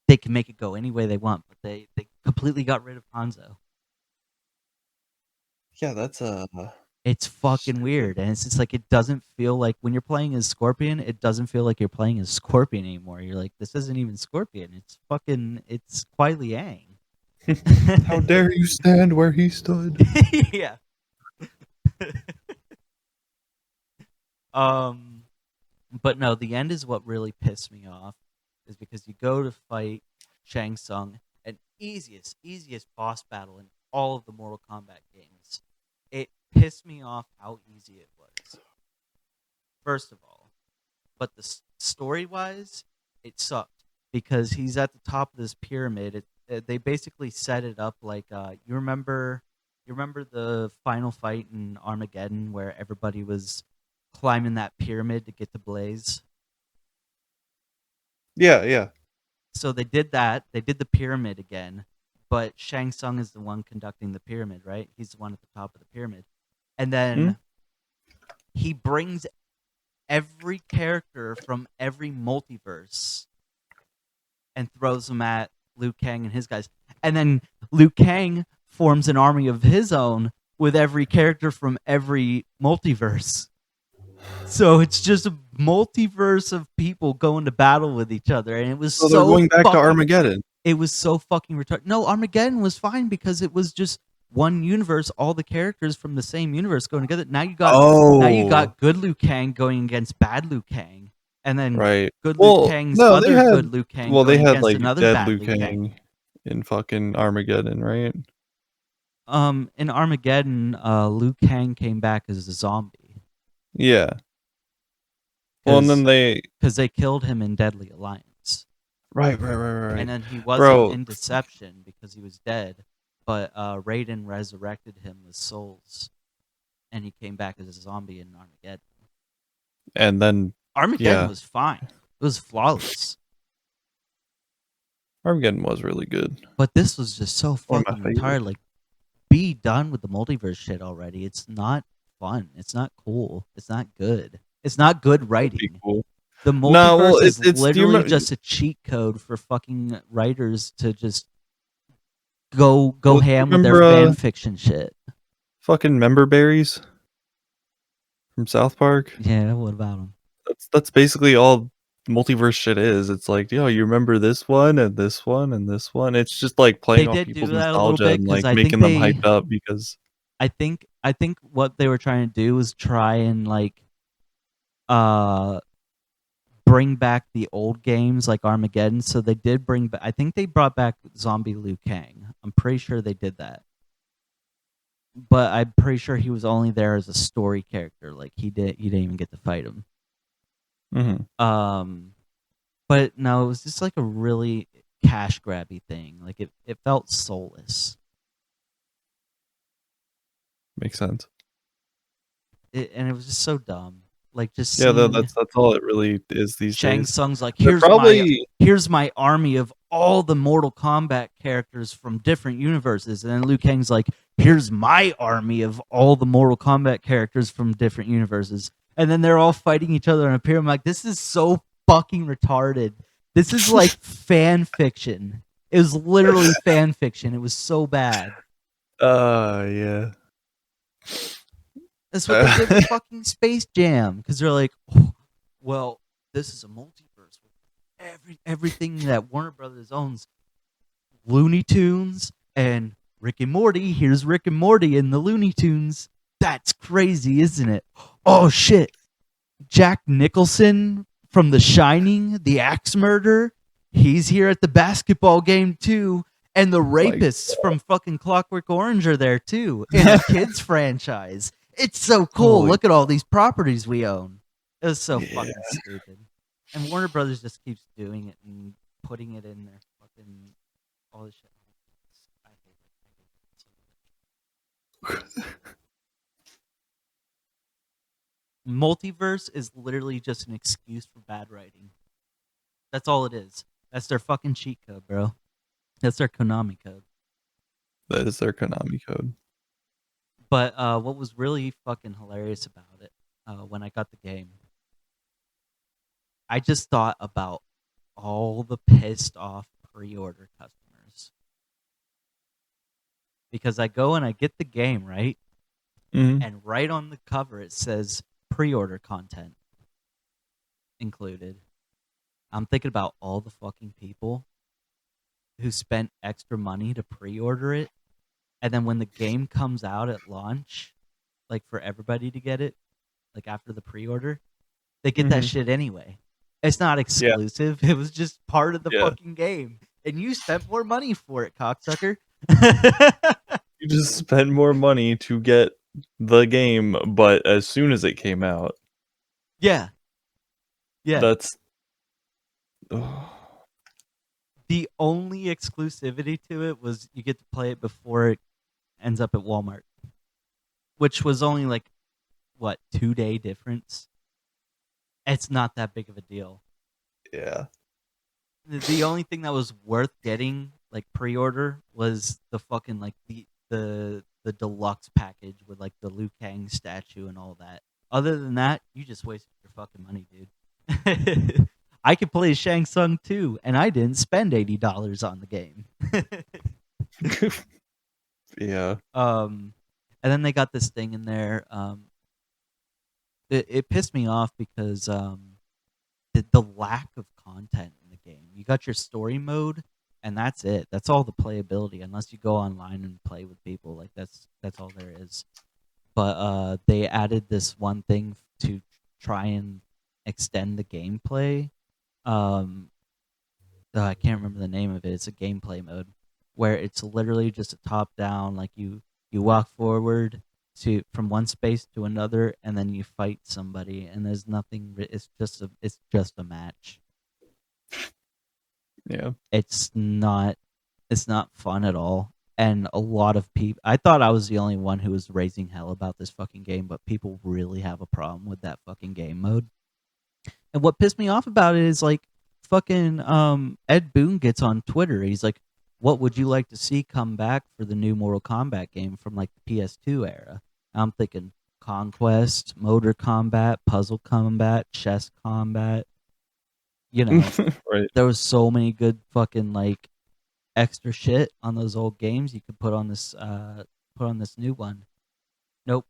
they can make it go any way they want, but they completely got rid of Hanzo. Yeah, that's It's fucking weird, and it's just like it doesn't feel like when you're playing as Scorpion, it doesn't feel like you're playing as Scorpion anymore. You're like, this isn't even Scorpion. It's Kuai Liang. How dare you stand where he stood? Yeah. But no, the end is what really pissed me off, is because you go to fight Shang Tsung, an easiest boss battle in all of the Mortal Kombat games. It pissed me off how easy it was. first of all. But the story wise, it sucked because he's at the top of this pyramid. They basically set it up like you remember the final fight in Armageddon where everybody was climbing that pyramid to get to Blaze. Yeah. So they did that. They did the pyramid again, but Shang Tsung is the one conducting the pyramid, right? He's the one at the top of the pyramid. And then he brings every character from every multiverse and throws them at Liu Kang and his guys. And then Liu Kang forms an army of his own with every character from every multiverse. So it's just a multiverse of people going to battle with each other, and it was So they're going back to Armageddon. It was so fucking retarded. No, Armageddon was fine because it was just one universe, all the characters from the same universe going together. Now you got good Liu Kang going against bad Liu Kang, and then good Liu Kang's good Liu Kang. Well, they going had against like another dead bad Liu Kang in fucking Armageddon, right? In Armageddon, Liu Kang came back as a zombie. Yeah. Well, and then because they killed him in Deadly Alliance. Right. And then he wasn't in Deception because he was dead, but Raiden resurrected him with souls, and he came back as a zombie in Armageddon. And then Armageddon was fine. It was flawless. Armageddon was really good. But this was just so fucking retarded. Like, be done with the multiverse shit already. It's not fun. It's not cool. It's not good. It's not good writing. Cool. The multiverse is literally just a cheat code for fucking writers to just go ham with their fan fiction shit. Fucking member berries from South Park. Yeah, what about them? That's basically all multiverse shit is. It's like, you remember this one and this one and this one. It's just like playing off people's nostalgia and like making them hyped up because I think what they were trying to do was try and like bring back the old games like Armageddon. So they did bring back, I think they brought back Zombie Liu Kang. I'm pretty sure they did that. But I'm pretty sure he was only there as a story character. Like he didn't even get to fight him. Mm-hmm. But no, it was just like a really cash grabby thing. Like it felt soulless. Makes sense. And it was just so dumb. Like just that's all it really is these Shang days. Tsung's like, here's my army of all the Mortal Kombat characters from different universes, and then Liu Kang's like, here's my army of all the Mortal Kombat characters from different universes, and then they're all fighting each other on a pyramid. I'm like, this is so fucking retarded. This is like fan fiction. It was literally fan fiction. It was so bad. Yeah. That's what they did with fucking Space Jam, because they're like, oh, well, this is a multiverse with everything that Warner Brothers owns. Looney Tunes and Rick and Morty. Here's Rick and Morty in the Looney Tunes. That's crazy, isn't it? Oh shit! Jack Nicholson from The Shining, the axe murderer. He's here at the basketball game too. And the rapists from fucking Clockwork Orange are there too in a kids franchise. It's so cool. Look at all these properties we own. It was so fucking stupid. And Warner Brothers just keeps doing it and putting it in their fucking all this shit. I hate it. Multiverse is literally just an excuse for bad writing. That's all it is. That's their fucking cheat code, bro. That's their Konami code. That is their Konami code. But what was really fucking hilarious about it, when I got the game, I just thought about all the pissed off pre-order customers. Because I go and I get the game, right? Mm-hmm. And right on the cover it says pre-order content included. I'm thinking about all the fucking people who spent extra money to pre-order it, and then when the game comes out at launch, like for everybody to get it, like after the pre-order, they get that shit anyway. It's not exclusive. It was just part of the fucking game, and you spent more money for it, cocksucker. You just spent more money to get the game, but as soon as it came out. Yeah. Yeah. That's. Oh, The only exclusivity to it was you get to play it before it ends up at Walmart, which was only like, what, 2-day difference? It's not that big of a deal. yeah. The only thing that was worth getting, like, pre-order was the fucking, like, the deluxe package with, like, the Liu Kang statue and all that. Other than that, you just wasted your fucking money, dude. I could play Shang Tsung too, and I didn't spend $80 on the game. Yeah. And then they got this thing in there. It pissed me off because the lack of content in the game. You got your story mode, and that's it. That's all the playability, unless you go online and play with people. Like that's all there is. But they added this one thing to try and extend the gameplay. I can't remember the name of it. It's a gameplay mode where it's literally just a top down. Like you walk forward to from one space to another, and then you fight somebody, and there's nothing. It's just a match. Yeah. It's not fun at all. And a lot of people, I thought I was the only one who was raising hell about this fucking game, but people really have a problem with that fucking game mode. And what pissed me off about it is like fucking Ed Boon gets on Twitter. He's like, "What would you like to see come back for the new Mortal Kombat game from like the PS2 era?" I'm thinking Conquest, Motor Combat, Puzzle Combat, Chess Combat. You know, Right. there was so many good fucking like extra shit on those old games you could put on this new one. Nope.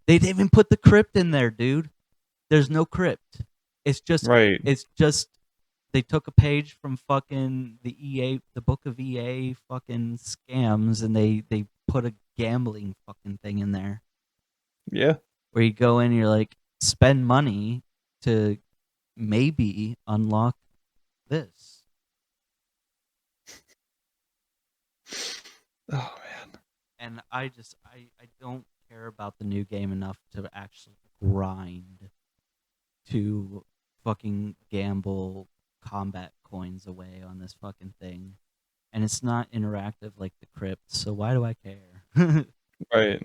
They didn't even put the crypt in there, dude. There's no crypt. It's just Right. they took a page from fucking the book of EA fucking scams, and they put a gambling fucking thing in there Yeah. where you go in and you're like, spend money to maybe unlock this. Oh man. And I don't care about the new game enough to actually grind to fucking gamble combat coins away on this fucking thing. And it's not interactive like the crypt, so why do I care? Right.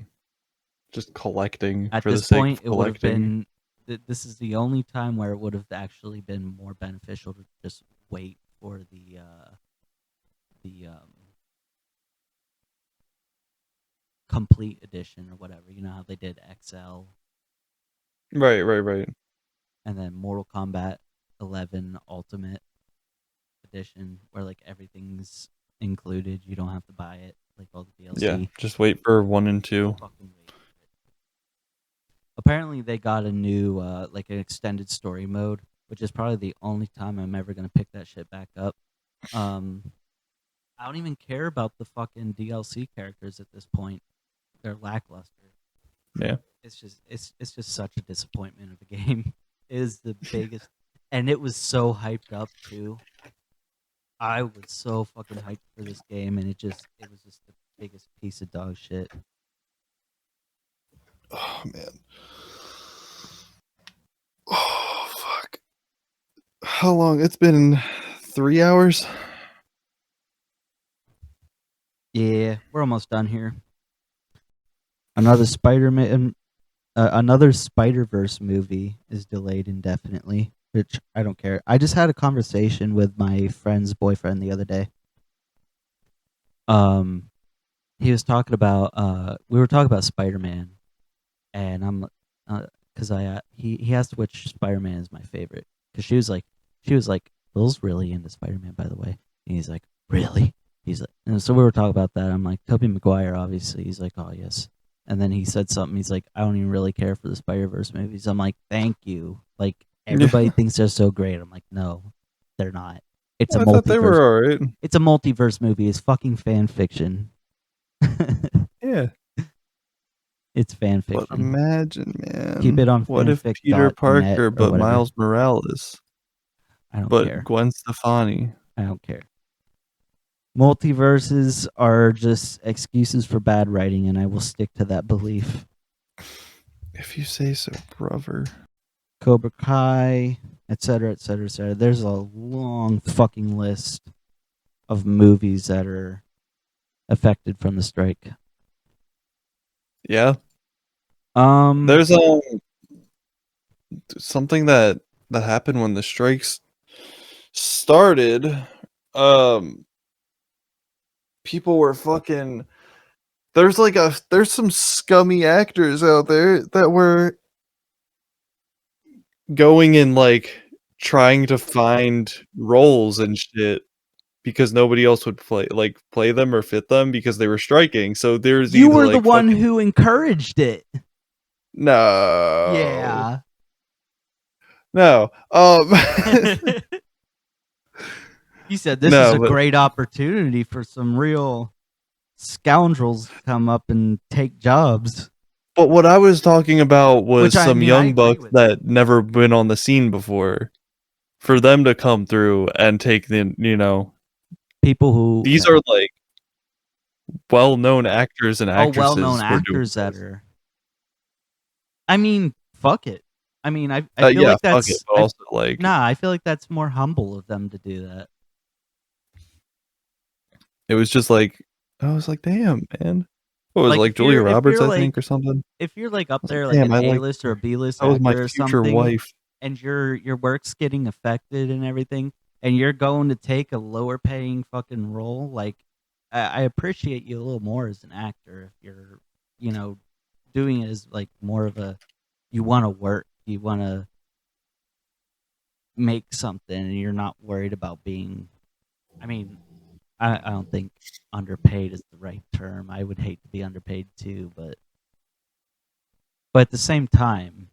Just collecting At for the this sake point, of it would have collecting. been. This is the only time where it would have actually been more beneficial to just wait for the complete edition or whatever. You know how they did XL Right. Right. and then Mortal Kombat 11 Ultimate Edition, where like everything's included. You don't have to buy it, like all the DLC. Yeah. Just wait for 1 and 2. Fucking wait for it. Apparently, they got a new like an extended story mode, which is probably the only time I'm ever gonna pick that shit back up. I don't even care about the fucking DLC characters at this point. They're lackluster. Yeah. It's just such a disappointment of a game. It is the biggest, and it was so hyped up too. I was so fucking hyped for this game, and it was just the biggest piece of dog shit. Oh man. Oh fuck. How long? It's been 3 hours. Yeah, we're almost done here. Another another Spider-Verse movie is delayed indefinitely, which I don't care. I just had a conversation with my friend's boyfriend the other day. He was talking about we were talking about Spider-Man, and I'm because he asked which Spider-Man is my favorite, because she was like Will's really into Spider-Man, by the way, and he's like, really? He's like, and so we were talking about that. I'm like, Tobey Maguire, obviously. He's like, oh yes. And then he said something. He's like, I don't even really care for the Spider-Verse movies. I'm like, thank you. Like, everybody thinks they're so great. I'm like, no, they're not. It's a I thought they multiverse. were alright. It's a multiverse movie. It's fucking fan fiction. Yeah. It's fan But fiction. imagine, man. Keep it on What if fanfic.net Peter or Parker but whatever. Miles Morales? I don't But care. Gwen Stefani. I don't care. Multiverses are just excuses for bad writing, and I will stick to that belief. If you say so, brother. Cobra Kai, etc., etc., etc. There's a long fucking list of movies that are affected from the strike. Yeah. Um, There's something that happened when the strikes started. People were fucking. There's some scummy actors out there that were going and like trying to find roles and shit because nobody else would play them or fit them because they were striking. So there's you either were the like one who encouraged it. no, Yeah. no, You said this is no, a but great opportunity for some real scoundrels to come up and take jobs. but what I was talking about was Which, I some mean, I young agree bucks with. that never been on the scene before. For them to come through and take People who these are like well-known actors and actresses well-known were doing actors that this. are. I mean, fuck it. I mean, I feel Yeah, like fuck it, that's but also like I feel like that's more humble of them to do that. it was just like I was like, damn, man. What was it, Like, like if you're Julia if Roberts, you're I like think, or something? if you're like I up was like, there like damn, an I A like list or a B list that was my actor or future something, wife. and your work's getting affected and everything, and you're going to take a lower paying fucking role, like I appreciate you a little more as an actor if you're, doing it as like more of a, you want to work, you want to make something, and you're not worried about being. I mean, I don't think underpaid is the right term. I would hate to be underpaid too, but at the same time,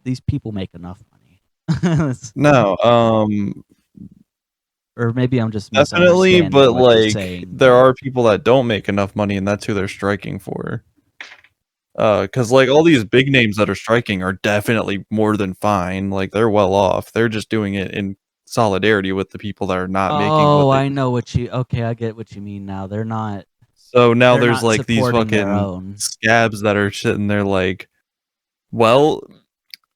these people make enough money. No, Or maybe I'm just definitely, misunderstanding but what you're like saying. there are people that don't make enough money, and that's who they're striking for. Because like all these big names that are striking are definitely more than fine. Like they're well off. They're just doing it in solidarity with the people that are not making what Oh, they. I know what you. Okay, I get what you mean now. They're not. So now They're there's not like these supporting their fucking own. scabs that are sitting there like, well,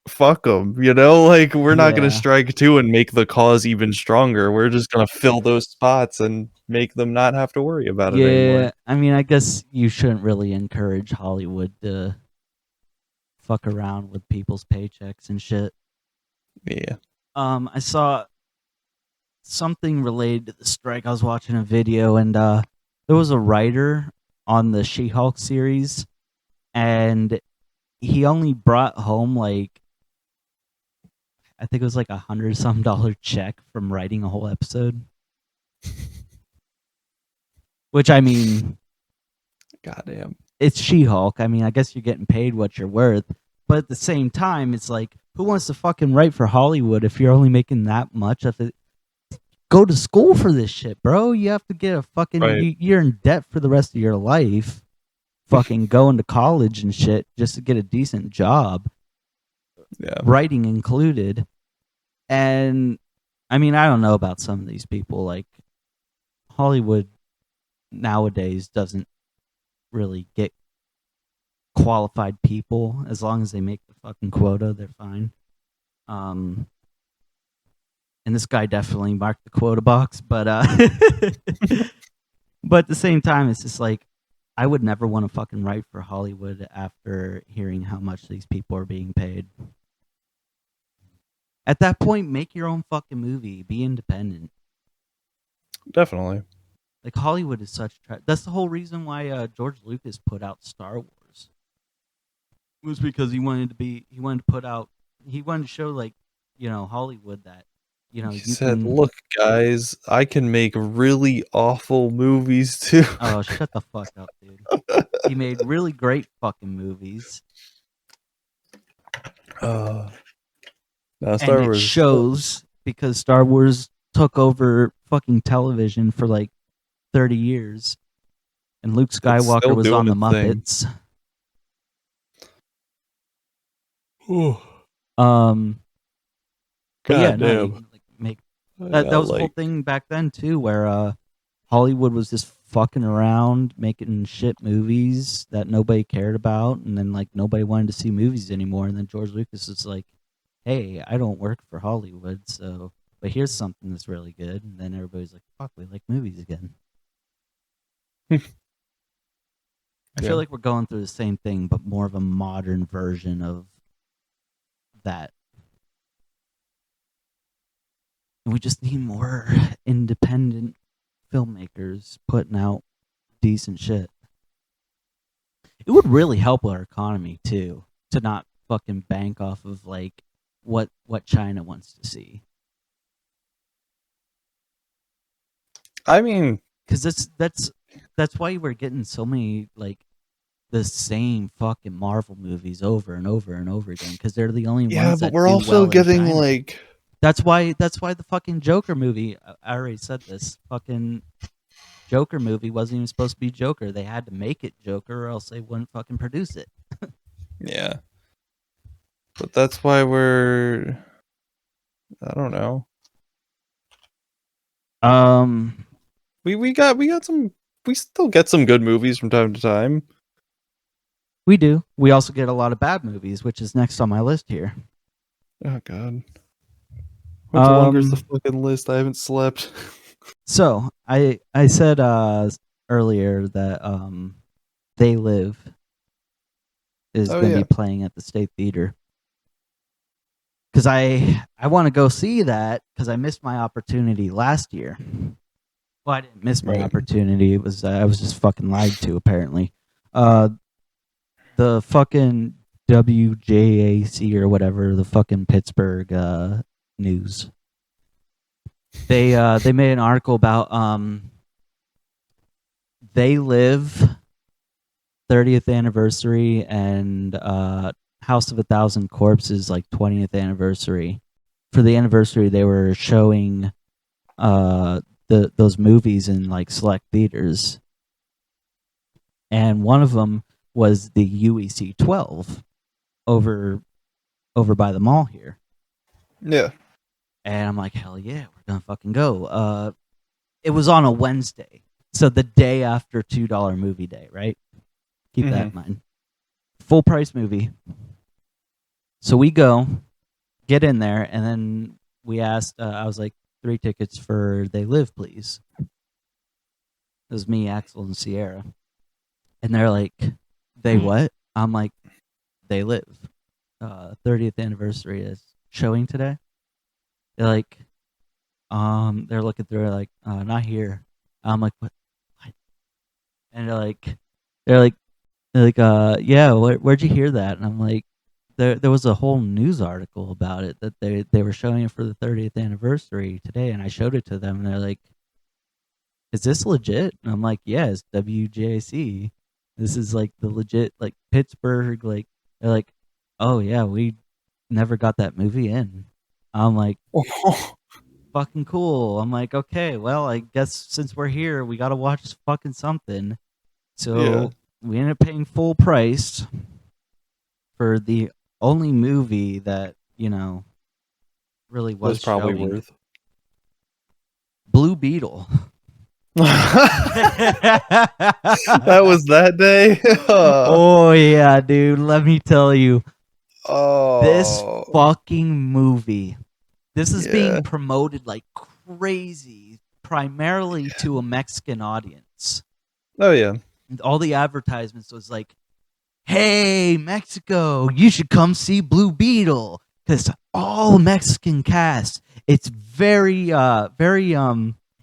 fuck them, like we're not gonna Yeah. strike too and make the cause even stronger. We're just gonna fill those spots and make them not have to worry about it anymore. Yeah. I mean, I guess you shouldn't really encourage Hollywood to fuck around with people's paychecks and shit. Yeah. I saw something related to the strike. I was watching a video, and there was a writer on the She-Hulk series, and he only brought home like, I think it was like $100-some check from writing a whole episode. Which, I mean, Goddamn. it's She-Hulk. I mean, I guess you're getting paid what you're worth, but at the same time, it's like, who wants to fucking write for Hollywood if you're only making that much of it? Go to school for this shit, bro. You have to get a fucking. Right. You're in debt for the rest of your life. Fucking going to college and shit just to get a decent job, Yeah. writing included. And I mean, I don't know about some of these people. Like, Hollywood nowadays doesn't really get qualified people. As long as they make the fucking quota, they're fine. And this guy definitely marked the quota box, but but at the same time, it's just like, I would never want to fucking write for Hollywood after hearing how much these people are being paid. At that point, make your own fucking movie. Be independent. Definitely. Like, Hollywood is such that's the whole reason why George Lucas put out Star Wars. It was because he wanted to show, like, Hollywood that, He you said, can. "Look, guys, I can make really awful movies too." Oh, shut the fuck up, dude. He made really great fucking movies. No, And Star it Wars. shows, because Star Wars took over fucking television for like 30 years. And Luke Skywalker still was doing on the its thing. Muppets. But yeah, no, you Goddamn. can, like, make that was the whole thing back then too, where Hollywood was just fucking around making shit movies that nobody cared about, and then like nobody wanted to see movies anymore, and then George Lucas is like, hey, I don't work for Hollywood, so but here's something that's really good, and then everybody's like, fuck, we like movies again. I Yeah. feel like we're going through the same thing, but more of a modern version of that. And we just need more independent filmmakers putting out decent shit. It would really help our economy too, to not fucking bank off of like what China wants to see. I mean, Because that's why we're getting so many like the same fucking Marvel movies over and over and over again. Because they're the only yeah, ones but that we're do also well in getting China. like, That's why the fucking Joker movie. I already said this. Fucking Joker movie wasn't even supposed to be Joker. They had to make it Joker, or else they wouldn't fucking produce it. yeah, but that's why we're, I don't know. We got some. We still get some good movies from time to time. We do. We also get a lot of bad movies, which is next on my list here. Oh God, what longer's the Um, fucking list? I haven't slept. So I said earlier that They Live is Oh going to yeah, be playing at the State Theater. Because I want to go see that because I missed my opportunity last year. Well, I didn't miss my right. opportunity. It was I was just fucking lied to apparently. The fucking WJAC or whatever, the fucking Pittsburgh news. They made an article about They Live 30th anniversary and House of a Thousand Corpses like 20th anniversary. For the anniversary, they were showing those movies in like select theaters, and one of them was the UEC 12 over by the mall here. Yeah. And I'm like, hell yeah, we're gonna fucking go. It was on a Wednesday, so the day after $2 movie day, right? Keep that in mind. Full price movie. So we go, get in there, and then we asked. I was like, 3 tickets for They Live, please. It was me, Axel, and Sierra, and they're like, they what? I'm like, They Live. 30th anniversary is showing today. They're like, they're looking through it like, not here. I'm like, what? And they're like, yeah, where'd you hear that? And I'm like, there was a whole news article about it that they were showing it for the 30th anniversary today, and I showed it to them, and they're like, is this legit? And I'm like, yeah, it's WJC. This is like the legit like Pittsburgh. Like they're like, oh yeah, we never got that movie in. I'm like, fucking cool. I'm like, okay, well, I guess since we're here, we got to watch fucking something. So we ended up paying full price for the only movie that, really was probably showing. worth. Blue Beetle. That was that day. Oh yeah, dude. Let me tell you, this Oh, fucking movie. This is Yeah. being promoted like crazy, primarily to a Mexican audience. oh yeah. And all the advertisements was like, "Hey, Mexico, you should come see Blue Beetle because all Mexican cast. It's very, very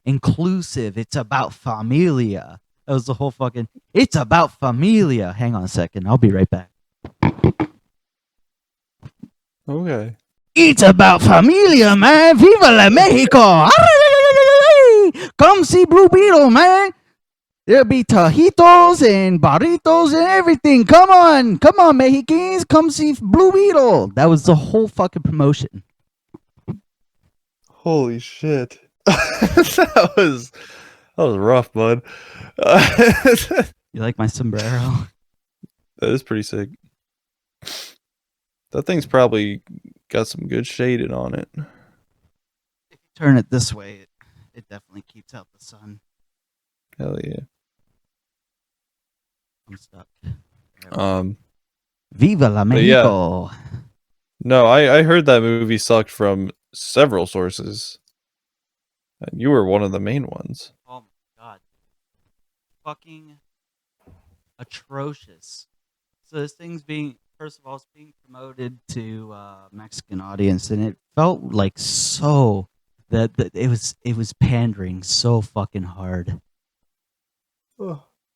inclusive. It's about familia." That was the whole fucking. It's about familia. Hang on a second. I'll be right back. Okay. It's about familia, man. Viva la Mexico. Come see Blue Beetle, man. There'll be tajitos and burritos and everything. Come on, Mexicans. Come see Blue Beetle. That was the whole fucking promotion. Holy shit. that was rough, bud. That You like my sombrero? is pretty sick. That thing's probably got some good shading on it. If you turn it this way, it definitely keeps out the sun. Hell yeah. I'm stuck. But Viva la yeah. Mexico. No, I heard that movie sucked from several sources. And you were one of the main ones. Oh my god. Fucking atrocious. So this thing's being, first of all, it's being promoted to Mexican audience, and it felt like so that it was pandering so fucking hard.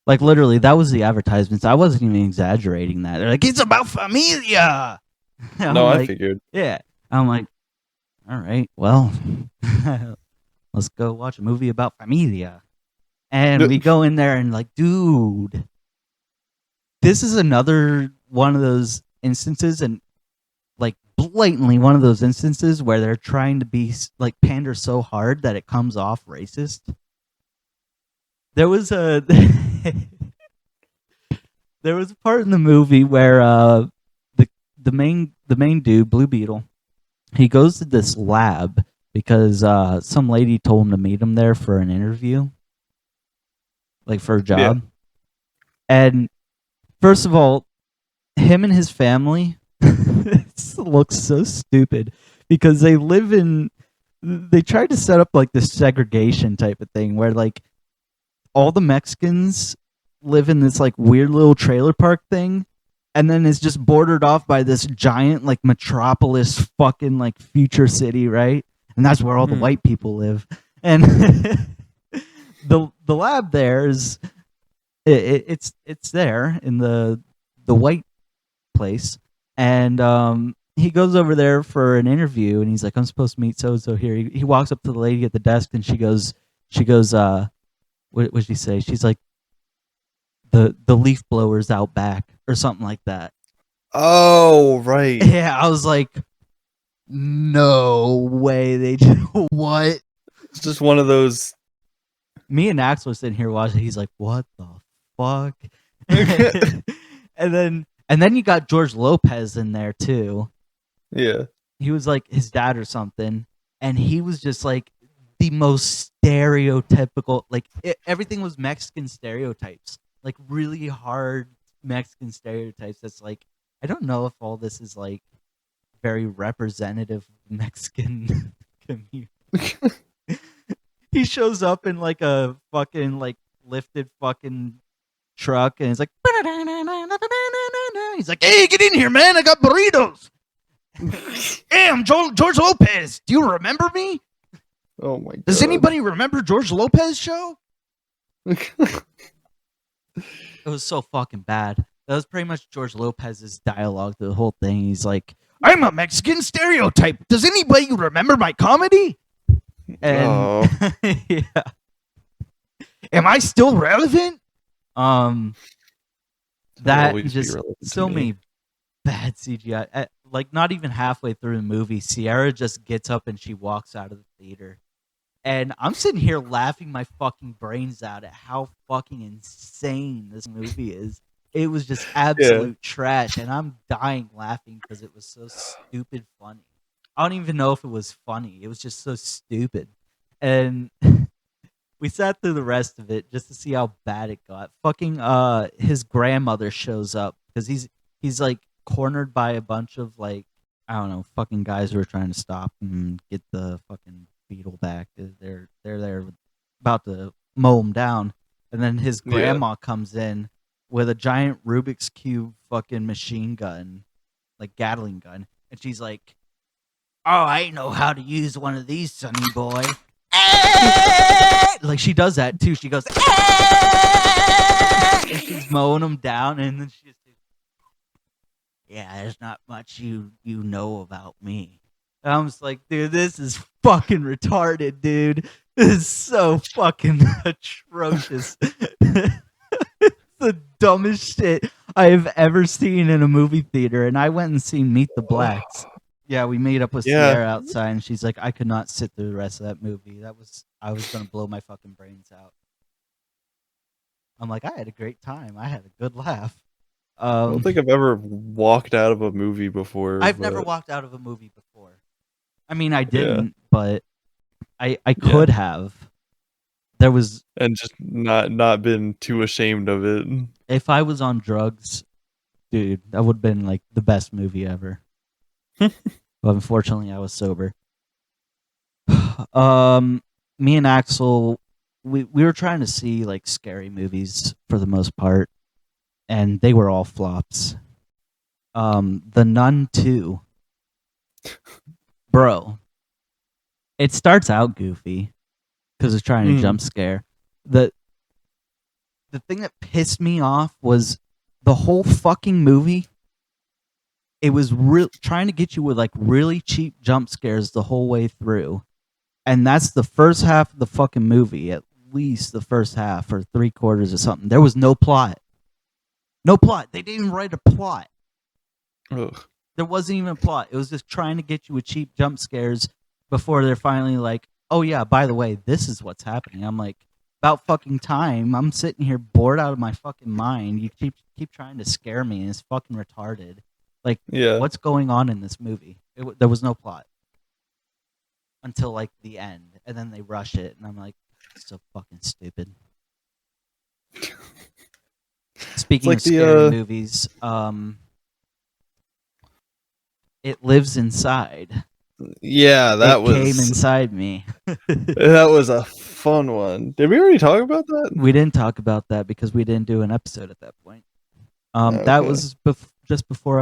Like literally, that was the advertisements. I wasn't even exaggerating that. They're like, it's about familia. No, I like, figured. yeah. I'm like, all right, well, let's go watch a movie about familia. And we go in there and like, dude, this is another one of those instances, and like blatantly one of those instances where they're trying to be like pander so hard that it comes off racist. There was a there was a part in the movie where the main dude, Blue Beetle, he goes to this lab because some lady told him to meet him there for an interview, like for a job. Yeah. And first of all, him and his family looks so stupid because they tried to set up like this segregation type of thing where like all the Mexicans live in this like weird little trailer park thing, and then it's just bordered off by this giant like metropolis fucking like future city, right? And that's where all the white people live. And the lab there is it's there in the white place, and he goes over there for an interview, and he's like, I'm supposed to meet so here. He walks up to the lady at the desk, and she goes what did she say? She's like, the leaf blower's out back or something like that. Oh, right. Yeah, I was like, no way. They did what? It's just one of those. Me and Axel were sitting here watching. He's like, what the fuck? and then you got George Lopez in there too. Yeah. He was like his dad or something, and he was just like the most stereotypical, like everything was Mexican stereotypes, like really hard Mexican stereotypes. That's like, I don't know if all this is like very representative of Mexican community. He shows up in like a fucking like lifted fucking truck, and it's like, he's like, hey, get in here, man, I got burritos. Hey, I'm George Lopez. Do you remember me? Oh my god. Does anybody remember George Lopez show? It was so fucking bad. That was pretty much George Lopez's dialogue through the whole thing. He's like, I'm a Mexican stereotype. Does anybody remember my comedy? And yeah. Am I still relevant? That just so many bad CGI. Like not even halfway through the movie, Sierra just gets up and she walks out of the theater. And I'm sitting here laughing my fucking brains out at how fucking insane this movie is. It was just absolute trash, and I'm dying laughing because it was so stupid funny. I don't even know if it was funny. It was just so stupid. And we sat through the rest of it just to see how bad it got. Fucking his grandmother shows up because he's like cornered by a bunch of like, I don't know, fucking guys who are trying to stop and get the fucking beetle back. They're there about to mow him down, and then his grandma comes in with a giant Rubik's Cube fucking machine gun, like Gatling gun, and she's like, oh, I know how to use one of these, sonny boy. Like she does that too. She goes, and she's mowing him down, and then she just, yeah, there's not much you know about me. And I'm just like, dude, this is fucking retarded, dude. This is so fucking atrocious. It's the dumbest shit I have ever seen in a movie theater. And I went and seen Meet the Blacks. Yeah, we made up with Sierra outside, and she's like, I could not sit through the rest of that movie. I was gonna blow my fucking brains out. I'm like, I had a great time. I had a good laugh. I don't think I've ever walked out of a movie before. I've never walked out of a movie before. I mean, I didn't, but I could have. There was, and just not been too ashamed of it. if I was on drugs, dude, that would have been like the best movie ever. But unfortunately, I was sober. Me and Axel, we were trying to see like scary movies for the most part, and they were all flops. The Nun 2, bro. It starts out goofy because it's trying to jump scare. The thing that pissed me off was the whole fucking movie. It was trying to get you with like really cheap jump scares the whole way through. And that's the first half of the fucking movie, at least the first half or 3/4 or something. There was no plot. No plot. They didn't even write a plot. Ugh. There wasn't even a plot. It was just trying to get you with cheap jump scares before they're finally like, oh yeah, by the way, this is what's happening. I'm like, about fucking time. I'm sitting here bored out of my fucking mind. You keep trying to scare me, and it's fucking retarded. Like, Yeah. what's going on in this movie? There was no plot until like the end, and then they rush it, and I'm like, so fucking stupid. Speaking like of scary movies, It Lives Inside. Yeah, that It came was inside me. that was a fun one. Did we already talk about that? We didn't talk about that because we didn't do an episode at that point. That Okay. was just before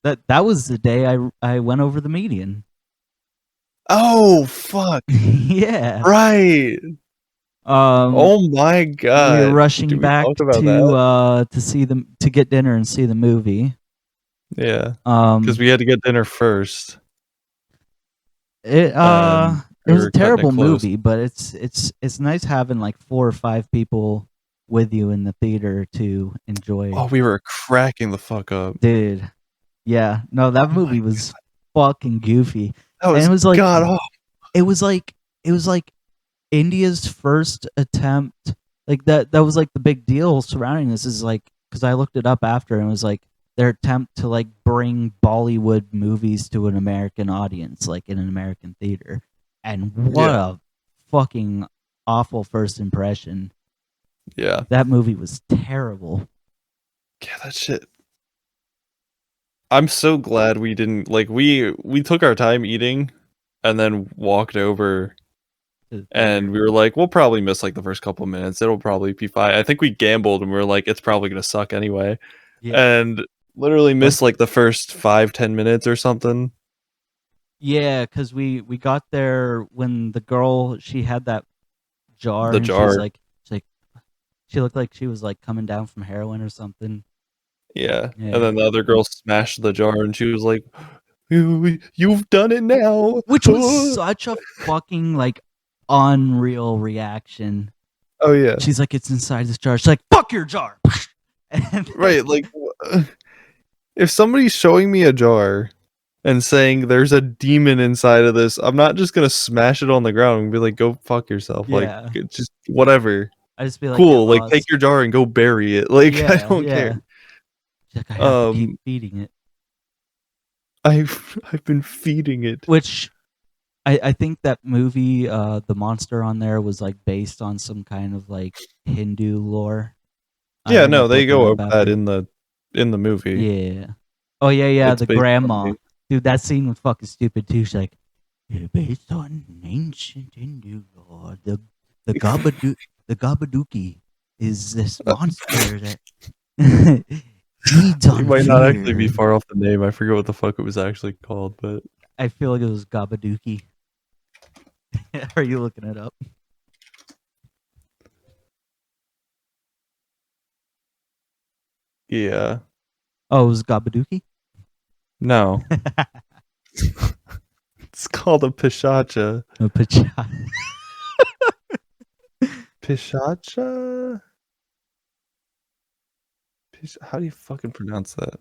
that was the day I went over the median. Oh fuck! Yeah. Right. Oh my god! We were rushing Did we back talk about that? to see to get dinner and see the movie. Yeah, because we had to get dinner first. It and it was a were cutting it terrible close. movie, but it's nice having like 4 or 5 people with you in the theater to enjoy. Oh, we were cracking the fuck up. Dude, yeah, no, that Oh movie my was fucking goofy. That was, and it was like god awful. it was like India's first attempt. Like that was like the big deal surrounding this is like, because I looked it up after, and it was like their attempt to like bring Bollywood movies to an American audience, like in an American theater. And what a fucking awful first impression. Yeah, That movie was terrible. yeah, that shit. I'm so glad we didn't like we took our time eating, and then walked over. And we were like, we'll probably miss like the first couple of minutes. It'll probably be fine. I think we gambled and we were like, it's probably gonna suck anyway. Yeah. And literally missed like the first 5-10 minutes or something. Yeah, because we got there when the girl, she had that jar. The and jar. She looked like she was like coming down from heroin or something. Yeah. Yeah. And then the other girl smashed the jar and she was like, you've done it now. Which was such a fucking like unreal reaction. Oh yeah. She's like, it's inside this jar. She's like, fuck your jar. And Right, like if somebody's showing me a jar and saying there's a demon inside of this, I'm not just gonna smash it on the ground and be like, go fuck yourself. Yeah. Like it's just whatever. I just be like, Cool, "Get like lost." take your jar and go bury it. Like I don't care. She's like, I have to keep feeding it. I've been feeding it. Which I think that movie, the monster on there was like based on some kind of like Hindu lore. Yeah, no, they go over that in the movie. Yeah. Oh yeah, It's the based on grandma. the- Dude, that scene was fucking stupid too. She's like, "Yeah, based on ancient Hindu lore, the Gabaduki is this monster that feeds on You might not actually be fear." far off the name. I forget what the fuck it was actually called, but I feel like it was Gabaduki. Are you looking it up? yeah. Oh, it was Gabaduki? No. It's called a pishacha. No, Pacha. Pishacha? How do you fucking pronounce that?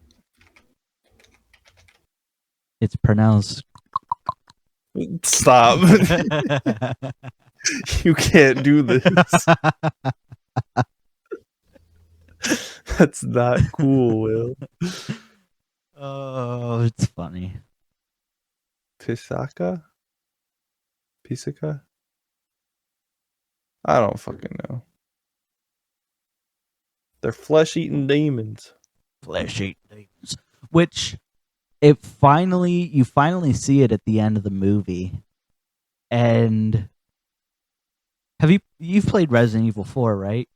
It's pronounced. Stop. You can't do this. That's not cool, Will. Oh, it's funny. Pisaka? Pisaka? I don't fucking know. They're flesh-eating demons. Flesh eating demons. Which you finally see it at the end of the movie. And you've played Resident Evil 4, right?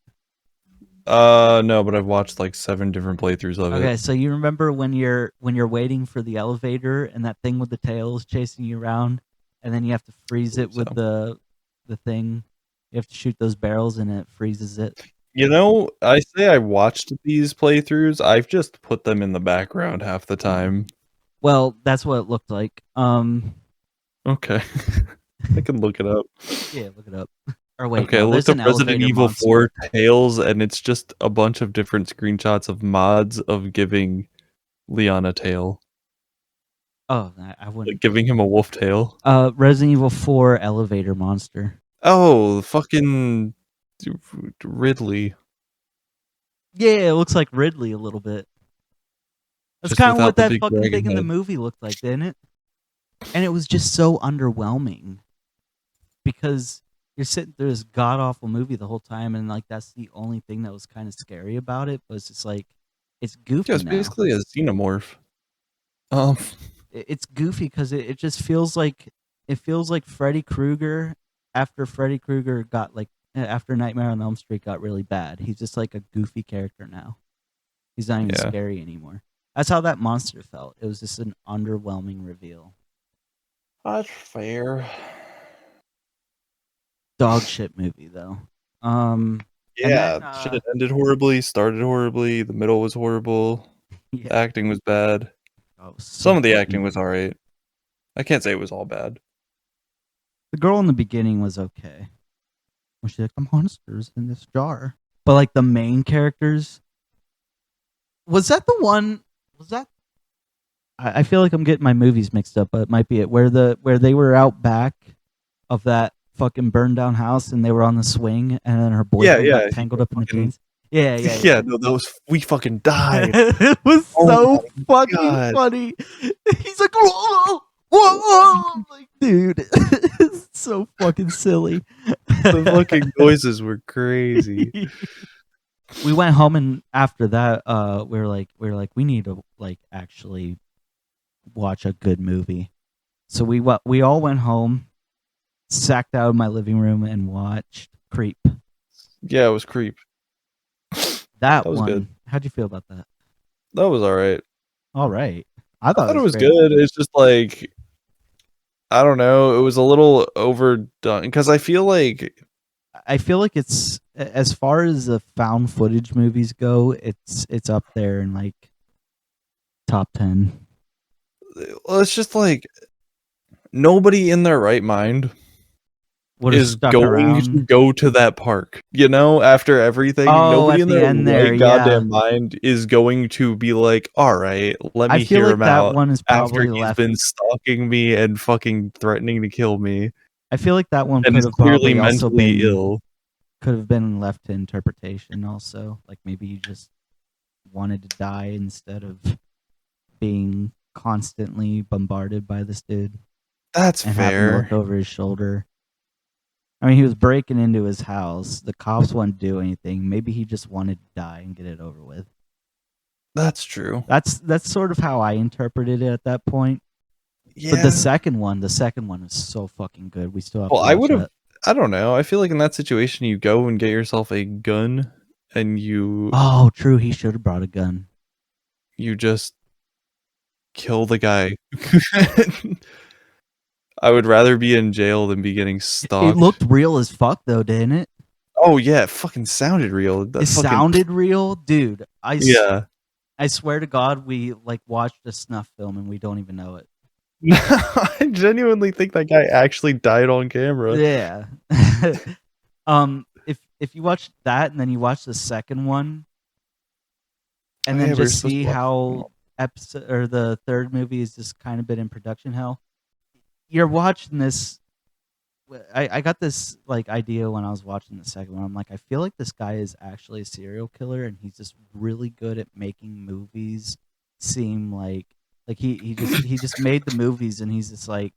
No, but I've watched like 7 different playthroughs of Okay, it. so you remember when you're waiting for the elevator and that thing with the tail is chasing you around, and then you have to freeze it with the thing. You have to shoot those barrels and it freezes it. You know, I say I watched these playthroughs. I've just put them in the background half the time. Well, that's what it looked like. Okay. I can look it up. Yeah, look it up. Or wait, Okay, I no, there's looked up an Resident elevator Evil monster. 4 Tales, and it's just a bunch of different screenshots of mods of giving Leon a tail. Oh, I wouldn't. Like giving him a wolf tail. Resident Evil 4 elevator monster. Oh, fucking Ridley. Yeah, it looks like Ridley a little bit. That's Just kind of without what the that big fucking dragon thing in the head. movie looked like, didn't it? And it was just so underwhelming because you're sitting through this god awful movie the whole time, and like that's the only thing that was kind of scary about it. Was just like it's goofy Yeah, it's now. basically a xenomorph. It's goofy because it just feels like Freddy Krueger after Freddy Krueger got like after Nightmare on Elm Street got really bad. He's just like a goofy character now. He's not even Yeah. scary anymore. That's how that monster felt. It was just an underwhelming reveal. That's fair. Dog shit movie though. Yeah, then, shit ended horribly, started horribly, the middle was horrible, the Yeah. acting was bad. Oh, so Some of the fucking acting was bad. alright. I can't say it was all bad. The girl in the beginning was okay. When she's like, the monster's in this jar. But like the main characters, was that the one? Was that? I feel like I'm getting my movies mixed up, but it might be it. Where they were out back of that fucking burned down house and they were on the swing and then her boyfriend yeah, got he tangled got up in the fucking- chains. Yeah. Yeah, no, we fucking died. It was Oh so my fucking God. funny. He's like, whoa, whoa. I'm like, dude, it's so fucking silly. The fucking noises were crazy. We went home and after that, we were like, we need to like actually watch a good movie. So we all went home, sacked out of my living room, and watched Creep. Yeah, it was Creep. That was one. good. How'd you feel about that? That was alright. All right. I thought it was great. good. It's just like, I don't know, it was a little overdone because I feel like it's as far as the found footage movies go, it's up there in like top 10. well, it's just like nobody in their right mind Would have is stuck going to around. go to that park. You know, after everything, Oh, nobody at in the their end right there, goddamn mind is going to be like, all right, let I me feel hear like him that out one is after probably he's left. been stalking me and fucking threatening to kill me I feel like that one and could is have clearly probably also mentally been ill. could have been left to interpretation also. Like maybe you just wanted to die instead of being constantly bombarded by this dude That's and having to look fair. over his shoulder. I mean, he was breaking into his house. The cops wouldn't do anything. Maybe he just wanted to die and get it over with. That's true. That's sort of how I interpreted it at that point. Yeah. But the second one is so fucking good. We still have Well, to I watch would have. that. I don't know. I feel like in that situation, you go and get yourself a gun, and you Oh, true. He should have brought a gun. just kill the guy. I would rather be in jail than be getting stalked. It looked real as fuck, though, didn't it? Oh yeah, it fucking sounded real. It sounded real, dude. Yeah. I swear to God, we like watched a snuff film and we don't even know it. I genuinely think that guy actually died on camera. Yeah. If you watch that and then you watch the second one, and Oh, then yeah, we were just supposed to see watch how episode or the third movie is just kind of been in production hell. You're watching this. I got this like idea when I was watching the second one. I'm like, I feel like this guy is actually a serial killer, and he's just really good at making movies seem like he just made the movies, and he's just like,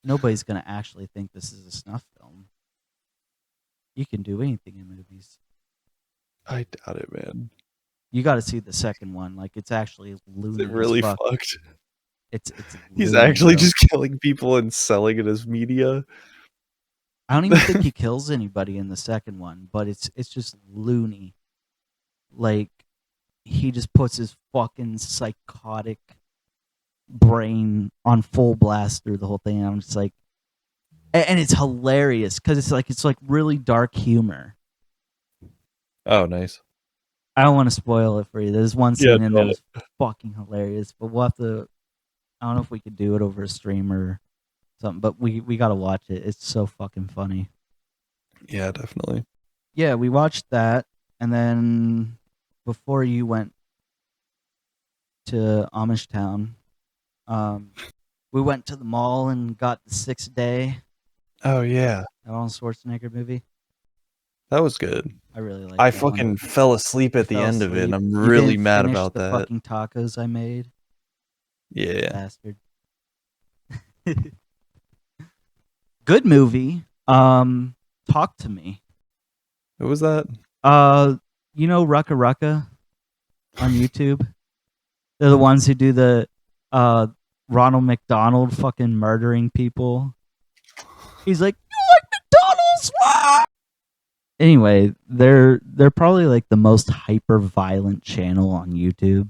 nobody's gonna actually think this is a snuff film. You can do anything in movies. I doubt it, man. You got to see the second one. Like it's actually Is loony it really as fuck. fucked? It's He's loony, actually bro. just killing people and selling it as media. I don't even think he kills anybody in the second one, but it's just loony. Like he just puts his fucking psychotic brain on full blast through the whole thing. And I'm just like, and it's hilarious because it's like really dark humor. Oh, nice. I don't want to spoil it for you. There's one Yeah, scene in there don't. that's fucking hilarious, but we'll have to. I don't know if we could do it over a stream or something, but we gotta watch it. It's so fucking funny. Yeah, definitely. Yeah, we watched that, and then before you went to Amish Town, we went to the mall and got the 6th Day, Oh yeah, Arnold Schwarzenegger movie. that was good. I really like I that one. fucking fell asleep at the Fell end of it, and asleep. I'm You really didn't mad finish about the that. fucking tacos I made, Yeah. bastard. Good movie. Talk to me. What was that? You know Rucka Rucka on YouTube? They're the ones who do the Ronald McDonald fucking murdering people. He's like, "You like McDonald's?" Ah!" Anyway, they're probably like the most hyper violent channel on YouTube.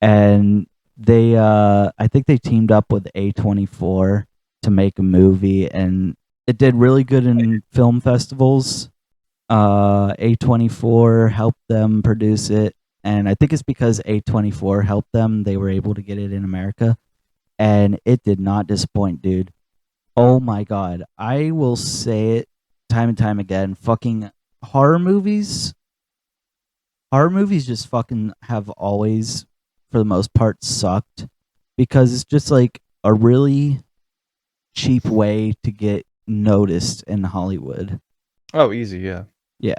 And they I think they teamed up with A24 to make a movie, and it did really good in film festivals. A24 helped them produce it, and I think it's because A24 helped them, they were able to get it in America, and it did not disappoint, dude. Oh my god, I will say it time and time again. Fucking horror movies. Horror movies just fucking have always, for the most part, sucked because it's just like a really cheap way to get noticed in Hollywood. Oh, easy, yeah. Yeah.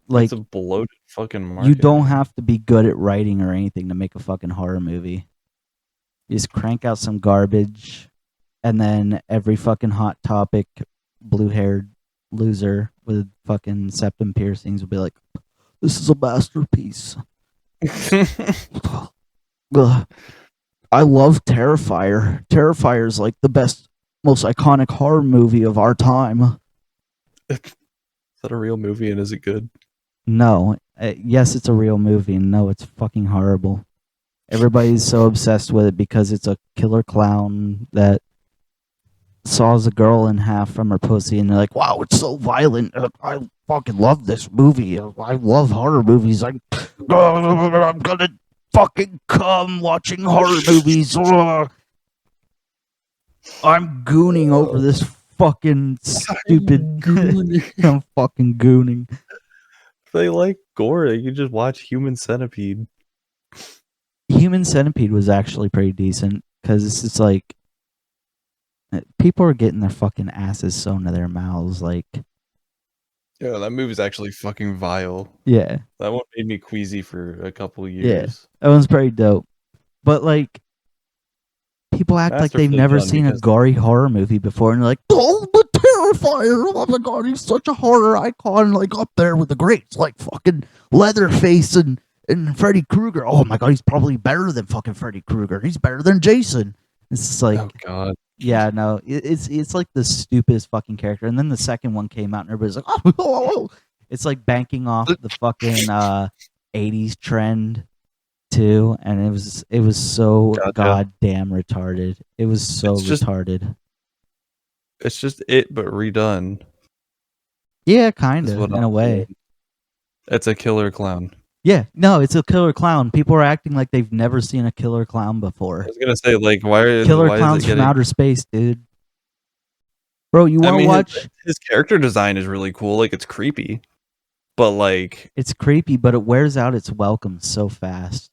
Like It's a bloated fucking market. you don't have to be good at writing or anything to make a fucking horror movie. You just crank out some garbage, and then every fucking hot topic blue-haired loser with fucking septum piercings will be like, "This is a masterpiece. Ugh. I love Terrifier. Terrifier is like the best, most iconic horror movie of our time." Is that a real movie, and is it good? No. Yes, it's a real movie, and no, it's fucking horrible. Everybody's so obsessed with it because it's a killer clown that saws a girl in half from her pussy, and they're like, "Wow, it's so violent. I fucking love this movie. I love horror movies. I'm gonna fucking come watching horror movies. I'm gooning over this fucking stupid. I'm fucking gooning." If they like gore, they could just watch Human Centipede. Human Centipede was actually pretty decent because it's just like people are getting their fucking asses sewn to their mouths. Like, Yeah, that movie's actually fucking vile. yeah, That one made me queasy for a couple yeah, years. that one's pretty dope. But like, people act like they've Masterfully never done seen a because- gory horror movie before, and they're like, "Oh, the Terrifier! Oh my god, he's such a horror icon, like up there with the greats, like fucking Leatherface and Freddy Krueger. Oh my god, he's probably better than fucking Freddy Krueger. He's better than Jason." It's just like, Oh god. yeah, no, it's like the stupidest fucking character. And then the second one came out, and everybody's like, "Oh." It's like banking off the fucking 80s trend too, and it was so Gotcha. goddamn retarded. It was so It's just- retarded. It's just it, but redone. Yeah, kind is of what in I'm a way. saying. It's a killer clown. Yeah, no, it's a killer clown. People are acting like they've never seen a killer clown before. I was gonna say, like, why Killer why clowns is it from getting... outer space, dude. Bro, you I want to mean, watch? his character design is really cool. Like, it's creepy, but like, It's creepy, but it wears out its welcome so fast.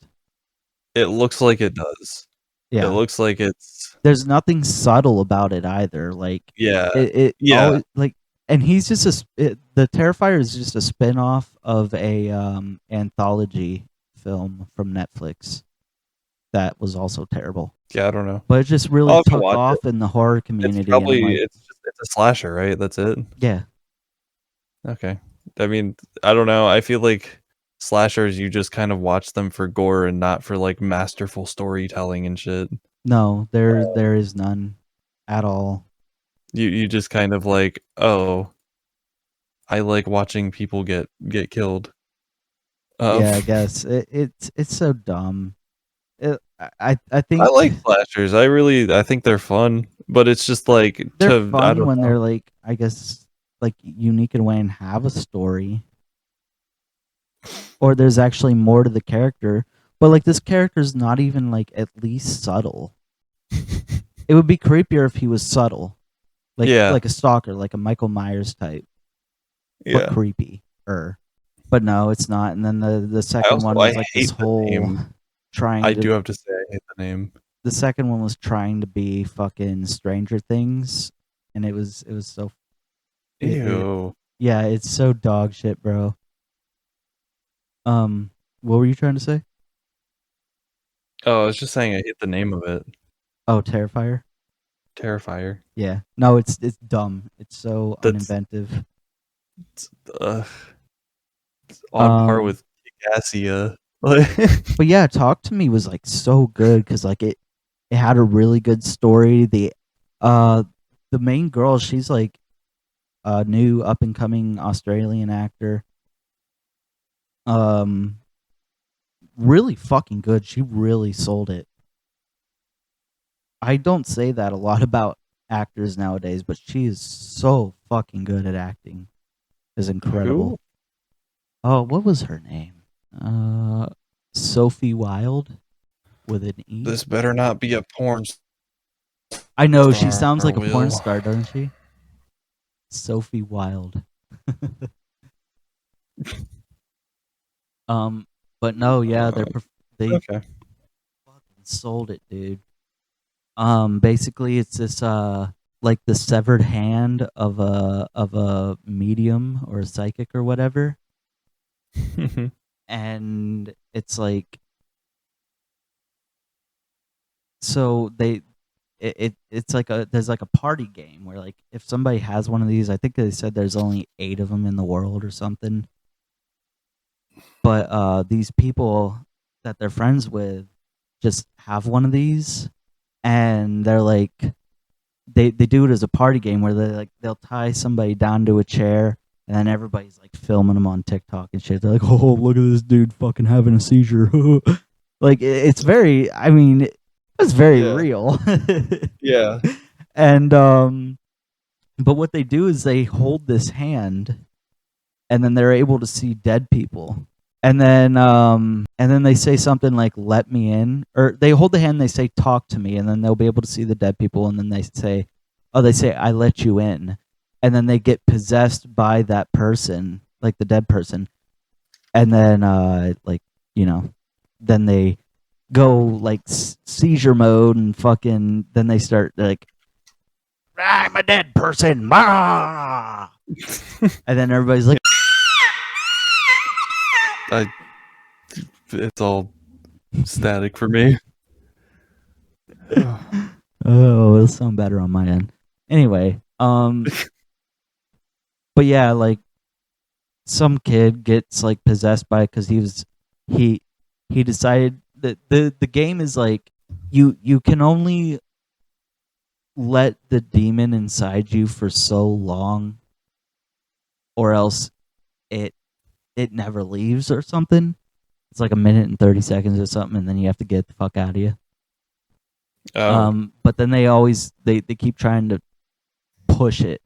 it looks like it does. Yeah, It looks like it's there's nothing subtle about it either. Like yeah. it yeah. always, like, and he's just the Terrifier is just a spin-off of a anthology film from Netflix that was also terrible. Yeah, I don't know. But it just really I'll have to took watch off in the horror community. It's probably and, like, it's a slasher, right? That's it. yeah, Okay. I mean, I don't know. I feel like slashers, you just kind of watch them for gore and not for like masterful storytelling and shit. No, there is none at all. You just kind of like, oh, I like watching people get killed. Yeah, I guess it's so dumb. I I think like slashers. I think they're fun, but it's just like they're I fun don't when know. they're like, I guess, like unique in a way and have a story, or there's actually more to the character. But like this character's not even like at least subtle. It would be creepier if he was subtle, Yeah, like a stalker, like a Michael Myers type, but yeah. creepy. But no, it's not. And then the second one I was like this hate the whole name. I trying do to. have to say I hate the name. The second one was trying to be fucking Stranger Things, and it was so it Ew. yeah, it's so dog shit, bro. What were you trying to say? Oh, I was just saying I hate the name of it. Oh, Terrifier. Terrifier. Yeah, no, it's dumb. It's so That's uninventive. it's, it's on par Um, with Cassia. Like, but yeah, Talk to Me was like so good because like it had a really good story. Uh the main girl, she's like a new up and coming Australian actor. Um, really fucking good. She really sold it. I don't say that a lot about actors nowadays, but she is so fucking good at acting. Is who? incredible. Oh, what was her name? Uh, Sophie Wilde with an E. This better not be a porn I know she star, sounds like a porn Will. star, doesn't she? Sophie Wilde. um, but no, yeah, they Okay. fucking sold it, dude. Basically, it's this like the severed hand of a medium or a psychic or whatever, and it's like so it's like there's like a party game where like if somebody has one of these, I think they said there's only 8 of them in the world or something, but these people that they're friends with just have one of these, and they're like they do it as a party game where they'll tie somebody down to a chair, and then everybody's like filming them on TikTok and shit. They're like, "Oh, look at this dude fucking having a seizure." Like it's very, I mean, it's very Yeah. real. Yeah. And but what they do is they hold this hand, and then they're able to see dead people. And then they say something like "Let me in," or they hold the hand. And they say "Talk to me," and then they'll be able to see the dead people. And then they say, "Oh, they say I let you in," and then they get possessed by that person, like the dead person. And then like you know, then they go like seizure mode and fucking. Then they start like, "I'm a dead person," and then everybody's like, It's all static for me. "Oh, it'll sound better on my end." Anyway, but yeah, like some kid gets like possessed by it because he he decided that the game is like you can only let the demon inside you for so long, or else it it never leaves or something. It's like a minute and 30 seconds or something, and then you have to get the fuck out of you. Oh, But then they keep trying to push it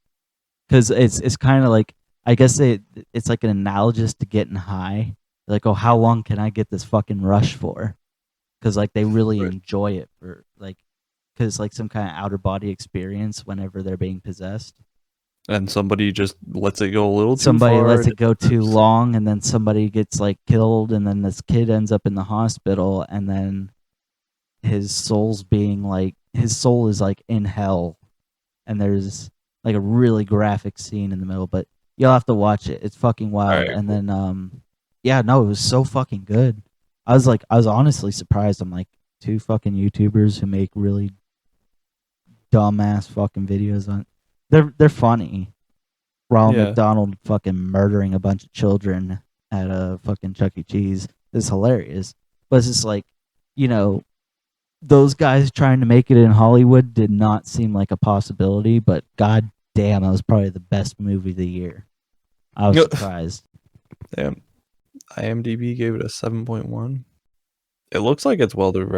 because it's kind of like, I guess it's like an analogous to getting high. Like, oh, how long can I get this fucking rush for? Because like they really right. enjoy it for like, because it's like some kind of outer body experience whenever they're being possessed. And somebody just lets it go a little too Somebody far. lets it go too long, and then somebody gets like killed, and then this kid ends up in the hospital, and then his soul is like in hell, and there's like a really graphic scene in the middle, but you'll have to watch it. It's fucking wild. Alright, And then yeah, no, it was so fucking good. I was honestly surprised. I'm like, two fucking YouTubers who make really dumbass fucking videos on, they're funny. Ronald Yeah. McDonald fucking murdering a bunch of children at a fucking Chuck E. Cheese is hilarious. But it's just like, you know, those guys trying to make it in Hollywood did not seem like a possibility, but god damn, that was probably the best movie of the year. I was surprised. Damn. IMDb gave it a 7.1. It looks like it's well done.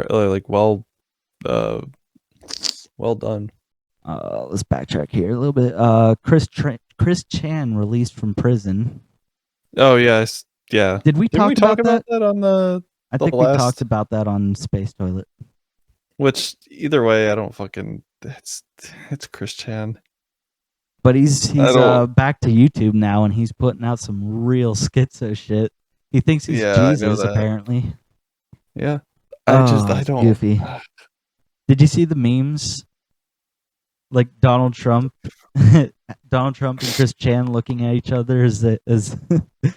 Let's backtrack here a little bit. Chris Chan released from prison. Oh yes, yeah. Did we Didn't we talk talk about that on the I think we talked about that on Space Toilet. which either way I don't fucking it's Chris Chan. But he's don't- back to YouTube now, and he's putting out some real schizo shit. He thinks he's Yeah, I know Jesus, that. apparently. Yeah. I I don't goofy. Did you see the memes? Like Donald Trump and Chris Chan looking at each other as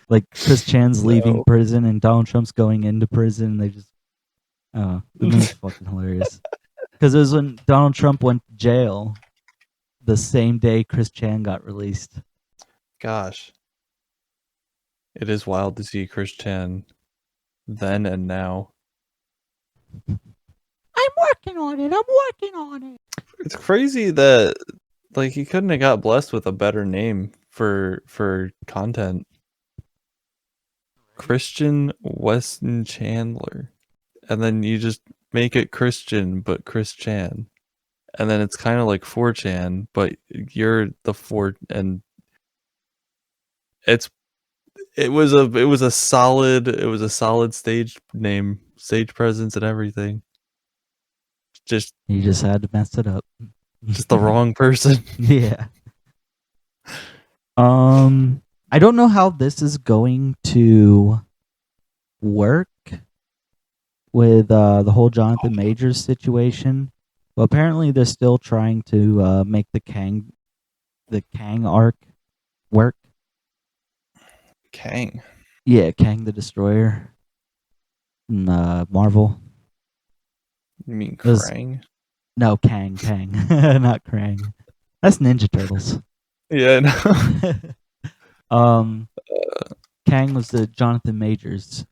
like Chris Chan's leaving No. prison and Donald Trump's going into prison. And they just the meme's fucking hilarious. Because it was when Donald Trump went to jail the same day Chris Chan got released. Gosh. It is wild to see Chris Chan then and now. I'm working on it. It's crazy that like he couldn't have got blessed with a better name for content. Christian Weston Chandler. And then you just make it Christian but Chris Chan. And then it's kind of like 4chan, but you're the 4 and it was a solid stage name, stage presence and everything. Just You just had to mess it up. just the wrong person. Yeah. I don't know how this is going to work with the whole Jonathan Majors situation. Well, apparently they're still trying to make the Kang arc work. Kang. Yeah, Kang the Destroyer in Marvel. You mean Was- Krang? No, Kang, not Krang. That's Ninja Turtles. Yeah, no. Kang was the Jonathan Majors.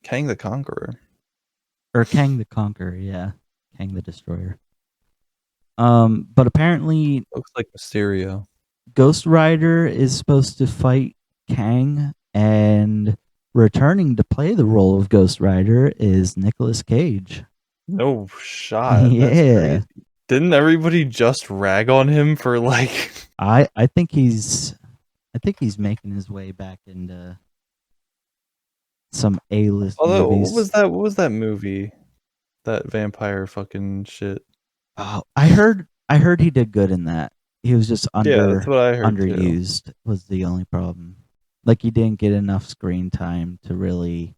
Kang the Conqueror. Or Kang the Conqueror, yeah. Kang the Destroyer. But apparently Looks like Mysterio. Ghost Rider is supposed to fight Kang, and returning to play the role of Ghost Rider is Nicolas Cage. No shot. Yeah. That's crazy. Didn't everybody just rag on him for like I think he's making his way back into some A-list although movies. what was that movie? That vampire fucking shit. Oh, I heard he did good in that. He was just That's what I heard too. underused was the only problem. Like he didn't get enough screen time to really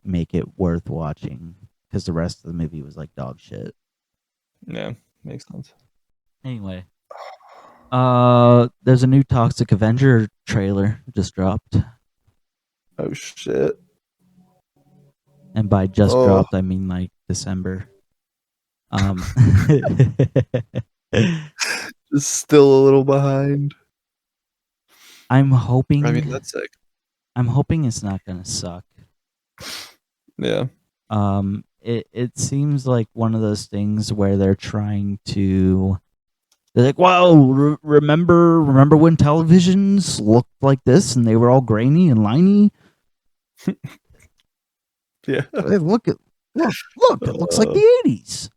make it worth watching because the rest of the movie was like dog shit. Yeah, makes sense. Anyway, there's a new Toxic Avenger trailer just dropped, Oh shit. and by just Oh. dropped I mean like December. Just still a little behind. I'm hoping. I mean, that's sick. I'm hoping it's not gonna suck. Yeah. It seems like one of those things where they're trying to. They're like, wow, remember when televisions looked like this and they were all grainy and liney? Yeah. Hey, look, it looks like the 80s.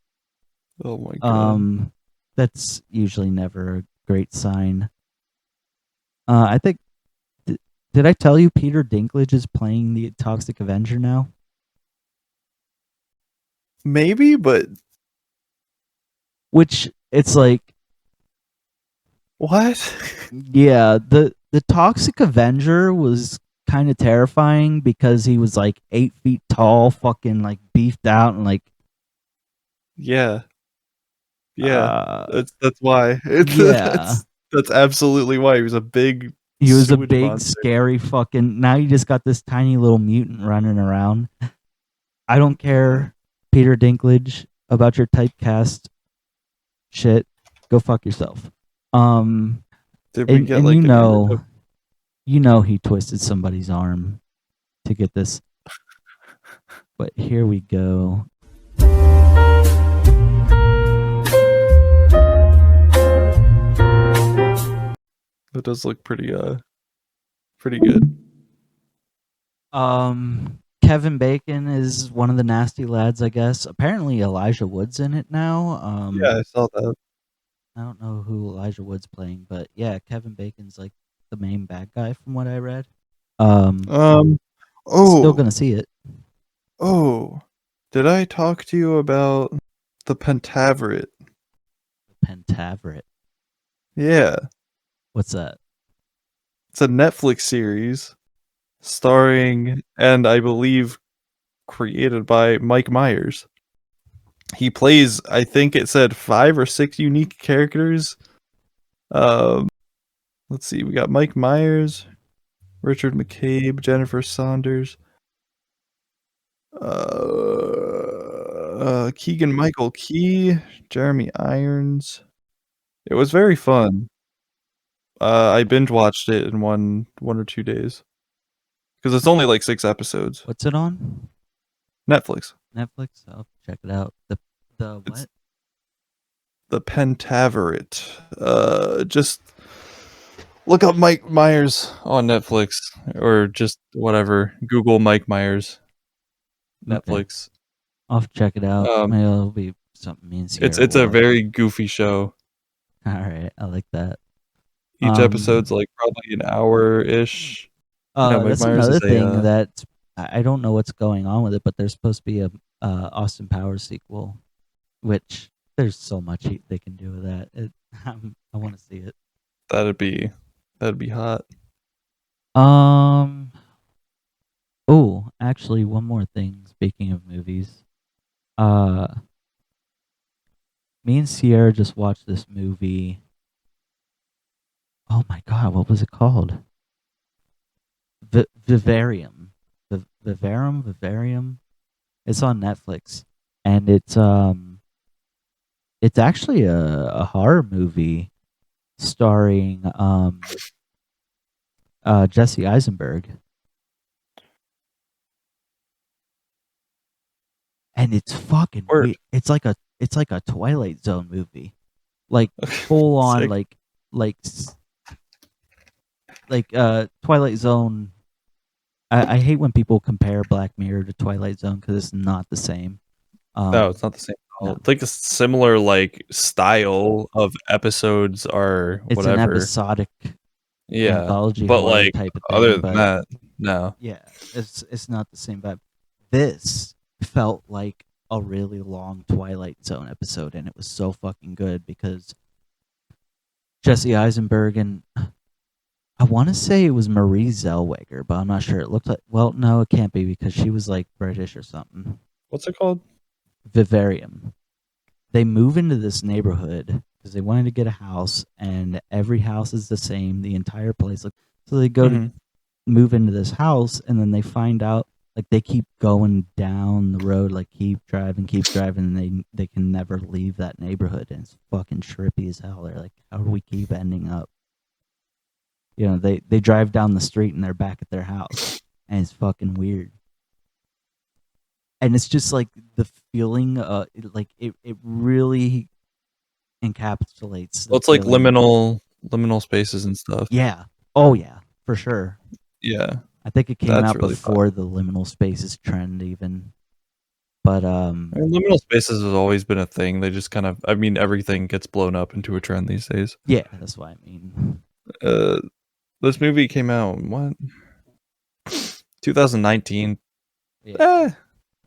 Oh my god. That's usually never a great sign. I think. Did I tell you Peter Dinklage is playing the Toxic Avenger now? Maybe, but Which it's like, what? yeah, the Toxic Avenger was kind of terrifying because he was like 8 feet tall, fucking like beefed out, and like Yeah. Yeah. uh, That's why. Yeah. That's absolutely why. He was a big he was a sewage big, monster. scary fucking. Now you just got this tiny little mutant running around. I don't care, Peter Dinklage, about your typecast shit. Go fuck yourself. Did we And, get and like you an know, you know he twisted somebody's arm to get this. But here we go. That does look pretty good. Kevin Bacon is one of the nasty lads, I guess. Apparently Elijah Wood's in it now. Yeah, I saw that. I don't know who Elijah Wood's playing, but yeah, Kevin Bacon's like the main bad guy from what I read. Still Oh, gonna see it. did I talk to you about the Pentaveret? Pentaveret. Yeah, What's that? it's a Netflix series starring and I believe created by Mike Myers. He plays, I think it said 5 or 6 unique characters. Let's see, we got Mike Myers, Richard McCabe, Jennifer Saunders, Keegan Michael Key, Jeremy Irons. It was very fun. I binge watched it in one or 2 days because it's only like 6 episodes. What's it on? Netflix. Netflix? I'll check it out. The It's what? the Pentaveret. Just look up Mike Myers on Netflix or just whatever. Google Mike Myers Netflix. I'll have to check it out. Maybe it'll be something me and Sierra It's a will- very goofy show. All right, I like that. Each episode's like probably an hour-ish. Mike That's Myers another is thing that I don't know what's going on with it, but there's supposed to be a Austin Powers sequel, which there's so much they can do with that. I want to see it. That'd be hot. Oh, actually, one more thing. Speaking of movies, me and Sierra just watched this movie. Oh my god, what was it called? Vivarium. Vivarium. It's on Netflix, and it's actually a horror movie starring Jesse Eisenberg. And it's fucking Word. weird. It's like a Twilight Zone movie. Like full on Sick. Twilight Zone. I hate when people compare Black Mirror to Twilight Zone because it's not the same. No, it's not the same at all. no. It's like a similar like style of episodes or It's an whatever. episodic Yeah, anthology but horror like type of thing. other but than that, no. yeah, it's not the same vibe. This felt like a really long Twilight Zone episode, and it was so fucking good because Jesse Eisenberg and I want to say it was Marie Zellweger, but I'm not sure. It looked like, well, no, it can't be because she was like British or something. What's it called? Vivarium. They move into this neighborhood because they wanted to get a house, and every house is the same. The entire place. So they go to move into this house, and then they find out like they keep going down the road, like keep driving, and they can never leave that neighborhood, and it's fucking trippy as hell. They're like, how do we keep ending up? You know, they drive down the street and they're back at their house, and it's fucking weird. And it's just like the feeling, it really encapsulates. Well, it's like liminal spaces and stuff. Yeah. Oh yeah, for sure. Yeah. I think it came That's out really before the liminal spaces trend even. But I mean, liminal spaces has always been a thing. They just kind of, I mean, everything gets blown up into a trend these days. yeah, that's what I mean. This movie came out what? 2019. Yeah.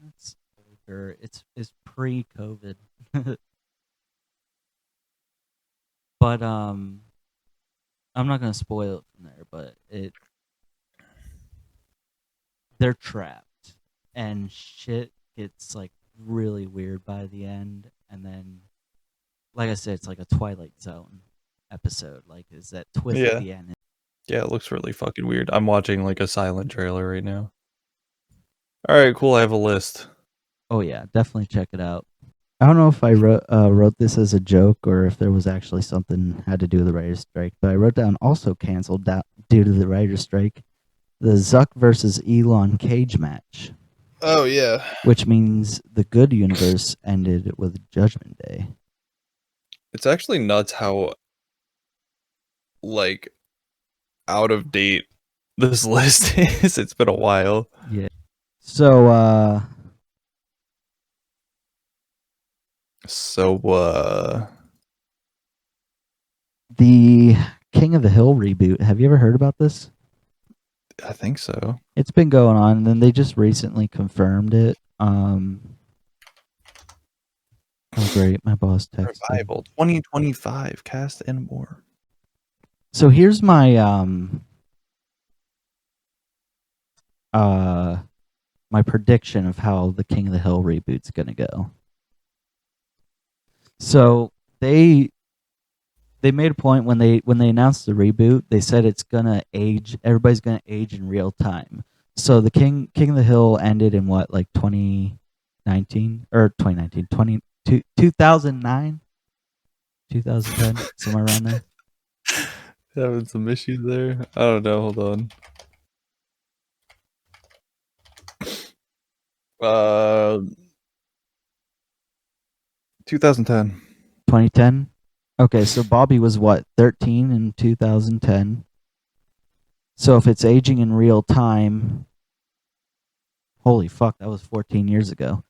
It's older. It's pre-COVID. But I'm not gonna spoil it from there, but they're trapped and shit gets like really weird by the end, and then like I said, it's like a Twilight Zone episode. Like is that twist at the end. Yeah, it looks really fucking weird. I'm watching like a silent trailer right now. All right, cool. I have a list. Oh yeah, definitely check it out. I don't know if I wrote this as a joke or if there was actually something had to do with the writer's strike, but I wrote down also canceled due to the writer's strike, the Zuck versus Elon cage match, Oh yeah. which means the good universe ended with Judgment Day. It's actually nuts how like out of date this list is. It's been a while. Yeah. So the King of the Hill reboot. Have you ever heard about this? I think so. It's been going on, and then they just recently confirmed it. Oh great, my boss texted. Revival 2025 cast and more. So here's my my prediction of how the King of the Hill reboot's gonna go. So they made a point when they announced the reboot, they said it's gonna age, everybody's gonna age in real time. So the King of the Hill ended in what, like 2019 or 2019, 2009, 2010, somewhere around there. Having some issues there. I don't know. Hold on. 2010. 2010. Okay, so Bobby was what, 13 in 2010. So if it's aging in real time, holy fuck, that was 14 years ago.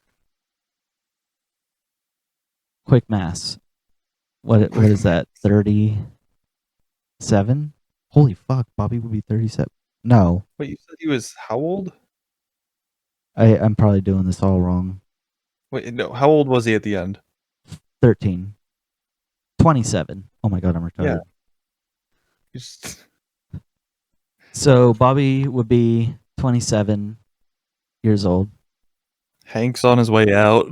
Quick maths. What is that? 37? Holy fuck, Bobby would be 37. No, Wait, you said he was how old? I'm probably doing this all wrong. Wait, no. How old was he at the end? 13. 27. Oh my god, I'm retarded. Yeah. Just... So Bobby would be 27 years old. Hank's on his way out.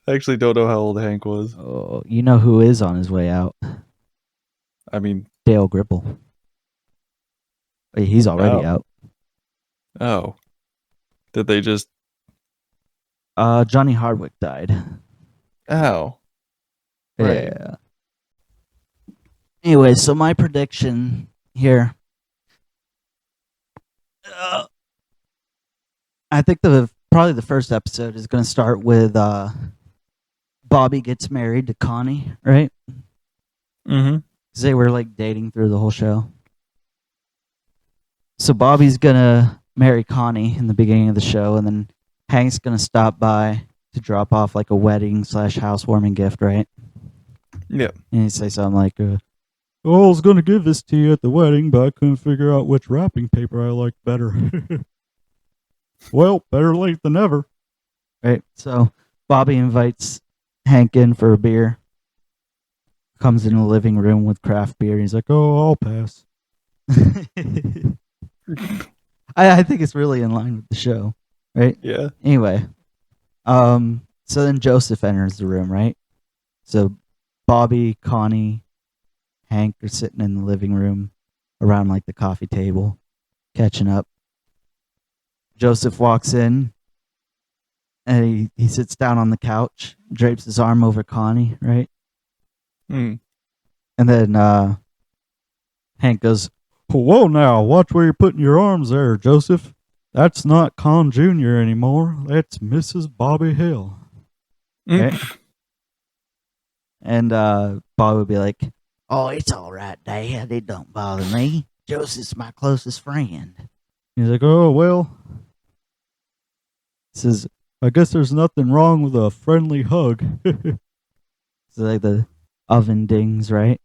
I actually don't know how old Hank was. Oh, you know who is on his way out? I mean, Dale Gribble. Wait, he's already out. Oh. Did they just... Johnny Hardwick died. Oh. Right. Yeah. Anyway, so my prediction here. I think probably the first episode is going to start with Bobby gets married to Connie, right? Mm-hmm. Because they were like dating through the whole show. So Bobby's going to marry Connie in the beginning of the show, and then Hank's going to stop by to drop off like a wedding / housewarming gift, right? Yeah. And he'd say something like, oh, I was going to give this to you at the wedding, but I couldn't figure out which wrapping paper I liked better. Well, better late than never. Right. So Bobby invites Hank in for a beer. Comes in the living room with craft beer. He's like, oh, I'll pass. I think it's really in line with the show. Right? Yeah. Anyway. So then Joseph enters the room, right? So Bobby, Connie, Hank are sitting in the living room around like the coffee table, catching up. Joseph walks in and he sits down on the couch, drapes his arm over Connie, right? Mm. And then Hank goes, whoa now, watch where you're putting your arms there, Joseph. That's not Con Jr. anymore. That's Mrs. Bobby Hill. Right? And Bobby would be like, oh, it's all right, Dad. It don't bother me. Joseph's my closest friend. He's like, oh, well. He says, I guess there's nothing wrong with a friendly hug. So like the oven dings, right?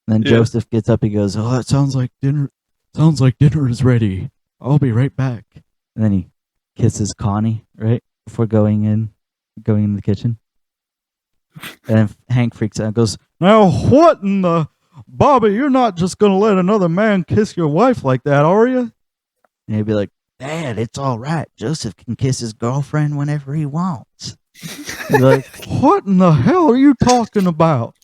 And then Joseph gets up, he goes, oh, it sounds like dinner is ready. I'll be right back. And then he kisses Connie, right? Before going in the kitchen. And then Hank freaks out and goes, now what in the... Bobby, you're not just going to let another man kiss your wife like that, are you? And he'd be like, Dad, it's all right. Joseph can kiss his girlfriend whenever he wants. He'd be like, what in the hell are you talking about?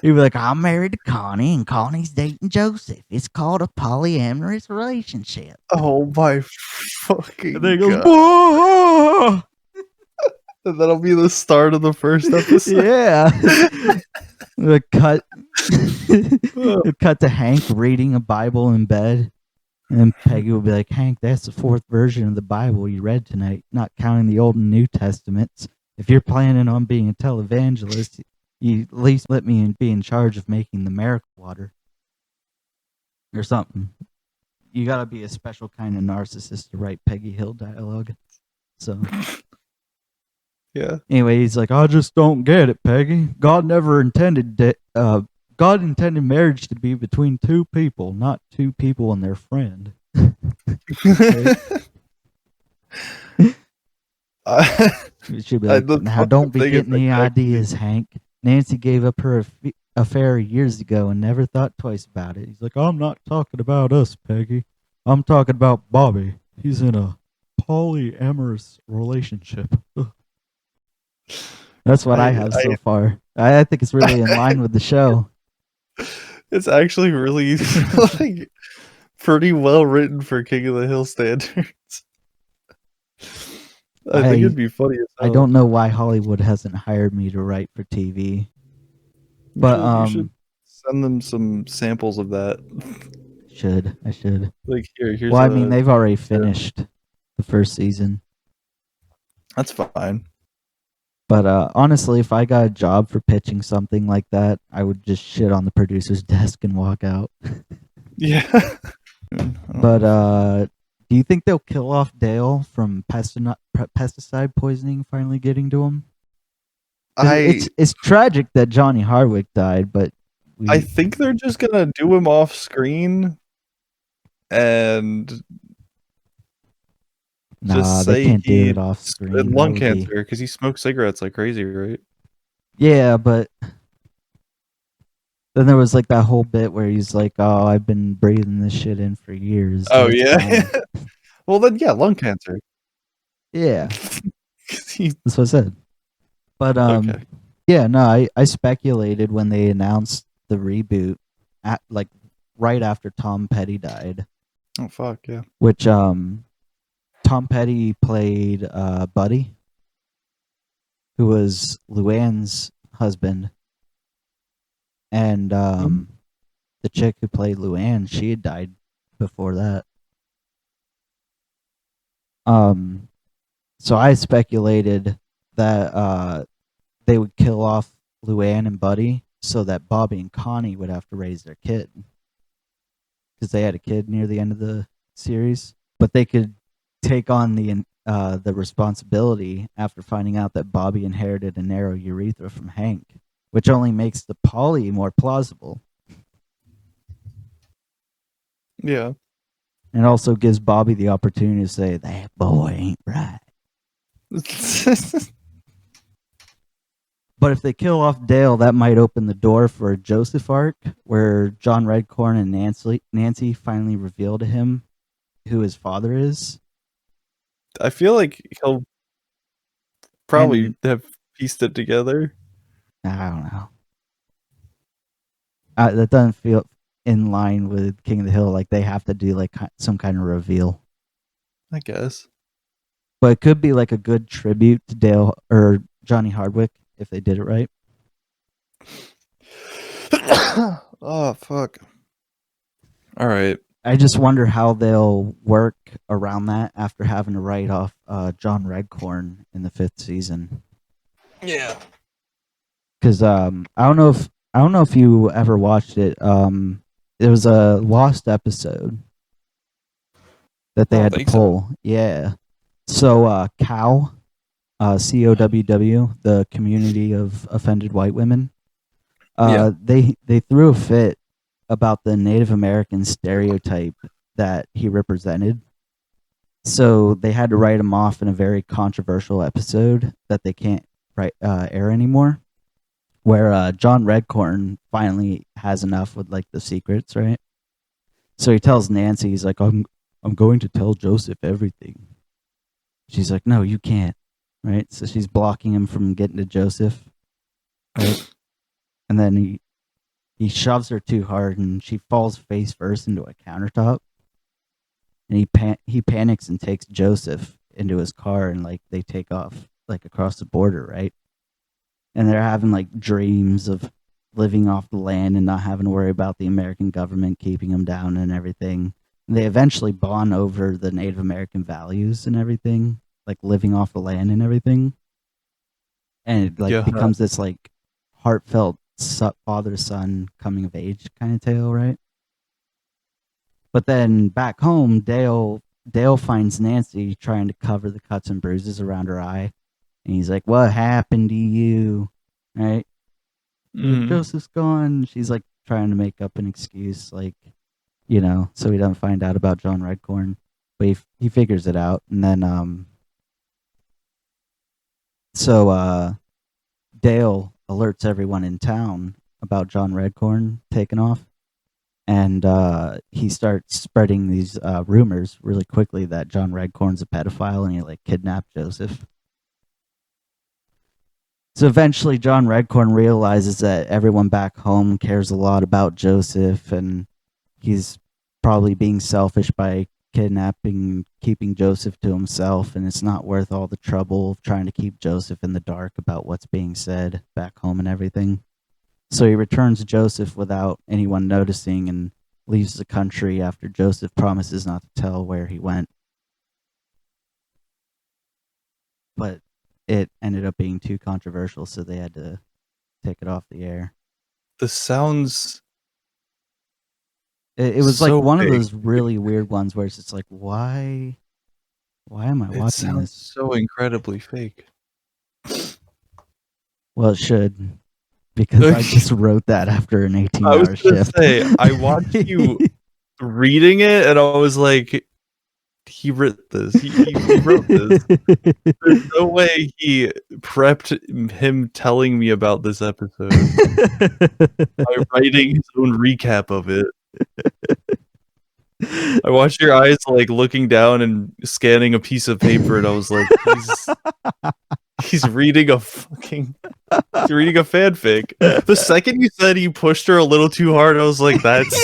He'd be like, I'm married to Connie, and Connie's dating Joseph. It's called a polyamorous relationship. Oh my fucking And then he goes, God. whoa! And that'll be the start of the first episode. Yeah. The cut to Hank reading a Bible in bed. And Peggy will be like, Hank, that's the fourth version of the Bible you read tonight, not counting the Old and New Testaments. If you're planning on being a televangelist, you at least let me be in charge of making the miracle water. Or something. You gotta be a special kind of narcissist to write Peggy Hill dialogue. So Yeah. anyway, he's like, I just don't get it, Peggy. God never intended God intended marriage to be between two people, not two people and their friend. It should be like, now don't be getting any ideas, Hank. Nancy gave up her affair years ago and never thought twice about it. He's like, I'm not talking about us, Peggy. I'm talking about Bobby. He's in a polyamorous relationship. That's what I have so far. I think it's really in line with the show. It's actually really like pretty well written for King of the Hill standards. I think it'd be funny as hell. I don't know why Hollywood hasn't hired me to write for TV. But you should send them some samples of that. I should. Like here's well, I mean, they've already finished the first season. That's fine. But honestly, if I got a job for pitching something like that, I would just shit on the producer's desk and walk out. Yeah. But do you think they'll kill off Dale from pesticide poisoning finally getting to him? It's tragic that Johnny Hardwick died, but I think they're just gonna do him off screen and nah, they can't do it off screen. Lung cancer because he smokes cigarettes like crazy, right? Yeah, but then there was like that whole bit where he's like, "Oh, I've been breathing this shit in for years." Oh yeah. Well then, yeah, lung cancer. Yeah, that's what I said. But okay. Yeah, no, I speculated when they announced the reboot, like right after Tom Petty died. Oh fuck yeah. Which Tom Petty played Buddy, who was Luann's husband, and the chick who played Luann, she had died before that. So I speculated that they would kill off Luann and Buddy so that Bobby and Connie would have to raise their kid, because they had a kid near the end of the series, but they could take on the responsibility after finding out that Bobby inherited a narrow urethra from Hank, which only makes the poly more plausible. Yeah. And also gives Bobby the opportunity to say, that boy ain't right. But if they kill off Dale, that might open the door for a Joseph arc, where John Redcorn and Nancy finally reveal to him who his father is. I feel like he'll probably have pieced it together. I don't know. That doesn't feel in line with King of the Hill. Like they have to do like some kind of reveal. I guess. But it could be like a good tribute to Dale or Johnny Hardwick if they did it right. Oh fuck. All right. I just wonder how they'll work around that after having to write off John Redcorn in the 5th season. Yeah. Because I don't know if you ever watched it. There was a lost episode that they had to pull. So. Yeah. So COW, COWW, the community of offended white women. They threw a fit about the Native American stereotype that he represented. So they had to write him off in a very controversial episode that they can't air anymore, where John Redcorn finally has enough with like the secrets, right? So he tells Nancy, he's like, I'm going to tell Joseph everything. She's like, no, you can't, right? So she's blocking him from getting to Joseph, right? And then he shoves her too hard, and she falls face first into a countertop. And he panics and takes Joseph into his car, and like they take off like across the border, right? And they're having like dreams of living off the land and not having to worry about the American government keeping them down and everything. And they eventually bond over the Native American values and everything, like living off the land and everything. And it like Yeah. becomes this like heartfelt father son coming of age kind of tale, right? But then back home, Dale finds Nancy trying to cover the cuts and bruises around her eye, and he's like, "What happened to you?" Right? Mhm. Joseph's gone. She's like trying to make up an excuse, like, so he doesn't find out about John Redcorn, but he figures it out, and then Dale alerts everyone in town about John Redcorn taking off, and he starts spreading these rumors really quickly that John Redcorn's a pedophile and he like kidnapped Joseph. So eventually John Redcorn realizes that everyone back home cares a lot about Joseph, and he's probably being selfish by kidnapping, keeping Joseph to himself, and it's not worth all the trouble of trying to keep Joseph in the dark about what's being said back home and everything. So he returns Joseph without anyone noticing and leaves the country after Joseph promises not to tell where he went. But it ended up being too controversial, so they had to take it off the air. This sounds It was so like one big. of those really weird ones where it's just like, why am I It watching sounds this? so incredibly fake. Well, it should, because I just wrote that after an 18-hour I was gonna shift. say, I watched you reading it, and I was like, he wrote this. He wrote this. There's no way he prepped him telling me about this episode by writing his own recap of it. I watched your eyes like looking down and scanning a piece of paper, and I was like, he's reading a fanfic. The second you said he pushed her a little too hard, I was like, that's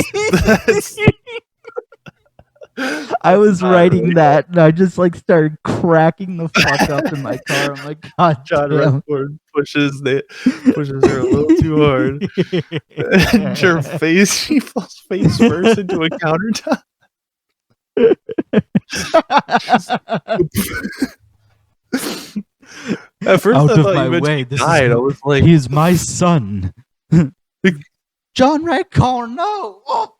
I was not writing really that, and I just like started cracking the fuck up in my car. I'm like, God John damn. Redford pushes her a little too hard. And her face, she falls face first into a countertop. At first, Out I of thought my you meant way, she this died. I was like, he is my son. John Redcorn, no! Oh.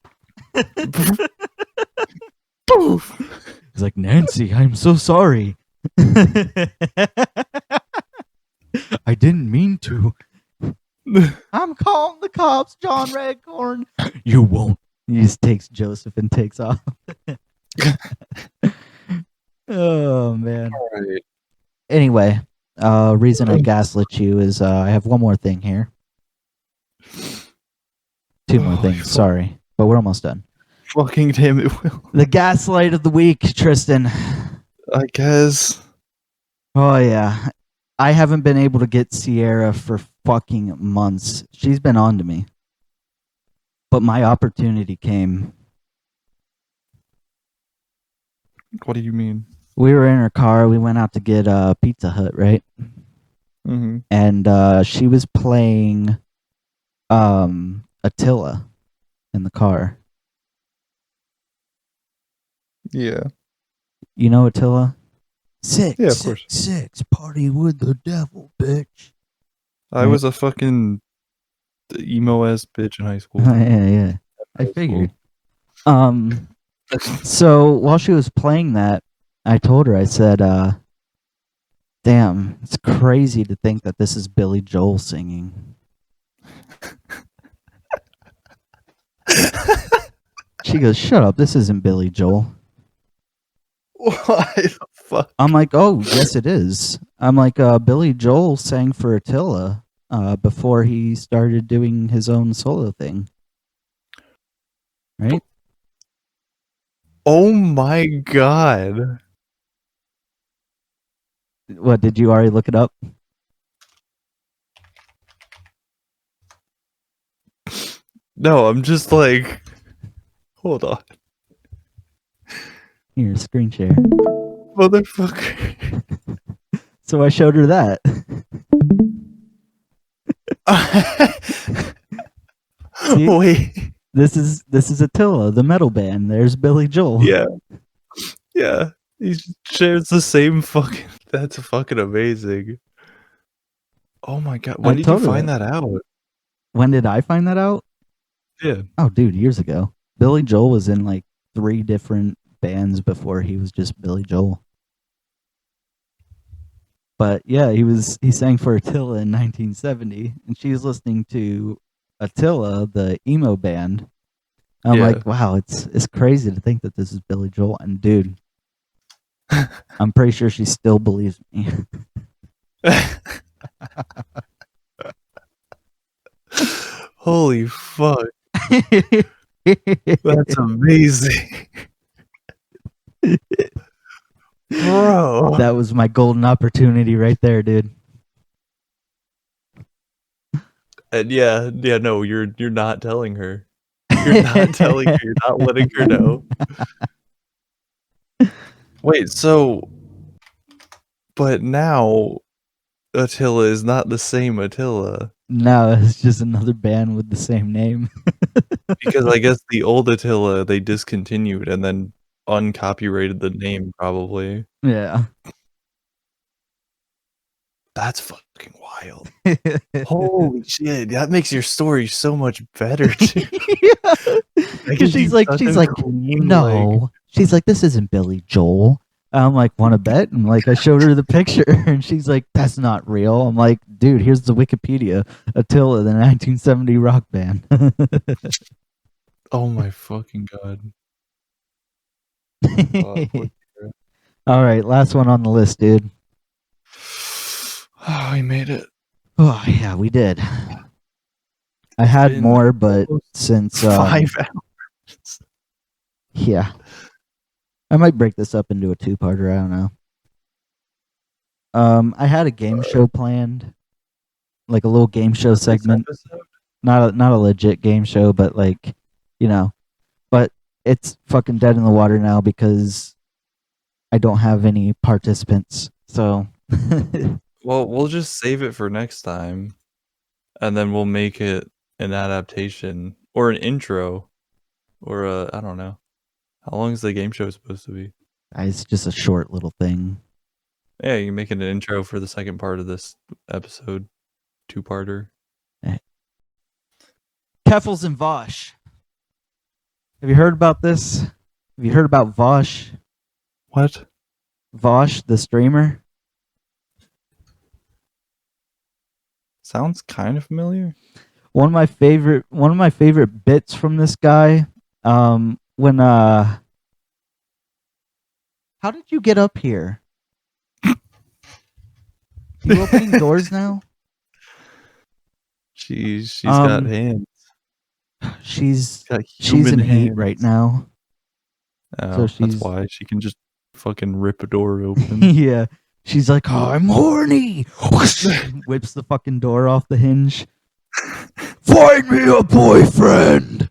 poof. He's like, Nancy, I'm so sorry. I didn't mean to. I'm calling the cops, John Redcorn. You won't. He just takes Joseph and takes off. Oh, man. All right. Anyway, reason I gaslit you is I have one more thing here. Two more things, sorry. But we're almost done. Fucking damn it, Will. The gaslight of the week, Tristan. I guess. Oh, yeah. I haven't been able to get Sierra for fucking months. She's been on to me. But my opportunity came. What do you mean? We were in her car. We went out to get Pizza Hut, right? Mm-hmm. And she was playing Attila in the car. Yeah. You know Attila? Six, Yeah, of course. six, party with the devil, bitch. I was a fucking emo ass bitch in high school. Yeah. I figured. So while she was playing that, I told her, I said, damn, it's crazy to think that this is Billy Joel singing. She goes, shut up, this isn't Billy Joel. Why the fuck? I'm like, oh, yes, it is. I'm like, Billy Joel sang for Attila before he started doing his own solo thing. Right? Oh my god. What, did you already look it up? No, I'm just like, hold on. Here, screen share. Motherfucker. So I showed her that. See? Wait. This is Attila, the metal band. There's Billy Joel. Yeah. Yeah. He shares the same fucking. That's fucking amazing. Oh my god. When I did you told her find that. that out? When did I find that out? Yeah. Oh, dude, years ago. Billy Joel was in like 3 different bands before he was just Billy Joel. But yeah, he sang for Attila in 1970, and she was listening to Attila, the emo band. And I'm Yeah. like, wow, it's crazy to think that this is Billy Joel. And dude, I'm pretty sure she still believes me. Holy fuck. That's amazing. Bro. That was my golden opportunity right there, dude. And no, you're not telling her. You're not telling her. You're not letting her know. Wait, so, but now Attila is not the same Attila No, it's just another band with the same name. because I guess the old Attila they discontinued and then uncopyrighted the name probably. Yeah. That's fucking wild. Holy shit, that makes your story so much better, dude. Because she's like, no. She's like, this isn't Billy Joel. I'm like, want to bet? And like, I showed her the picture, and she's like, that's not real. I'm like, dude, here's the Wikipedia. Attila, the 1970 rock band. Oh my fucking god. All right, last one on the list, dude. Oh, we made it. Oh yeah, we did. I had been more, but since 5 hours. yeah, I might break this up into a 2-parter. I don't know. I had a game show planned, like a little game show segment. Not a legit game show, but like, you know, but it's fucking dead in the water now because I don't have any participants. So Well, we'll just save it for next time, and then we'll make it an adaptation or an intro, or I don't know. How long is the game show supposed to be? it's just a short little thing. Yeah, you can make it an intro for the second part of this episode, 2-parter. Keffels and Vosh. Have you heard about this? Have you heard about Vosh? What? Vosh, the streamer? Sounds kind of familiar. One of my favorite bits from this guy. When how did you get up here? You opening doors now? She's got hands. She's Got in human heat hands. right now. Oh, so that's why she can just fucking rip a door open. Yeah. She's like, oh, I'm horny. Whips the fucking door off the hinge. Find me a boyfriend.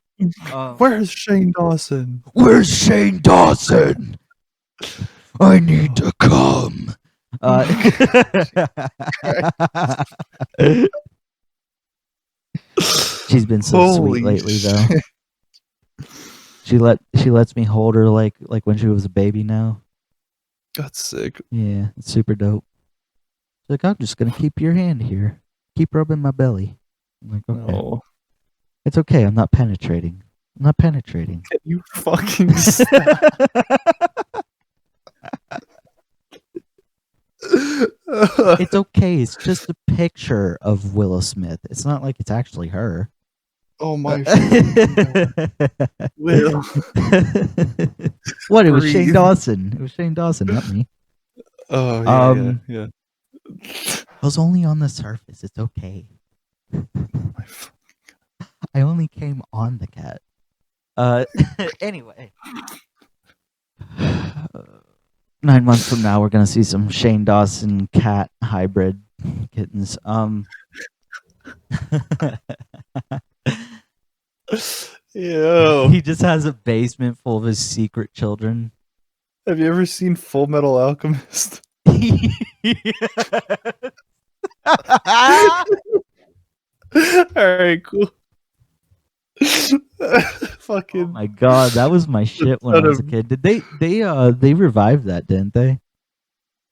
Where's Shane Dawson? Where's Shane Dawson? I need to come. She's been so Holy sweet lately, though. She lets me hold her like when she was a baby now. That's sick. Yeah, it's super dope. She's like, I'm just gonna keep your hand here. Keep rubbing my belly. I'm like, okay. No. It's okay, I'm not penetrating. I'm not penetrating. Can you fucking stop? It's okay, it's just a picture of Willow Smith. It's not like it's actually her. Oh my Will. What? It was Shane Breathe. Dawson. It was Shane Dawson, not me. Oh yeah, yeah. I was only on the surface. It's okay. I only came on the cat. Anyway. 9 months from now, we're gonna see some Shane Dawson cat hybrid kittens. Yo. He just has a basement full of his secret children. Have you ever seen Full Metal Alchemist? All right, cool. Oh Fucking my god, that was my shit when I son was a of- kid. Did they revived that, didn't they?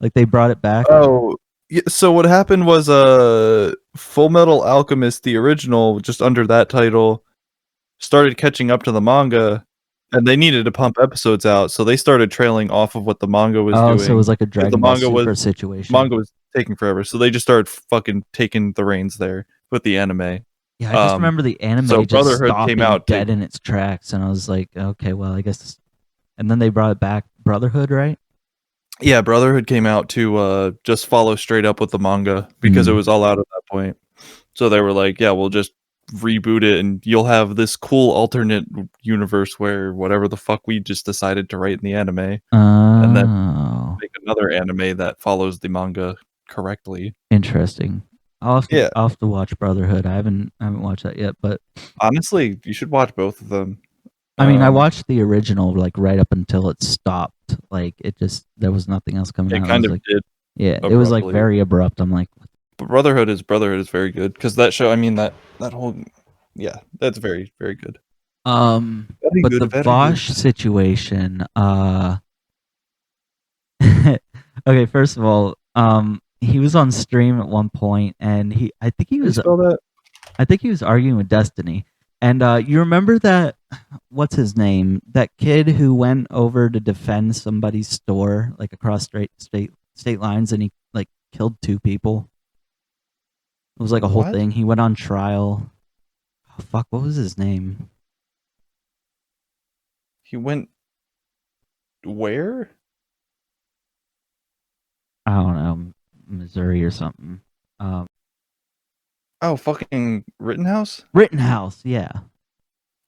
Like they brought it back? Oh, yeah, so what happened was Full Metal Alchemist, the original, just under that title, started catching up to the manga, and they needed to pump episodes out, so they started trailing off of what the manga was Oh, doing. so it was like a 'cause Dragon the Ball manga Super was situation. manga was taking forever, so they just started fucking taking the reins there with the anime. Yeah, I just remember the anime so just Brotherhood stopping came out dead to- in its tracks, and I was like, okay, well, I guess. And then they brought it back, Brotherhood, right? Yeah, Brotherhood came out to just follow straight up with the manga because it was all out at that point. So they were like, yeah, we'll just reboot it and you'll have this cool alternate universe where whatever the fuck we just decided to write in the anime and then Oh, make another anime that follows the manga correctly. interesting. I'll have to, Yeah. I'll have to watch Brotherhood. I haven't watched that yet, but Honestly, you should watch both of them. I mean, I watched the original like right up until it stopped. Like it just there was nothing else coming It out. kind I of was like, did. yeah, it was like abruptly. very abrupt. I'm like, But Brotherhood is very good because that show. I mean that whole yeah, that's very very good. Very but good, the very Vosh good. situation. Okay, first of all, he was on stream at one point, and I think he Can you was spell that? arguing with Destiny. And you remember that? What's his name? That kid who went over to defend somebody's store, like across state lines, and he like killed 2 people. It was like a whole What? thing. He went on trial. Oh, fuck, what was his name? He went where? I don't know, Missouri or something. Oh, fucking Rittenhouse? Rittenhouse, yeah.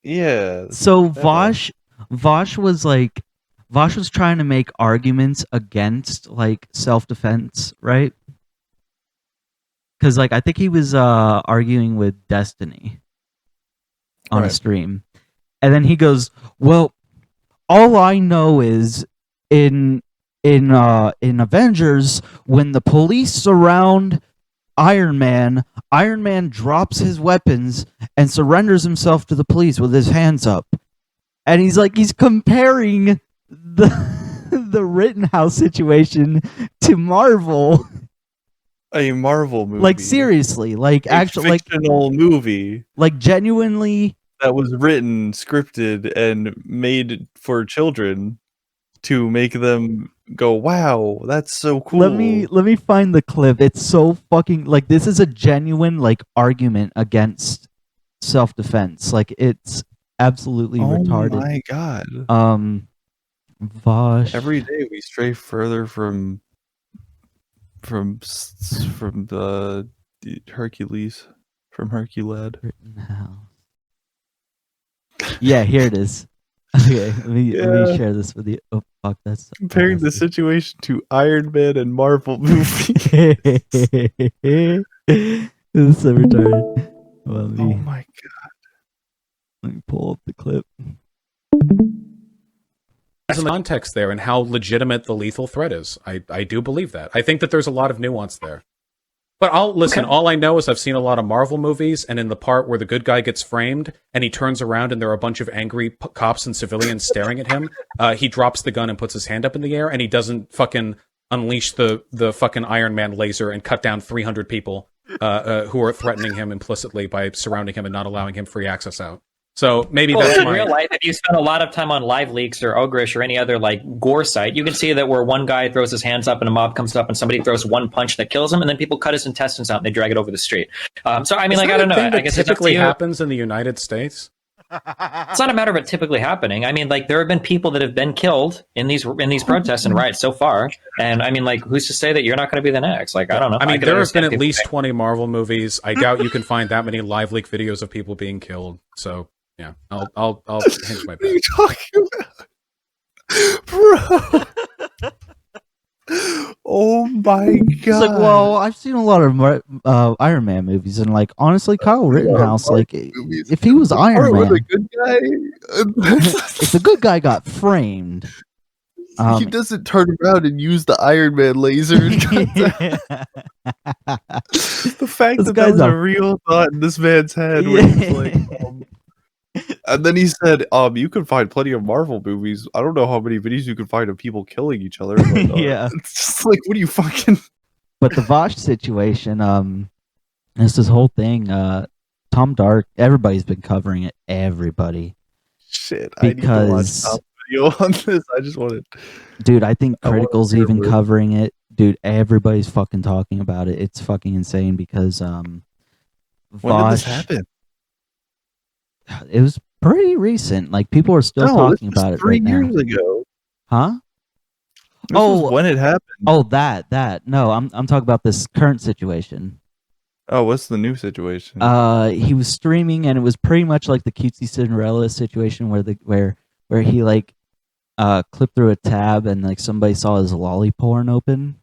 Yeah. So that Vosh was trying to make arguments against like self-defense, right? Because like I think he was arguing with Destiny on a Right. stream, and then he goes, "Well, all I know is in Avengers when the police surround Iron Man drops his weapons and surrenders himself to the police with his hands up." And he's comparing the Rittenhouse situation to Marvel. A Marvel movie. Like seriously, like actually like fictional movie genuinely that was written, scripted, and made for children to make them go, "Wow, that's so cool." let me find the clip. It's so fucking like this is a genuine like argument against self-defense. Like it's absolutely retarded. Oh my god. Vosh. Every day we stray further from the Hercules, from Herculad. Rittenhouse. Yeah, here it is. Okay, let me Yeah. share this with you. Oh fuck, that's Comparing the situation to Iron Man and Marvel movie. This is so retarded. Well, Oh my god. let me pull up the clip. There's some context there and how legitimate the lethal threat is. I do believe that. I think that there's a lot of nuance there. But all I know is I've seen a lot of Marvel movies, and in the part where the good guy gets framed and he turns around and there are a bunch of angry cops and civilians staring at him, he drops the gun and puts his hand up in the air, and he doesn't fucking unleash the fucking Iron Man laser and cut down 300 people who are threatening him implicitly by surrounding him and not allowing him free access out. So maybe that's in real life, if you spend a lot of time on Live Leaks or Ogrish or any other like gore site, you can see that where one guy throws his hands up and a mob comes up and somebody throws one punch that kills him, and then people cut his intestines out and they drag it over the street. So I mean, like I don't know. I guess it typically it's happens in the United States. It's not a matter of it typically happening. I mean, like there have been people that have been killed in these protests and riots so far, and I mean, like who's to say that you're not going to be the next? Like I don't know. I mean, could there have been understand at people least saying- 20 Marvel movies. I doubt you can find that many live leak videos of people being killed. So yeah, I'll hinge my What are bet. you talking about? Bro. Oh my god. It's like, well, I've seen a lot of Iron Man movies, and like honestly, Kyle Rittenhouse, like if he was Iron Or Man, the good guy. if the good guy got framed, He doesn't turn around and use the Iron Man laser. The fact This that guy's was a- a real thought in this man's head where he's like, and then he said, you can find plenty of Marvel movies. I don't know how many videos you can find of people killing each other. But, Yeah. It's just like, what are you fucking... But the Vosh situation, it's this whole thing. Tom Dark, everybody's been covering it. Everybody. Shit, I need to watch Because, top video on this. I just wanted... dude, I think I wanna Critical's hear even about it. covering it. Dude, everybody's fucking talking about it. It's fucking insane because When Vosh, did this happen? it was pretty recent. Like people are still talking about it 3 right now. years ago. Huh? This was when it happened. Oh, that. No, I'm talking about this current situation. Oh, what's the new situation? He was streaming and it was pretty much like the cutesy Cinderella situation where he like clipped through a tab and like somebody saw his lolly porn open.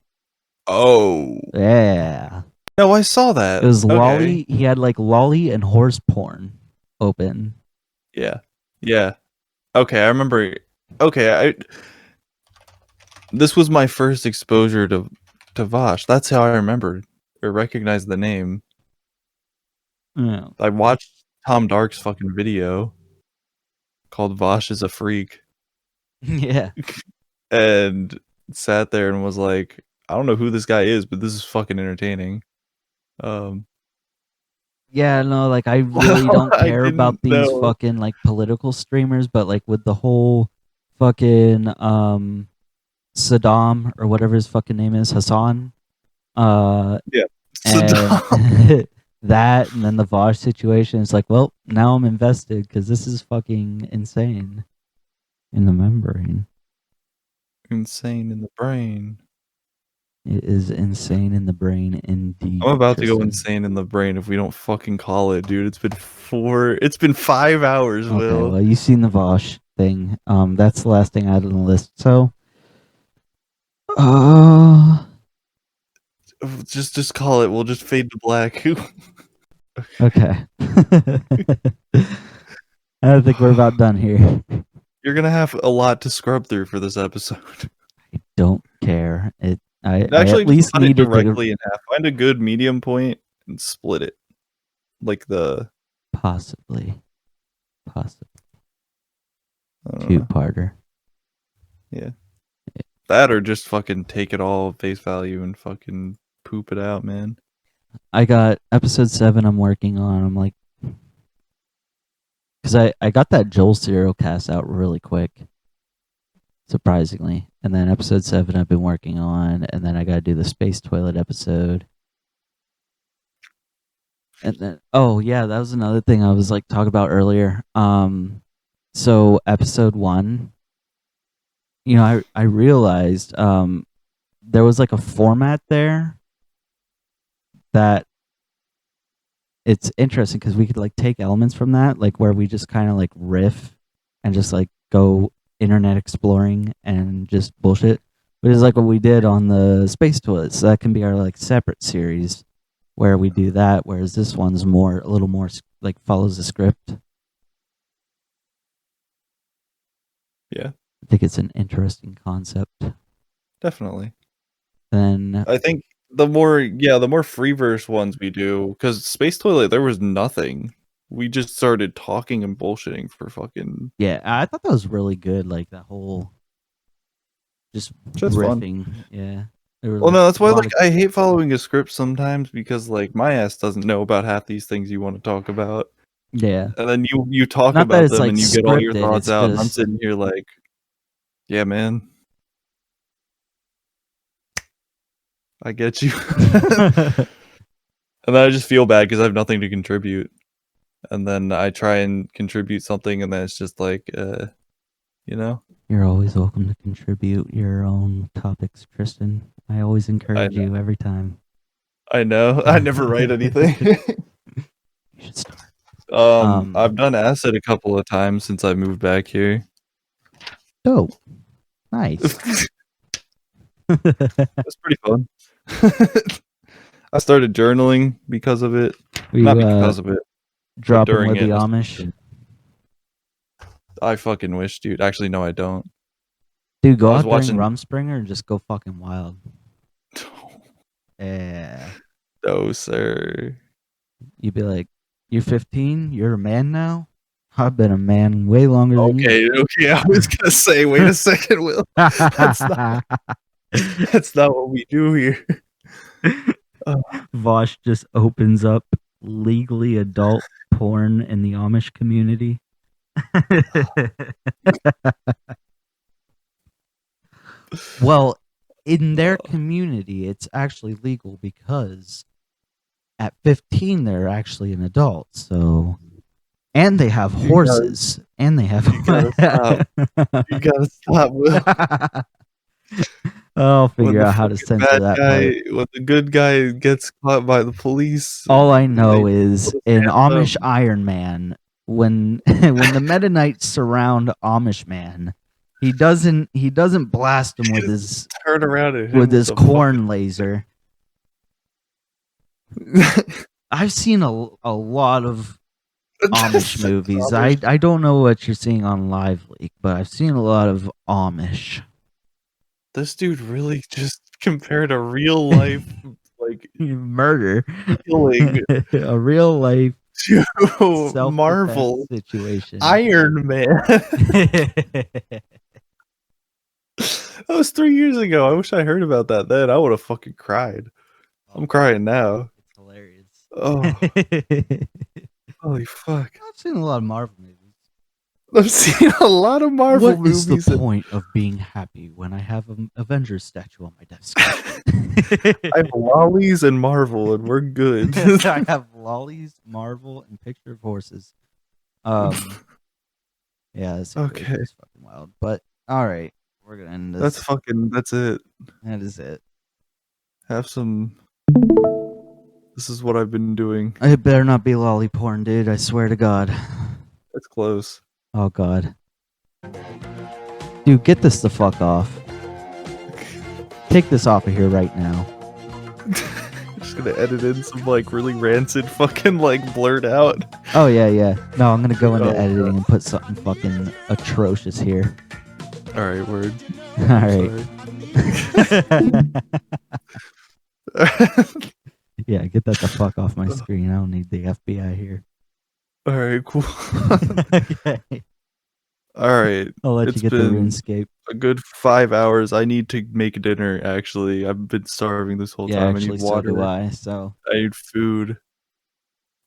Oh. Yeah. No, I saw that. It was Okay. lolly. He had like lolly and horse porn open. Yeah. Yeah. Okay, I remember. Okay, this was my first exposure to Vosh. That's how I remembered or recognized the name. Yeah. I watched Tom Dark's fucking video called Vosh is a Freak Yeah. and sat there and was like, I don't know who this guy is, but this is fucking entertaining. Yeah, no, like I really don't I care about didn't these know. fucking like political streamers, but like with the whole fucking Saddam or whatever his fucking name is, Hassan. Saddam. And that and then the Vosh situation, it's like, well, now I'm invested because this is fucking insane in the membrane. Insane in the brain. It is insane in the brain indeed. I'm about to go Tristan. insane in the brain if we don't fucking call it, dude. It's been 5 hours, Okay, Will. well, you've seen the Vosh thing. That's the last thing I had on the list. So, Just call it. We'll just fade to black. okay. I think we're about done here. You're gonna have a lot to scrub through for this episode. I don't care. I Actually, at least cut it needed directly to in half. Find a good medium point and split it, like the possibly I don't know, two-parter. that, or just fucking take it all face value and fucking poop it out, man. I got episode 7 I'm working on. I'm like, because I got that Joel serial cast out really quick, surprisingly. And then episode 7 I've been working on, and then I got to do the space toilet episode. And then, oh yeah, that was another thing I was like talking about earlier. So episode 1, you know, I realized there was like a format there that it's interesting because we could like take elements from that, like where we just kind of like riff and just like go internet exploring and just bullshit, which is like what we did on the space toilets. So that can be our like separate series where we do that, whereas this one's a little more like follows the script. Yeah, I think it's an interesting concept. definitely. Then I think the more free verse ones we do, because Space Toilet there was nothing. We just started talking and bullshitting for fucking. yeah, I thought that was really good. Like that whole just Just fun. riffing. Yeah. There were, Well, like, no, that's a why lot like I hate following a script sometimes because like my ass doesn't know about half these things you want to talk about, yeah. and then you talk Not that about it's, them like, and you get all your scripted, thoughts it's out, and I'm just- sitting here like, yeah, man, I get you. And then I just feel bad because I have nothing to contribute. And then I try and contribute something, and then it's just like, you know? You're always welcome to contribute your own topics, Tristan. I always encourage you every time. I know. I never write anything. You should start. I've done acid a couple of times since I moved back here. Dope. Nice. It's pretty fun. I started journaling because of it. Were you Not because of it. dropping during with the it, Amish? I fucking wish, dude. Actually, no, I don't. Dude, go I was out during watching- Rumspringer and just go fucking wild. Yeah. No, sir. You'd be like, "You're 15. You're a man now. I've been a man way longer than you." Okay. I was gonna say, wait a second, Will. That's not what we do here. Vosh just opens up legally adult porn in the Amish community. Well, in their community, it's actually legal because at 15 they're actually an adult. So, and they have horses, and they have. You gotta stop. You gotta stop, Will. I'll When figure the out how to fucking censor bad that guy, part. when the good guy gets caught by the police. All I know they is put his in hands Amish up. Iron Man, when when the Meta Knights surround Amish Man, he doesn't blast him with his Turn around and hit him with his the corn laser. fucking- I've seen a lot of Amish That's movies. Amish. I don't know what you're seeing on Live Leak, but I've seen a lot of Amish. This dude really just compared a real life like Murder. killing A real life to self-defense Marvel situation. Iron Man. That was 3 years ago. I wish I heard about that then. I would have fucking cried. I'm crying now. It's hilarious. Oh, holy fuck. I've seen a lot of Marvel movies. I've seen a lot of Marvel What is movies. the point of being happy when I have an Avengers statue on my desk? I have lollies and Marvel, and we're good. I have lollies, Marvel, and picture of horses. Yeah, this Okay. is fucking wild. But all right, we're gonna end this. That's it. That is it. Have some. This is what I've been doing. It better not be lolly porn, dude. I swear to God. It's close. Oh God. Dude, get this the fuck off. Take this off of here right now. Just gonna edit in some like really rancid fucking like blurred out. Oh yeah. No, I'm gonna go into Oh, editing God. and put something fucking atrocious here. All right, word. All right. Yeah, get that the fuck off my screen. I don't need the FBI here. All right, cool. Okay. All right, I'll let It's you get the been- RuneScape. a good 5 hours. I need to make dinner. Actually, I've been starving this whole Yeah, time. actually, I need so water. do I. So I need food.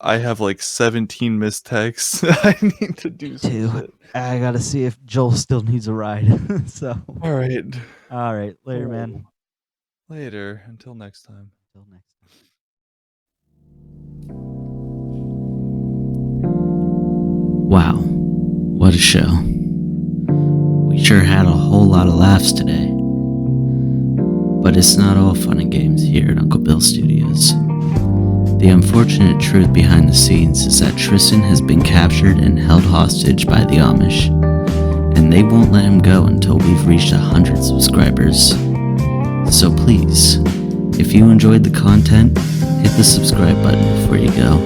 I have like 17 missed texts. I need to do some Two. shit. I gotta see if Joel still needs a ride. So, All right. all right, later, man. Later. Until next time. Until next time. Wow, what a show. We sure had a whole lot of laughs today. But it's not all fun and games here at Uncle Bill Studios. The unfortunate truth behind the scenes is that Tristan has been captured and held hostage by the Amish, and they won't let him go until we've reached 100 subscribers. So please, if you enjoyed the content, hit the subscribe button before you go.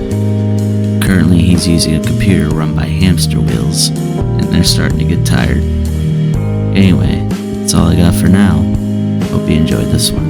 Currently, he's using a computer run by hamster wheels, and they're starting to get tired. Anyway, that's all I got for now. Hope you enjoyed this one.